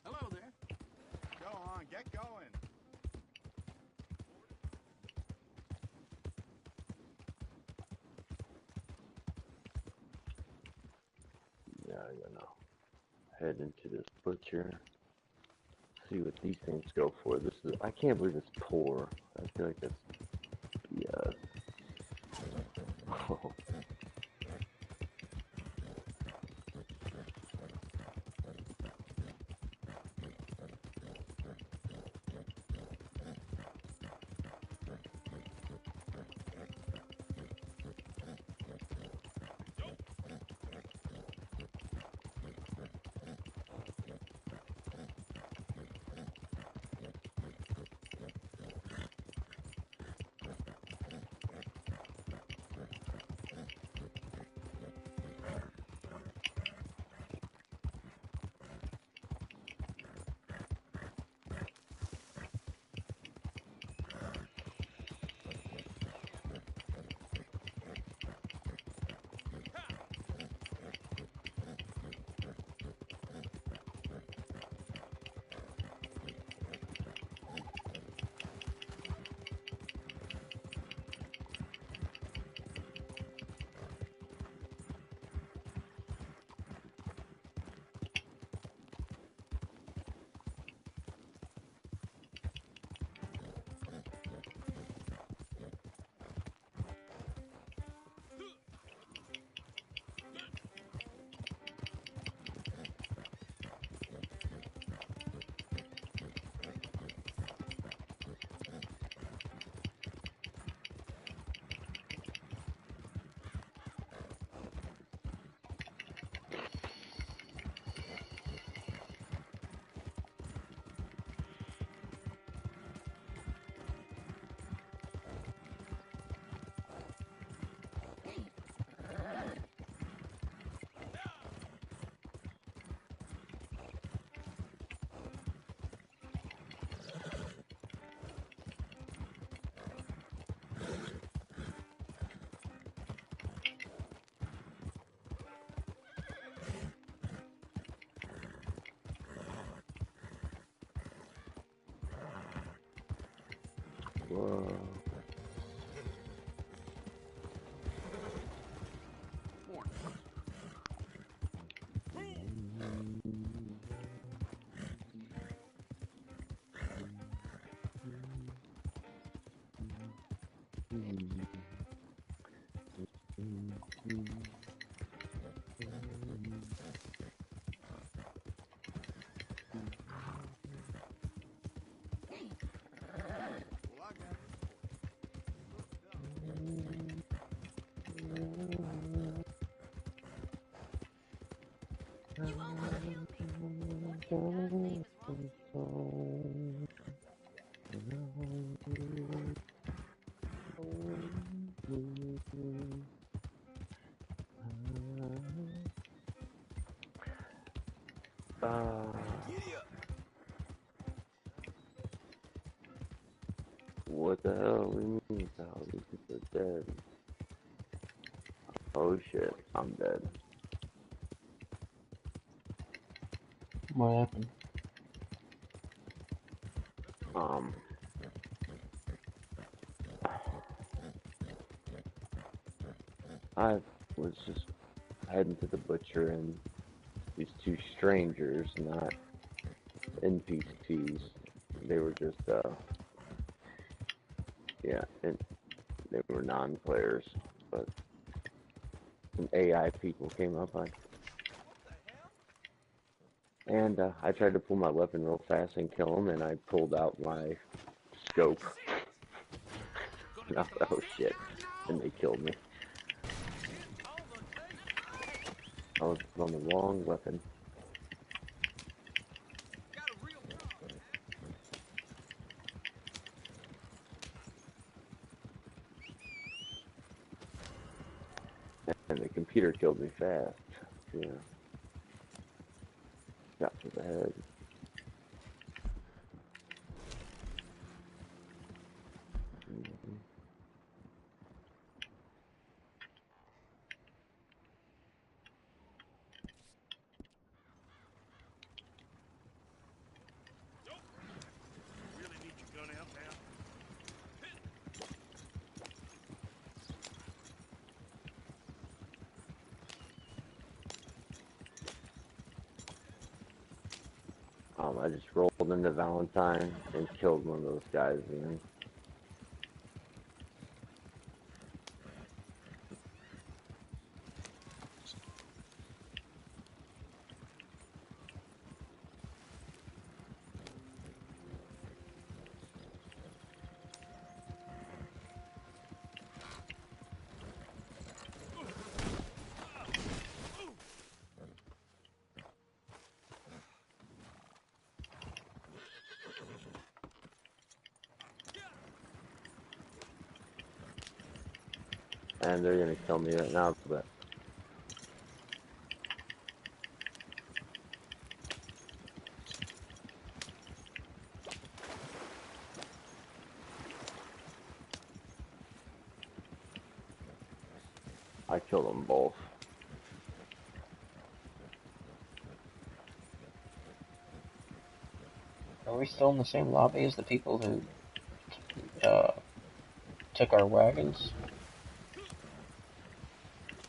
Hello there. Go on, get going. Yeah, I gotta head into this butcher. See what these things go for. This is, I can't believe it's poor. I feel like that's BS. Whoa. Well, I got this for you. Hooked up. You almost killed me. One of your guy's name is Rocky. Giddy up. What the hell? We mean how these people are dead. Oh shit, I'm dead. What happened? I was just heading to the butcher and these two strangers, not NPCs. They were just, yeah, and they were non-players, but some AI people came up on, and I tried to pull my weapon real fast and kill them, and I pulled out my scope. And I was like, oh shit, and they killed me. I was on the wrong weapon. And the computer killed me fast. Yeah. Shot to the head. Mhm. Really need your gun out now? I just rolled into Valentine and killed one of those guys, man. And they're gonna kill me right now, but I killed them both. Are we still in the same lobby as the people who took our wagons?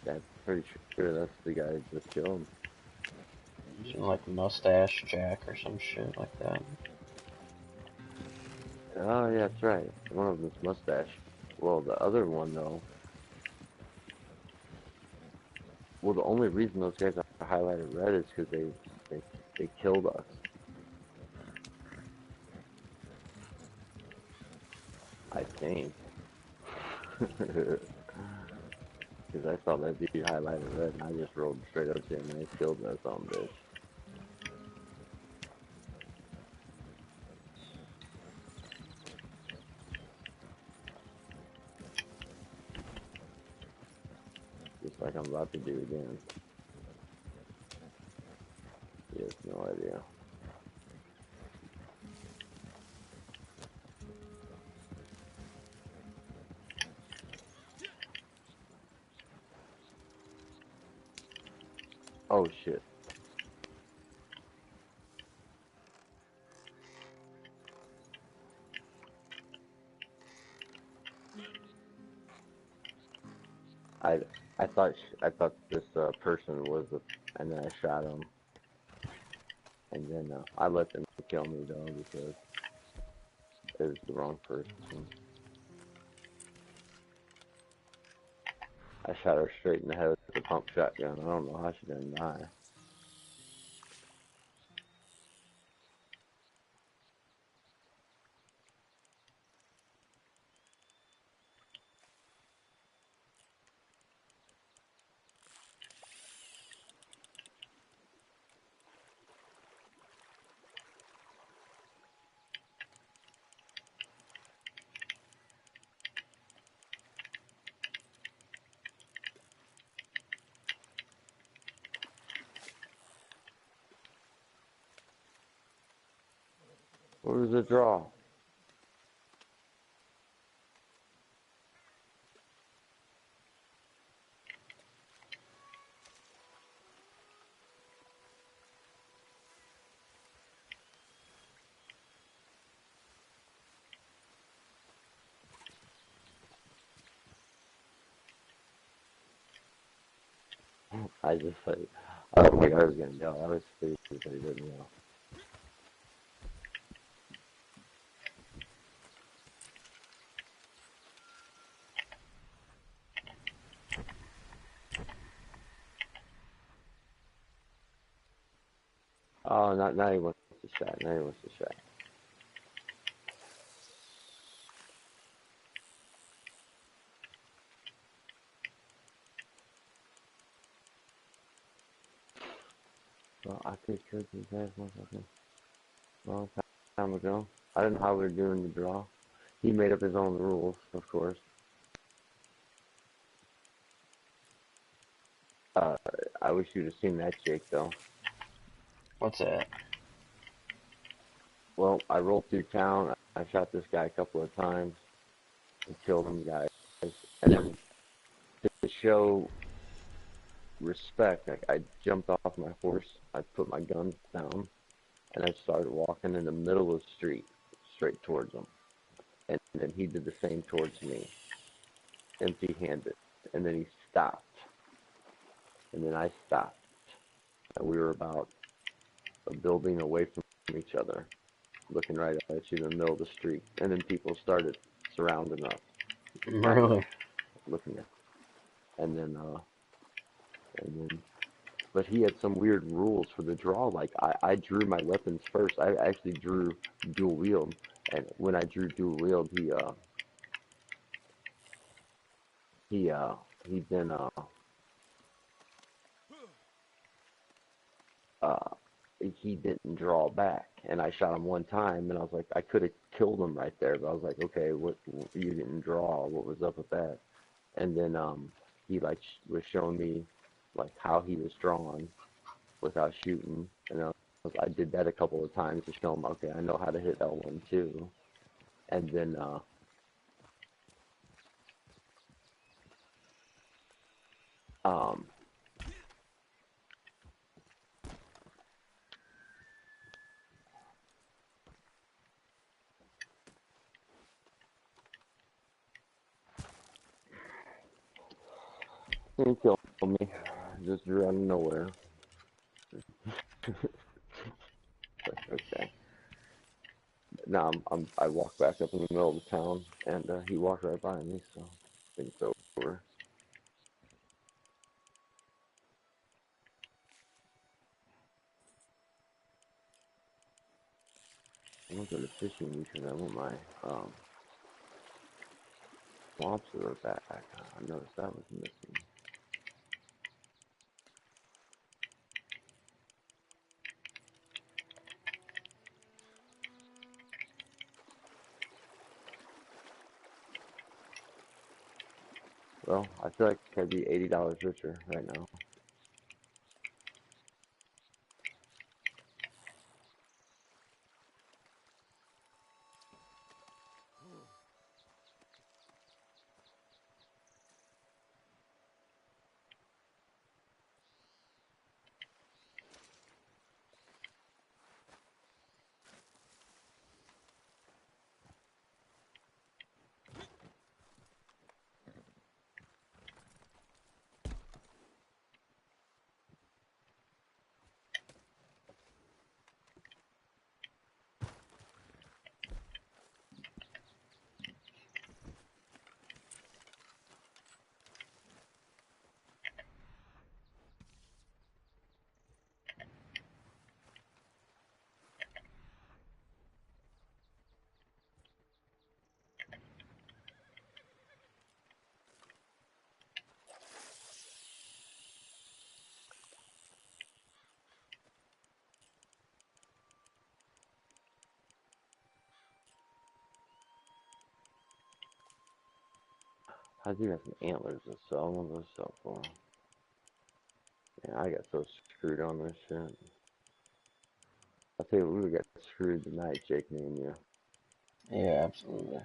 I'm pretty sure that's the guy that just killed him. Using like Mustache Jack or some shit like that. Oh yeah, that's right. One of them's mustache. Well, the other one though. Well, the only reason those guys are highlighted red is because they killed us. I think. Because I saw that dude highlighted red, and I just rolled straight up to him, and I killed that son of a bitch. Just like I'm about to do again. He has no idea. Oh shit. I I thought this person was and then I shot him, and then I let them kill me though because it was the wrong person. I shot her straight in the head with the pump shotgun. I don't know how she didn't die. What was the draw? I just like, I don't think I was gonna yell. I was stupid, but he didn't yell. Oh, not now he wants to shot. Now he wants to shot. Well, I could kill his ass motherfucker a long time ago. I didn't know how we were doing the draw. He made up his own rules, of course. Uh, I wish you'd have seen that Jake though. What's that? Well, I rolled through town. I shot this guy a couple of times and killed him, guys. And then to show respect, I jumped off my horse. I put my guns down, and I started walking in the middle of the street, straight towards him. And then he did the same towards me, empty-handed. And then he stopped, and then I stopped. And we were about a building away from each other, looking right at you in the middle of the street. And then people started surrounding us, kind of Really? looking at. And then, but he had some weird rules for the draw. Like I drew my weapons first. I actually drew dual wield, and when I drew dual wield, he he then uh he didn't draw back, and I shot him one time, and I was like, I could have killed him right there, but I was like, okay, what, you didn't draw? What was up with that? And then he like was showing me like how he was drawn without shooting, and I did that a couple of times to show him, okay, I know how to hit L1 too. And then um he killed me, just drew out of nowhere. Okay. Now I walked back up in the middle of the town, and he walked right by me, so I think it's over. I want to go to fishing because I want my lobster back. I noticed that was missing. Well, I feel like I'd be $80 richer right now. I do have some antlers to sell. What will those sell for? Yeah, I got so screwed on this shit. I'll tell you what, we got screwed tonight, Jake, me and you. Yeah, absolutely.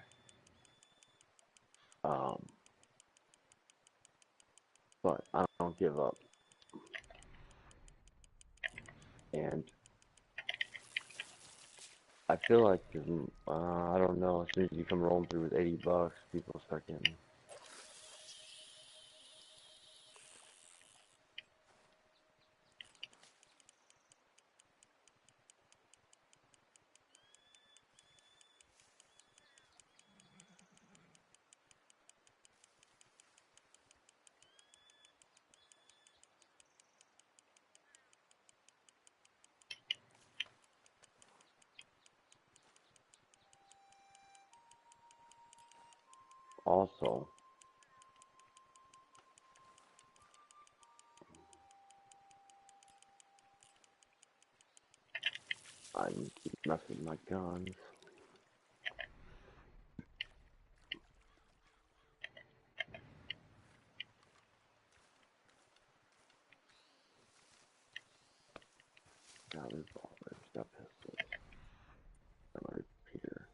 But I don't give up. And I feel like, I don't know, as soon as you come rolling through with $80, people start getting. Also, I need to keep messing with my guns. Got revolvers, got pistols, got my repeater.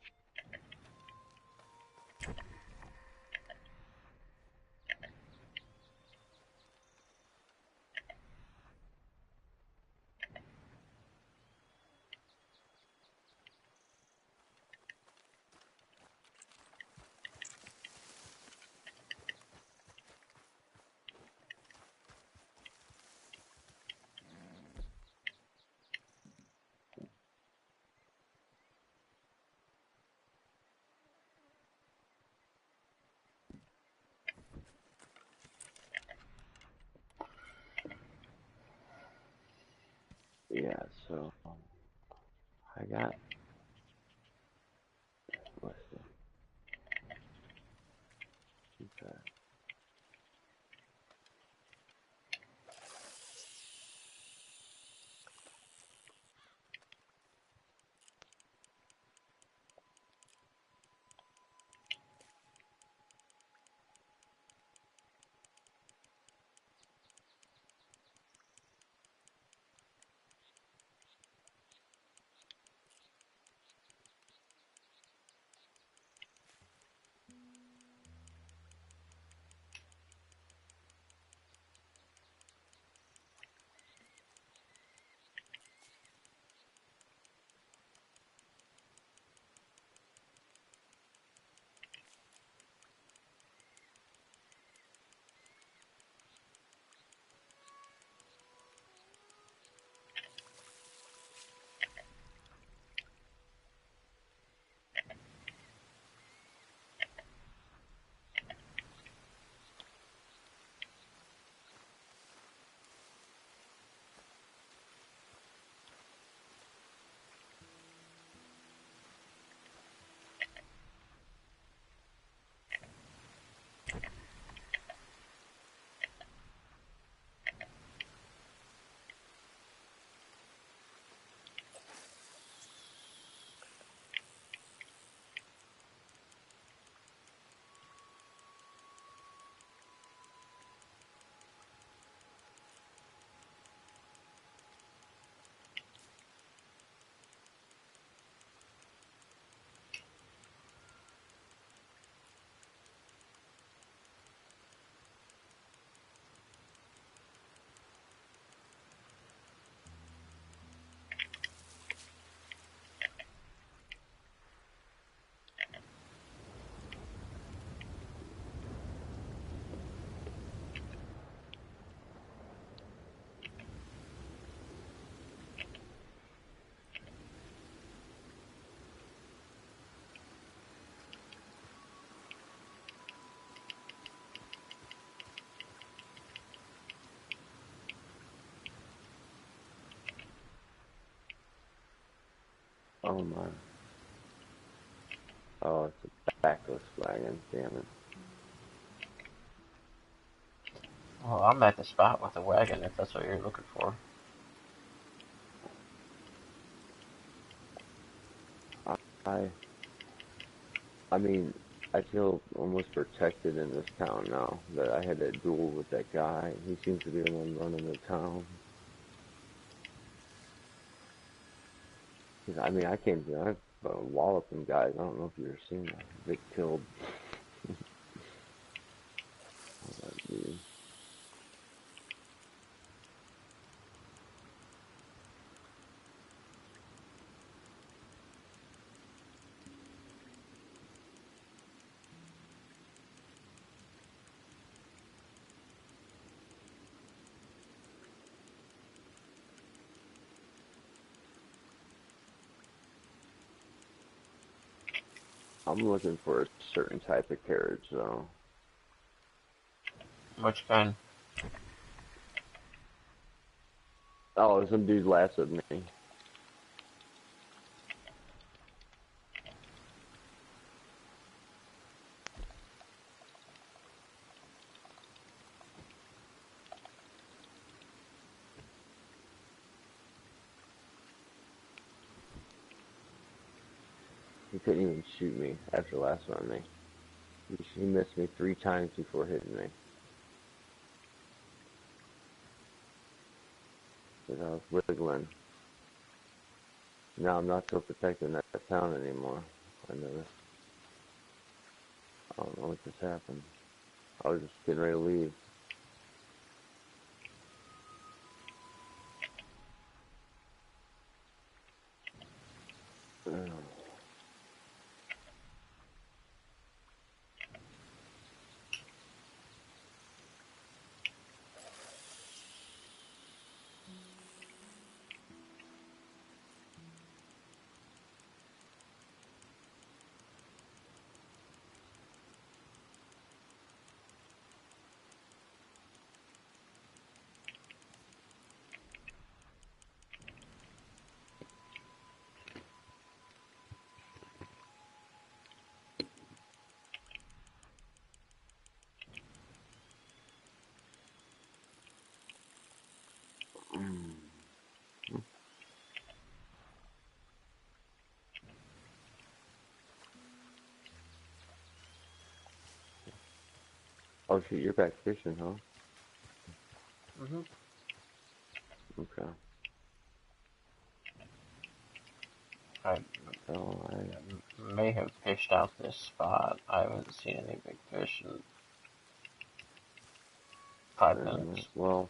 Yeah, so, I got, let's see, okay. Oh my, oh, it's a backless wagon, damn it. Well, I'm at the spot with the wagon if that's what you're looking for. I, I mean, I feel almost protected in this town now that I had that duel with that guy. He seems to be the one running the town. 'Cause, I mean, I came to, I walloped some guys. I don't know if you've ever seen that. Vic killed. Dude. I'm looking for a certain type of carriage, though. Which kind? Oh, some dude lassoed me. He couldn't even shoot me after lassoing me. He missed me 3 times before hitting me. Because I was wiggling. Now I'm not so protected in that town anymore. I noticed. I don't know what just happened. I was just getting ready to leave. Oh shit, you're back fishing, huh? Mhm. Okay. I Oh, may have fished out this spot. I haven't seen any big fish in 5 minutes. well,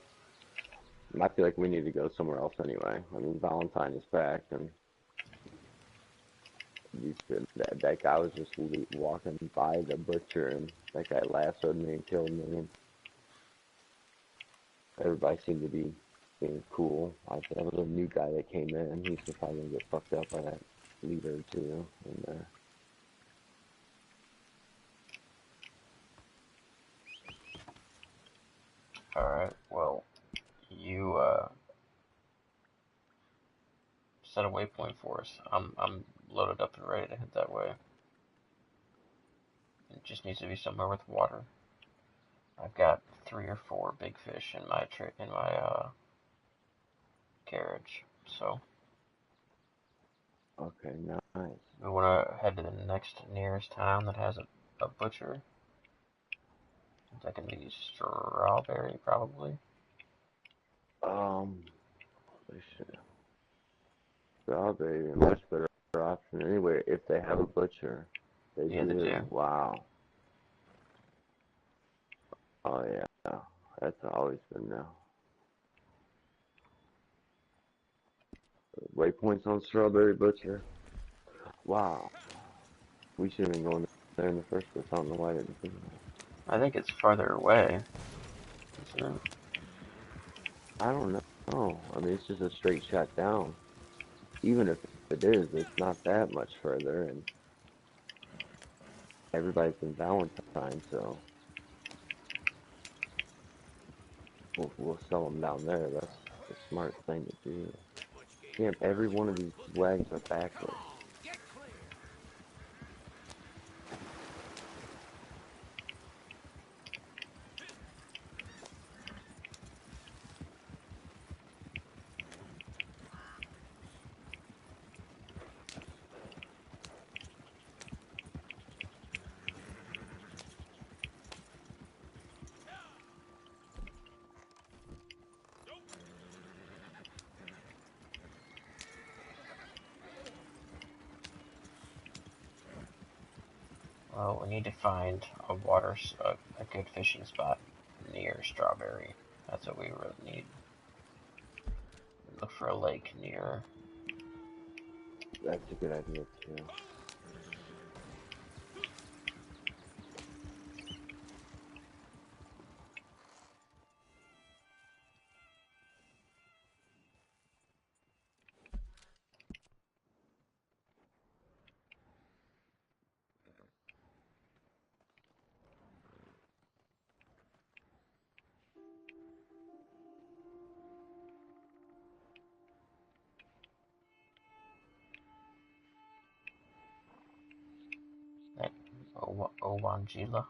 I feel like we need to go somewhere else anyway. I mean, Valentine is back, and that guy was just walking by the butcher, and that guy lassoed me and killed me. And everybody seemed to be being cool. That was a new guy that came in. He's probably gonna get fucked up by that leader too. And Alright, well, you set a waypoint for us. I'm loaded up and ready to head that way. It just needs to be somewhere with water. I've got 3 or 4 big fish in my carriage, so okay, nice. we want to head to the next nearest town that has a butcher. That can be Strawberry, probably. They should- Strawberry, a much better option. Anyway, if they have a butcher, they Yeah, they do. do. Wow. Oh yeah, that's always been now. Waypoints on Strawberry Butcher. Wow. We should have been going there in the first place. I don't know why I didn't think of that. I think it's farther away, isn't it? I don't know. I mean, it's just a straight shot down. Even if it is, it's not that much further, and everybody's in Valentine, so we'll sell them down there. That's the smart thing to do. Damn, every one of these wags are backwards. Well, we need to find a a good fishing spot near Strawberry. That's what we really need. Look for a lake near. That's a good idea too. That Owangila.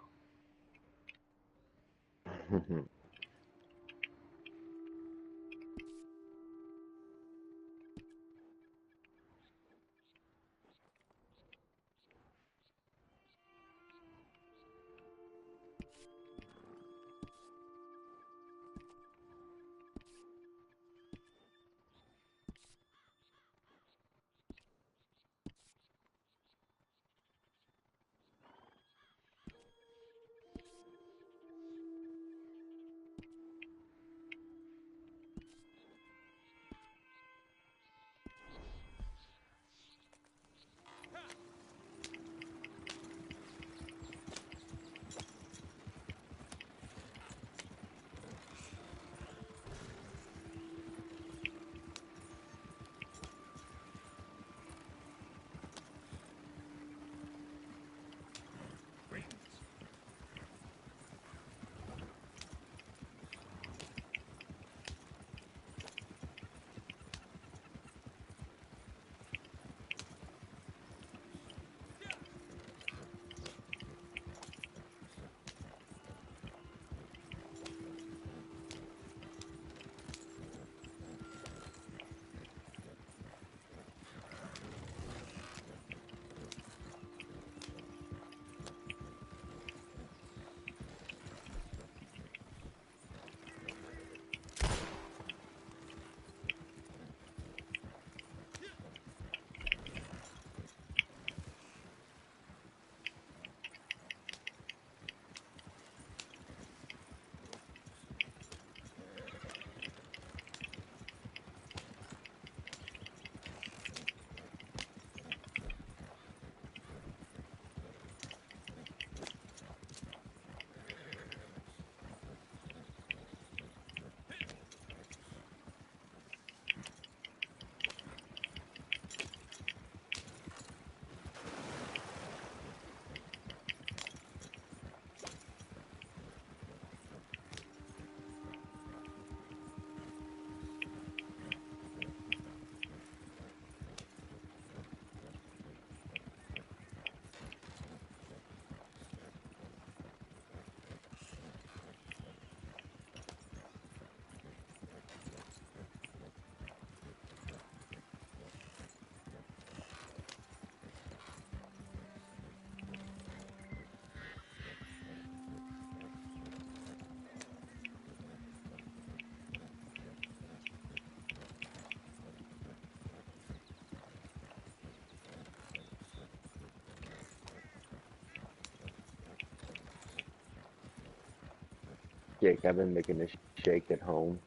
Jake, I've been making a shake at home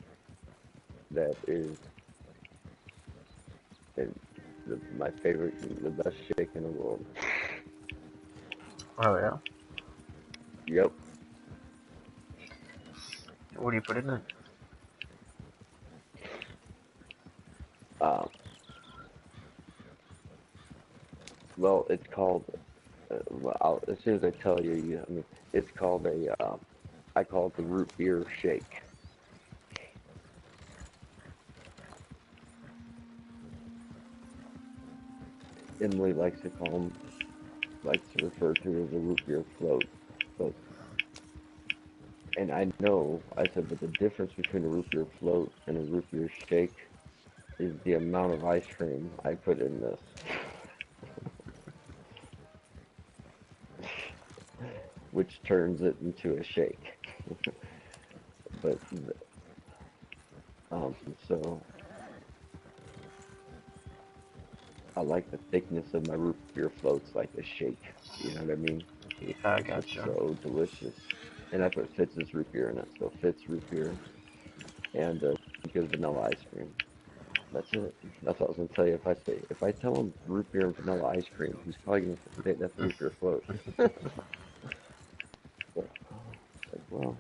that is my favorite, the best shake in the world. Oh yeah. Yep. What do you put in it? Um, well, it's called. As soon as I tell you, I mean, it's called a. I call it the root beer shake. Emily likes to call them, likes to refer to it as a root beer float. But and I know, I said, but the difference between a root beer float and a root beer shake is the amount of ice cream I put in this, which turns it into a shake. But um, so I like the thickness of my root beer floats like a shake. You know what I mean? Yeah, I It's gotcha. so delicious. And I put Fitz's root beer in it. So Fitz root beer and good vanilla ice cream. That's it. That's what I was gonna tell you. If I tell him root beer and vanilla ice cream, he's probably gonna say that's a root beer float. But it's like, well,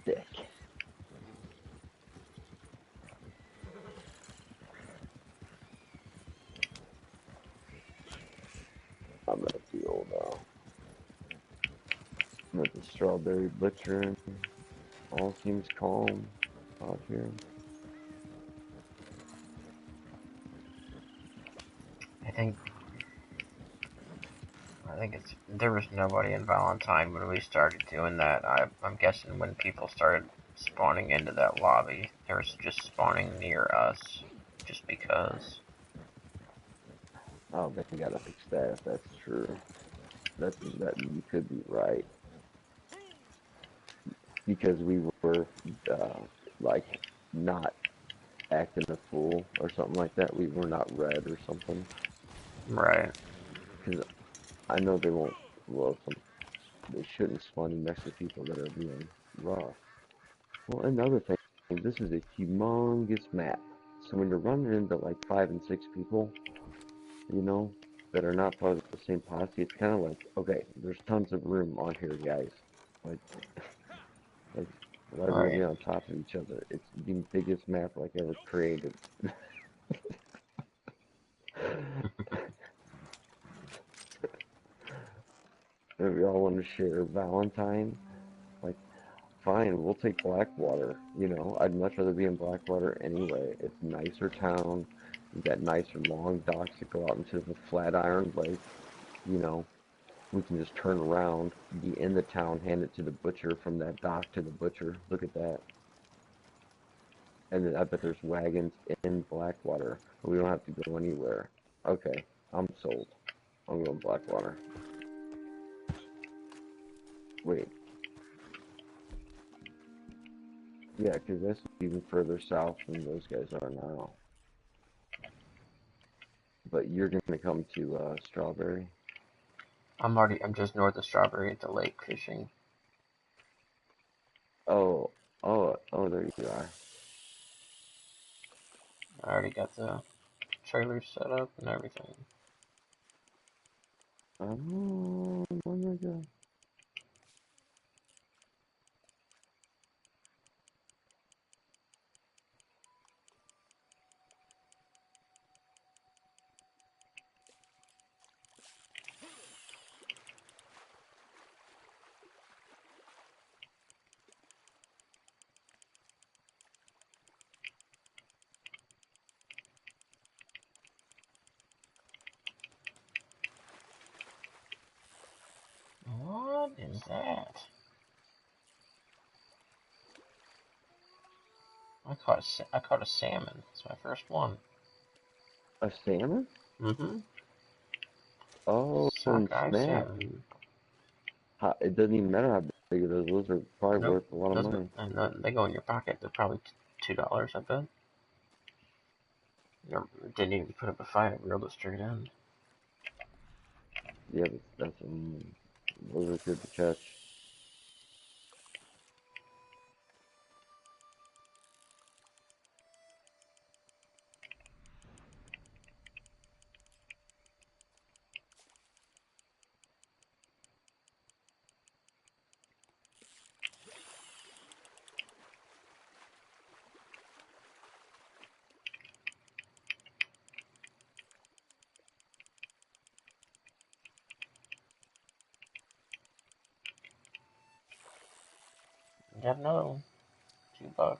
dick. I'm at the old I'm at the strawberry butcher. All seems calm out here. I think it's there was nobody in Valentine when we started doing that. I'm guessing when people started spawning into that lobby, there was just spawning near us, just because. Oh, they gotta fix that if that's true. That you could be right because we were uh, like not acting a fool or something like that. We were not red or something. Right. Because I know they won't. Well, they shouldn't spawn in next to people that are being rough. Well, another thing, this is a humongous map. So when you're running into like 5 and 6 people, you know, that are not part of the same posse, it's kind of like, okay, there's tons of room on here, guys. Like, like, why are we gonna be Right. on top of each other? It's the biggest map like ever created. And we all want to share Valentine. Like, fine, we'll take Blackwater. You know, I'd much rather be in Blackwater anyway. It's a nicer town. You got nicer long docks that go out into the Flatiron Lake. You know, we can just turn around, be in the town, hand it to the butcher from that dock to the butcher. Look at that. And then I bet there's wagons in Blackwater. We don't have to go anywhere. Okay, I'm sold. I'm going Blackwater. Wait, yeah, because that's even further south than those guys are now. But you're gonna come to Strawberry. I'm just north of Strawberry at the lake fishing. Oh, oh, there you are. I already got the trailer set up and everything. Oh my God. What is that? I caught a salmon. It's my first one. A salmon? Mm-hmm. Oh, Sockeye snap. salmon. It doesn't even matter how big it is. Those are probably Nope. worth a lot of Those money. they go in your pocket. They're probably $2, I bet. You didn't even put up a fight. I reeled it straight in. Yeah, that's those are good to catch. Got another one. $2.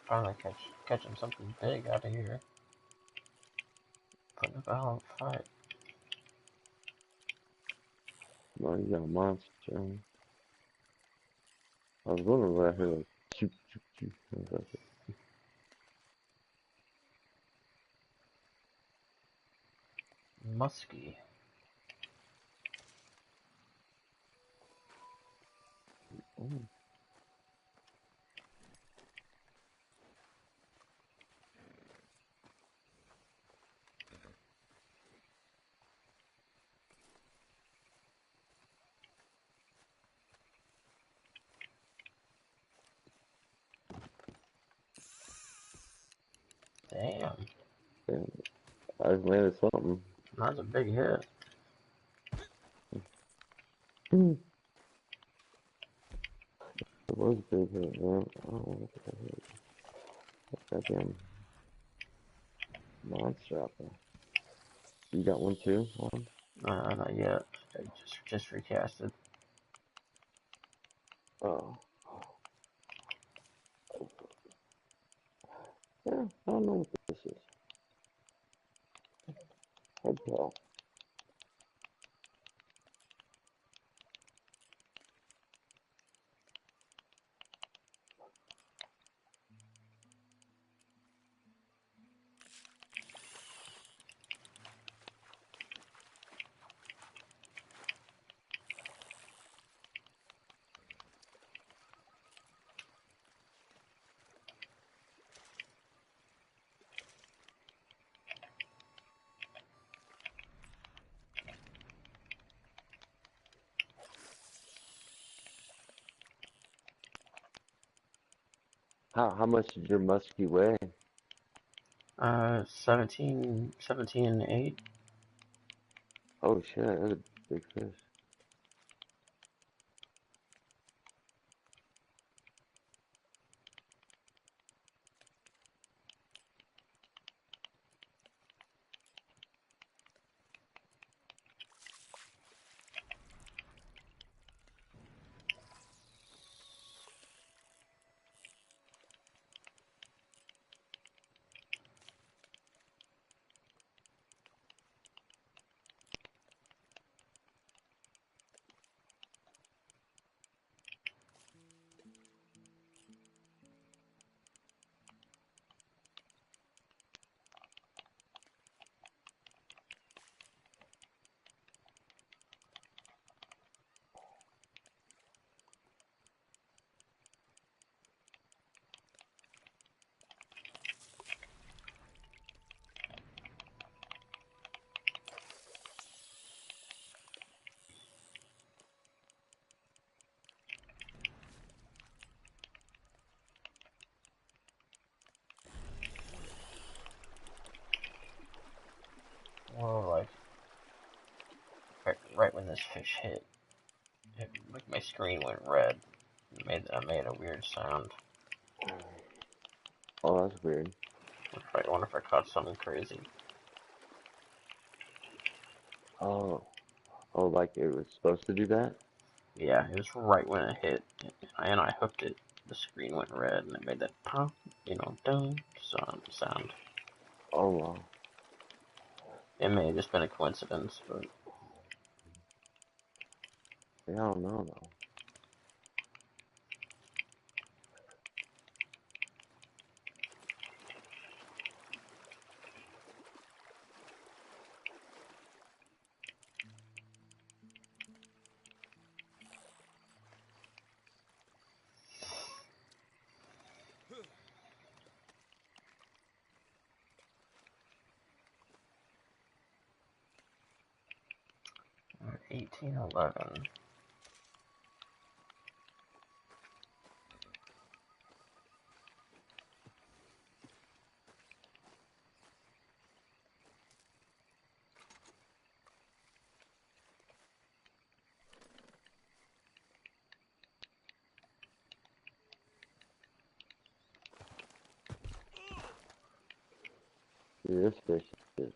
Finally catching something big out of here. Putting up a hell of a fight. No, you got a monster. I was wondering where I heard like shoot, shoot, shoot. I was like, Musky. oh, Damn. damn. I just landed something. That's a big hit. Hmm. It was a big hit, man. I don't know what the hit. That goddamn monster out there. You got one too? One? Not yet. I just recasted. Oh. Yeah, I don't know what this is. Hard to tell. How much did your muskie weigh? 17 and 8. Oh shit, that's a big fish. Whoa, right when this fish hit, like my screen went red. I made a weird sound. Oh, that's weird. I wonder if I caught something crazy. Oh. Oh, like it was supposed to do that? Yeah, it was right when it hit, and I hooked it. The screen went red, and it made that pop, dun sound. Oh, wow. It may have just been a coincidence, but Yeah, I don't know, though. uh, 1811. See, this fish is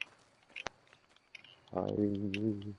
highly...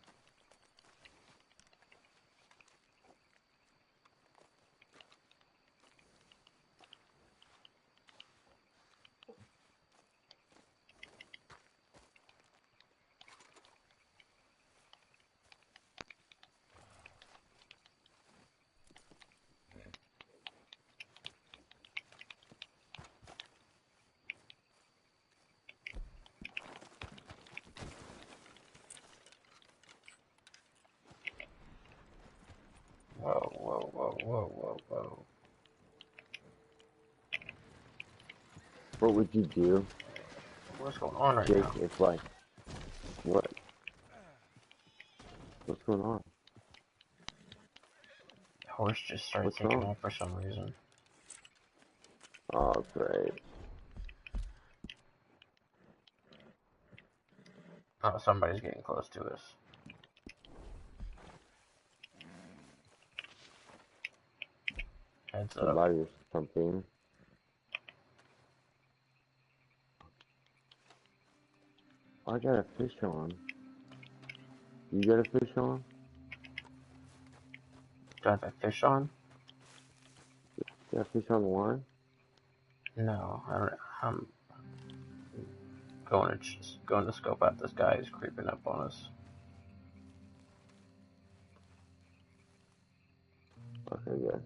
Whoa, whoa, whoa. What would you do, What's going on right Jake, now? if like, what? What's going on? The horse just started What's taking wrong? off for some reason. Oh, great. Oh, somebody's getting close to us. Heads up. Somebody or something. I got a fish on. You got a fish on? Do I have a fish on? You got a fish on the line? No, I'm going to scope out this guy who's creeping up on us. Okay, good.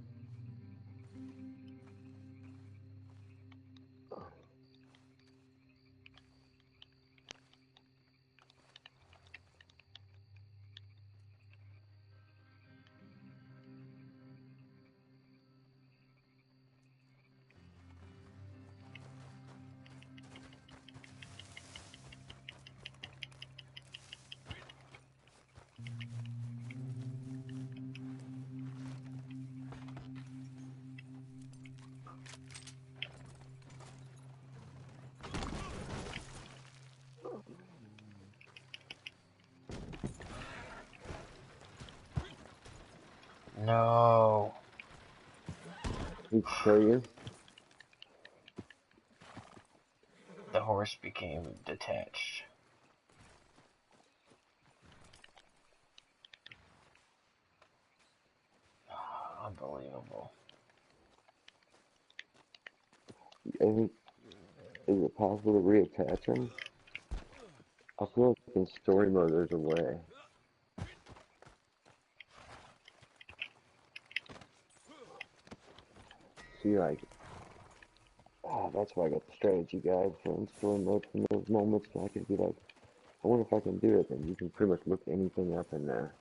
No. He kill you? The horse became detached. Unbelievable. Is it possible to reattach him? I feel like in story mode there's a way. See, like, that's why I got the strategy guide for in story mode from those moments. So I could be like, I wonder if I can do it. And you can pretty much look anything up in there.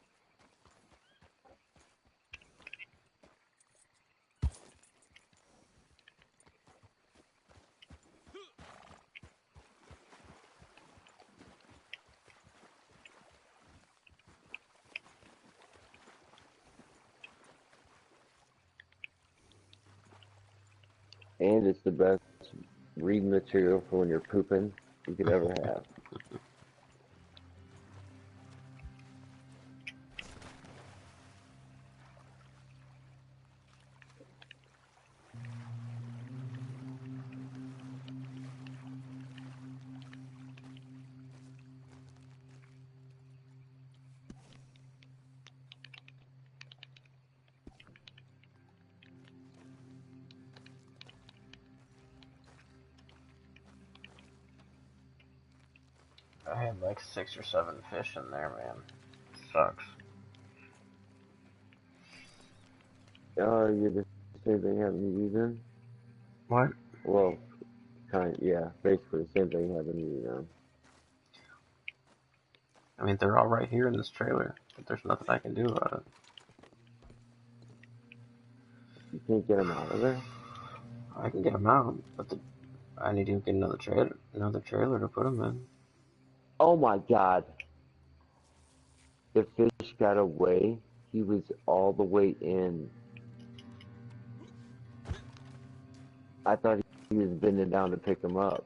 And it's the best reading material for when you're pooping you could ever have. I had like 6 or 7 fish in there, man. Sucks. You the same thing happened to you then? What? Well, yeah, basically the same thing happened to you then. I mean, they're all right here in this trailer, but there's nothing I can do about it. You can't get them out of there? I can get them out, but I need to get another trailer to put them in. Oh my god. The fish got away. He was all the way in. I thought he was bending down to pick him up.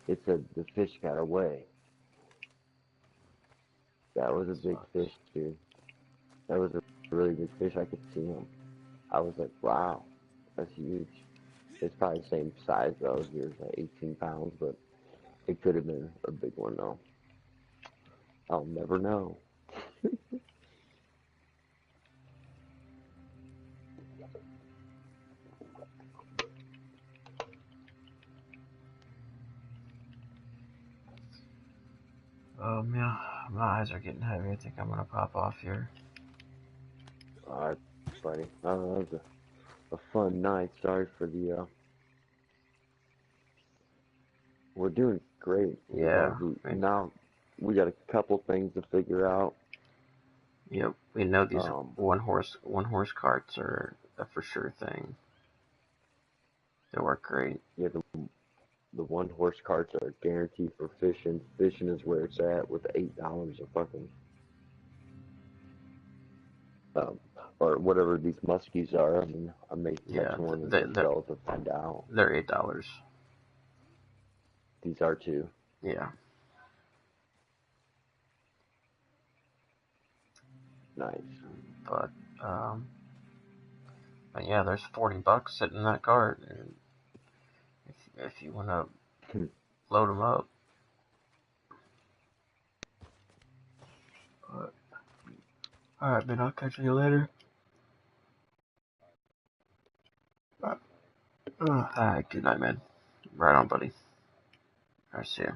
It said the fish got away. That was a big Sucks. fish, dude. That was a really big fish. I could see him. I was like, wow, that's huge. It's probably the same size though. He was like 18 pounds, but it could have been a big one though. I'll never know. Man, my eyes are getting heavy. I think I'm gonna pop off here. Alright, buddy. That was a fun night. Sorry for the, we're doing great. Yeah. Now we got a couple things to figure out. Yep, we know these Um, one horse carts are a for sure thing. They work great. yeah, the one horse carts are guaranteed for fishing. Fishing is where it's at with $8 a fucking um, or whatever these muskies are. I mean, I may catch Yeah, one and just sell it to find out. they're $8. These are too. Yeah, Nice. but um, but yeah, there's $40 sitting in that cart, and if you want to load them up. But, all right, man. I'll catch you later. All right, good night, man. Right on, buddy. All right, see ya.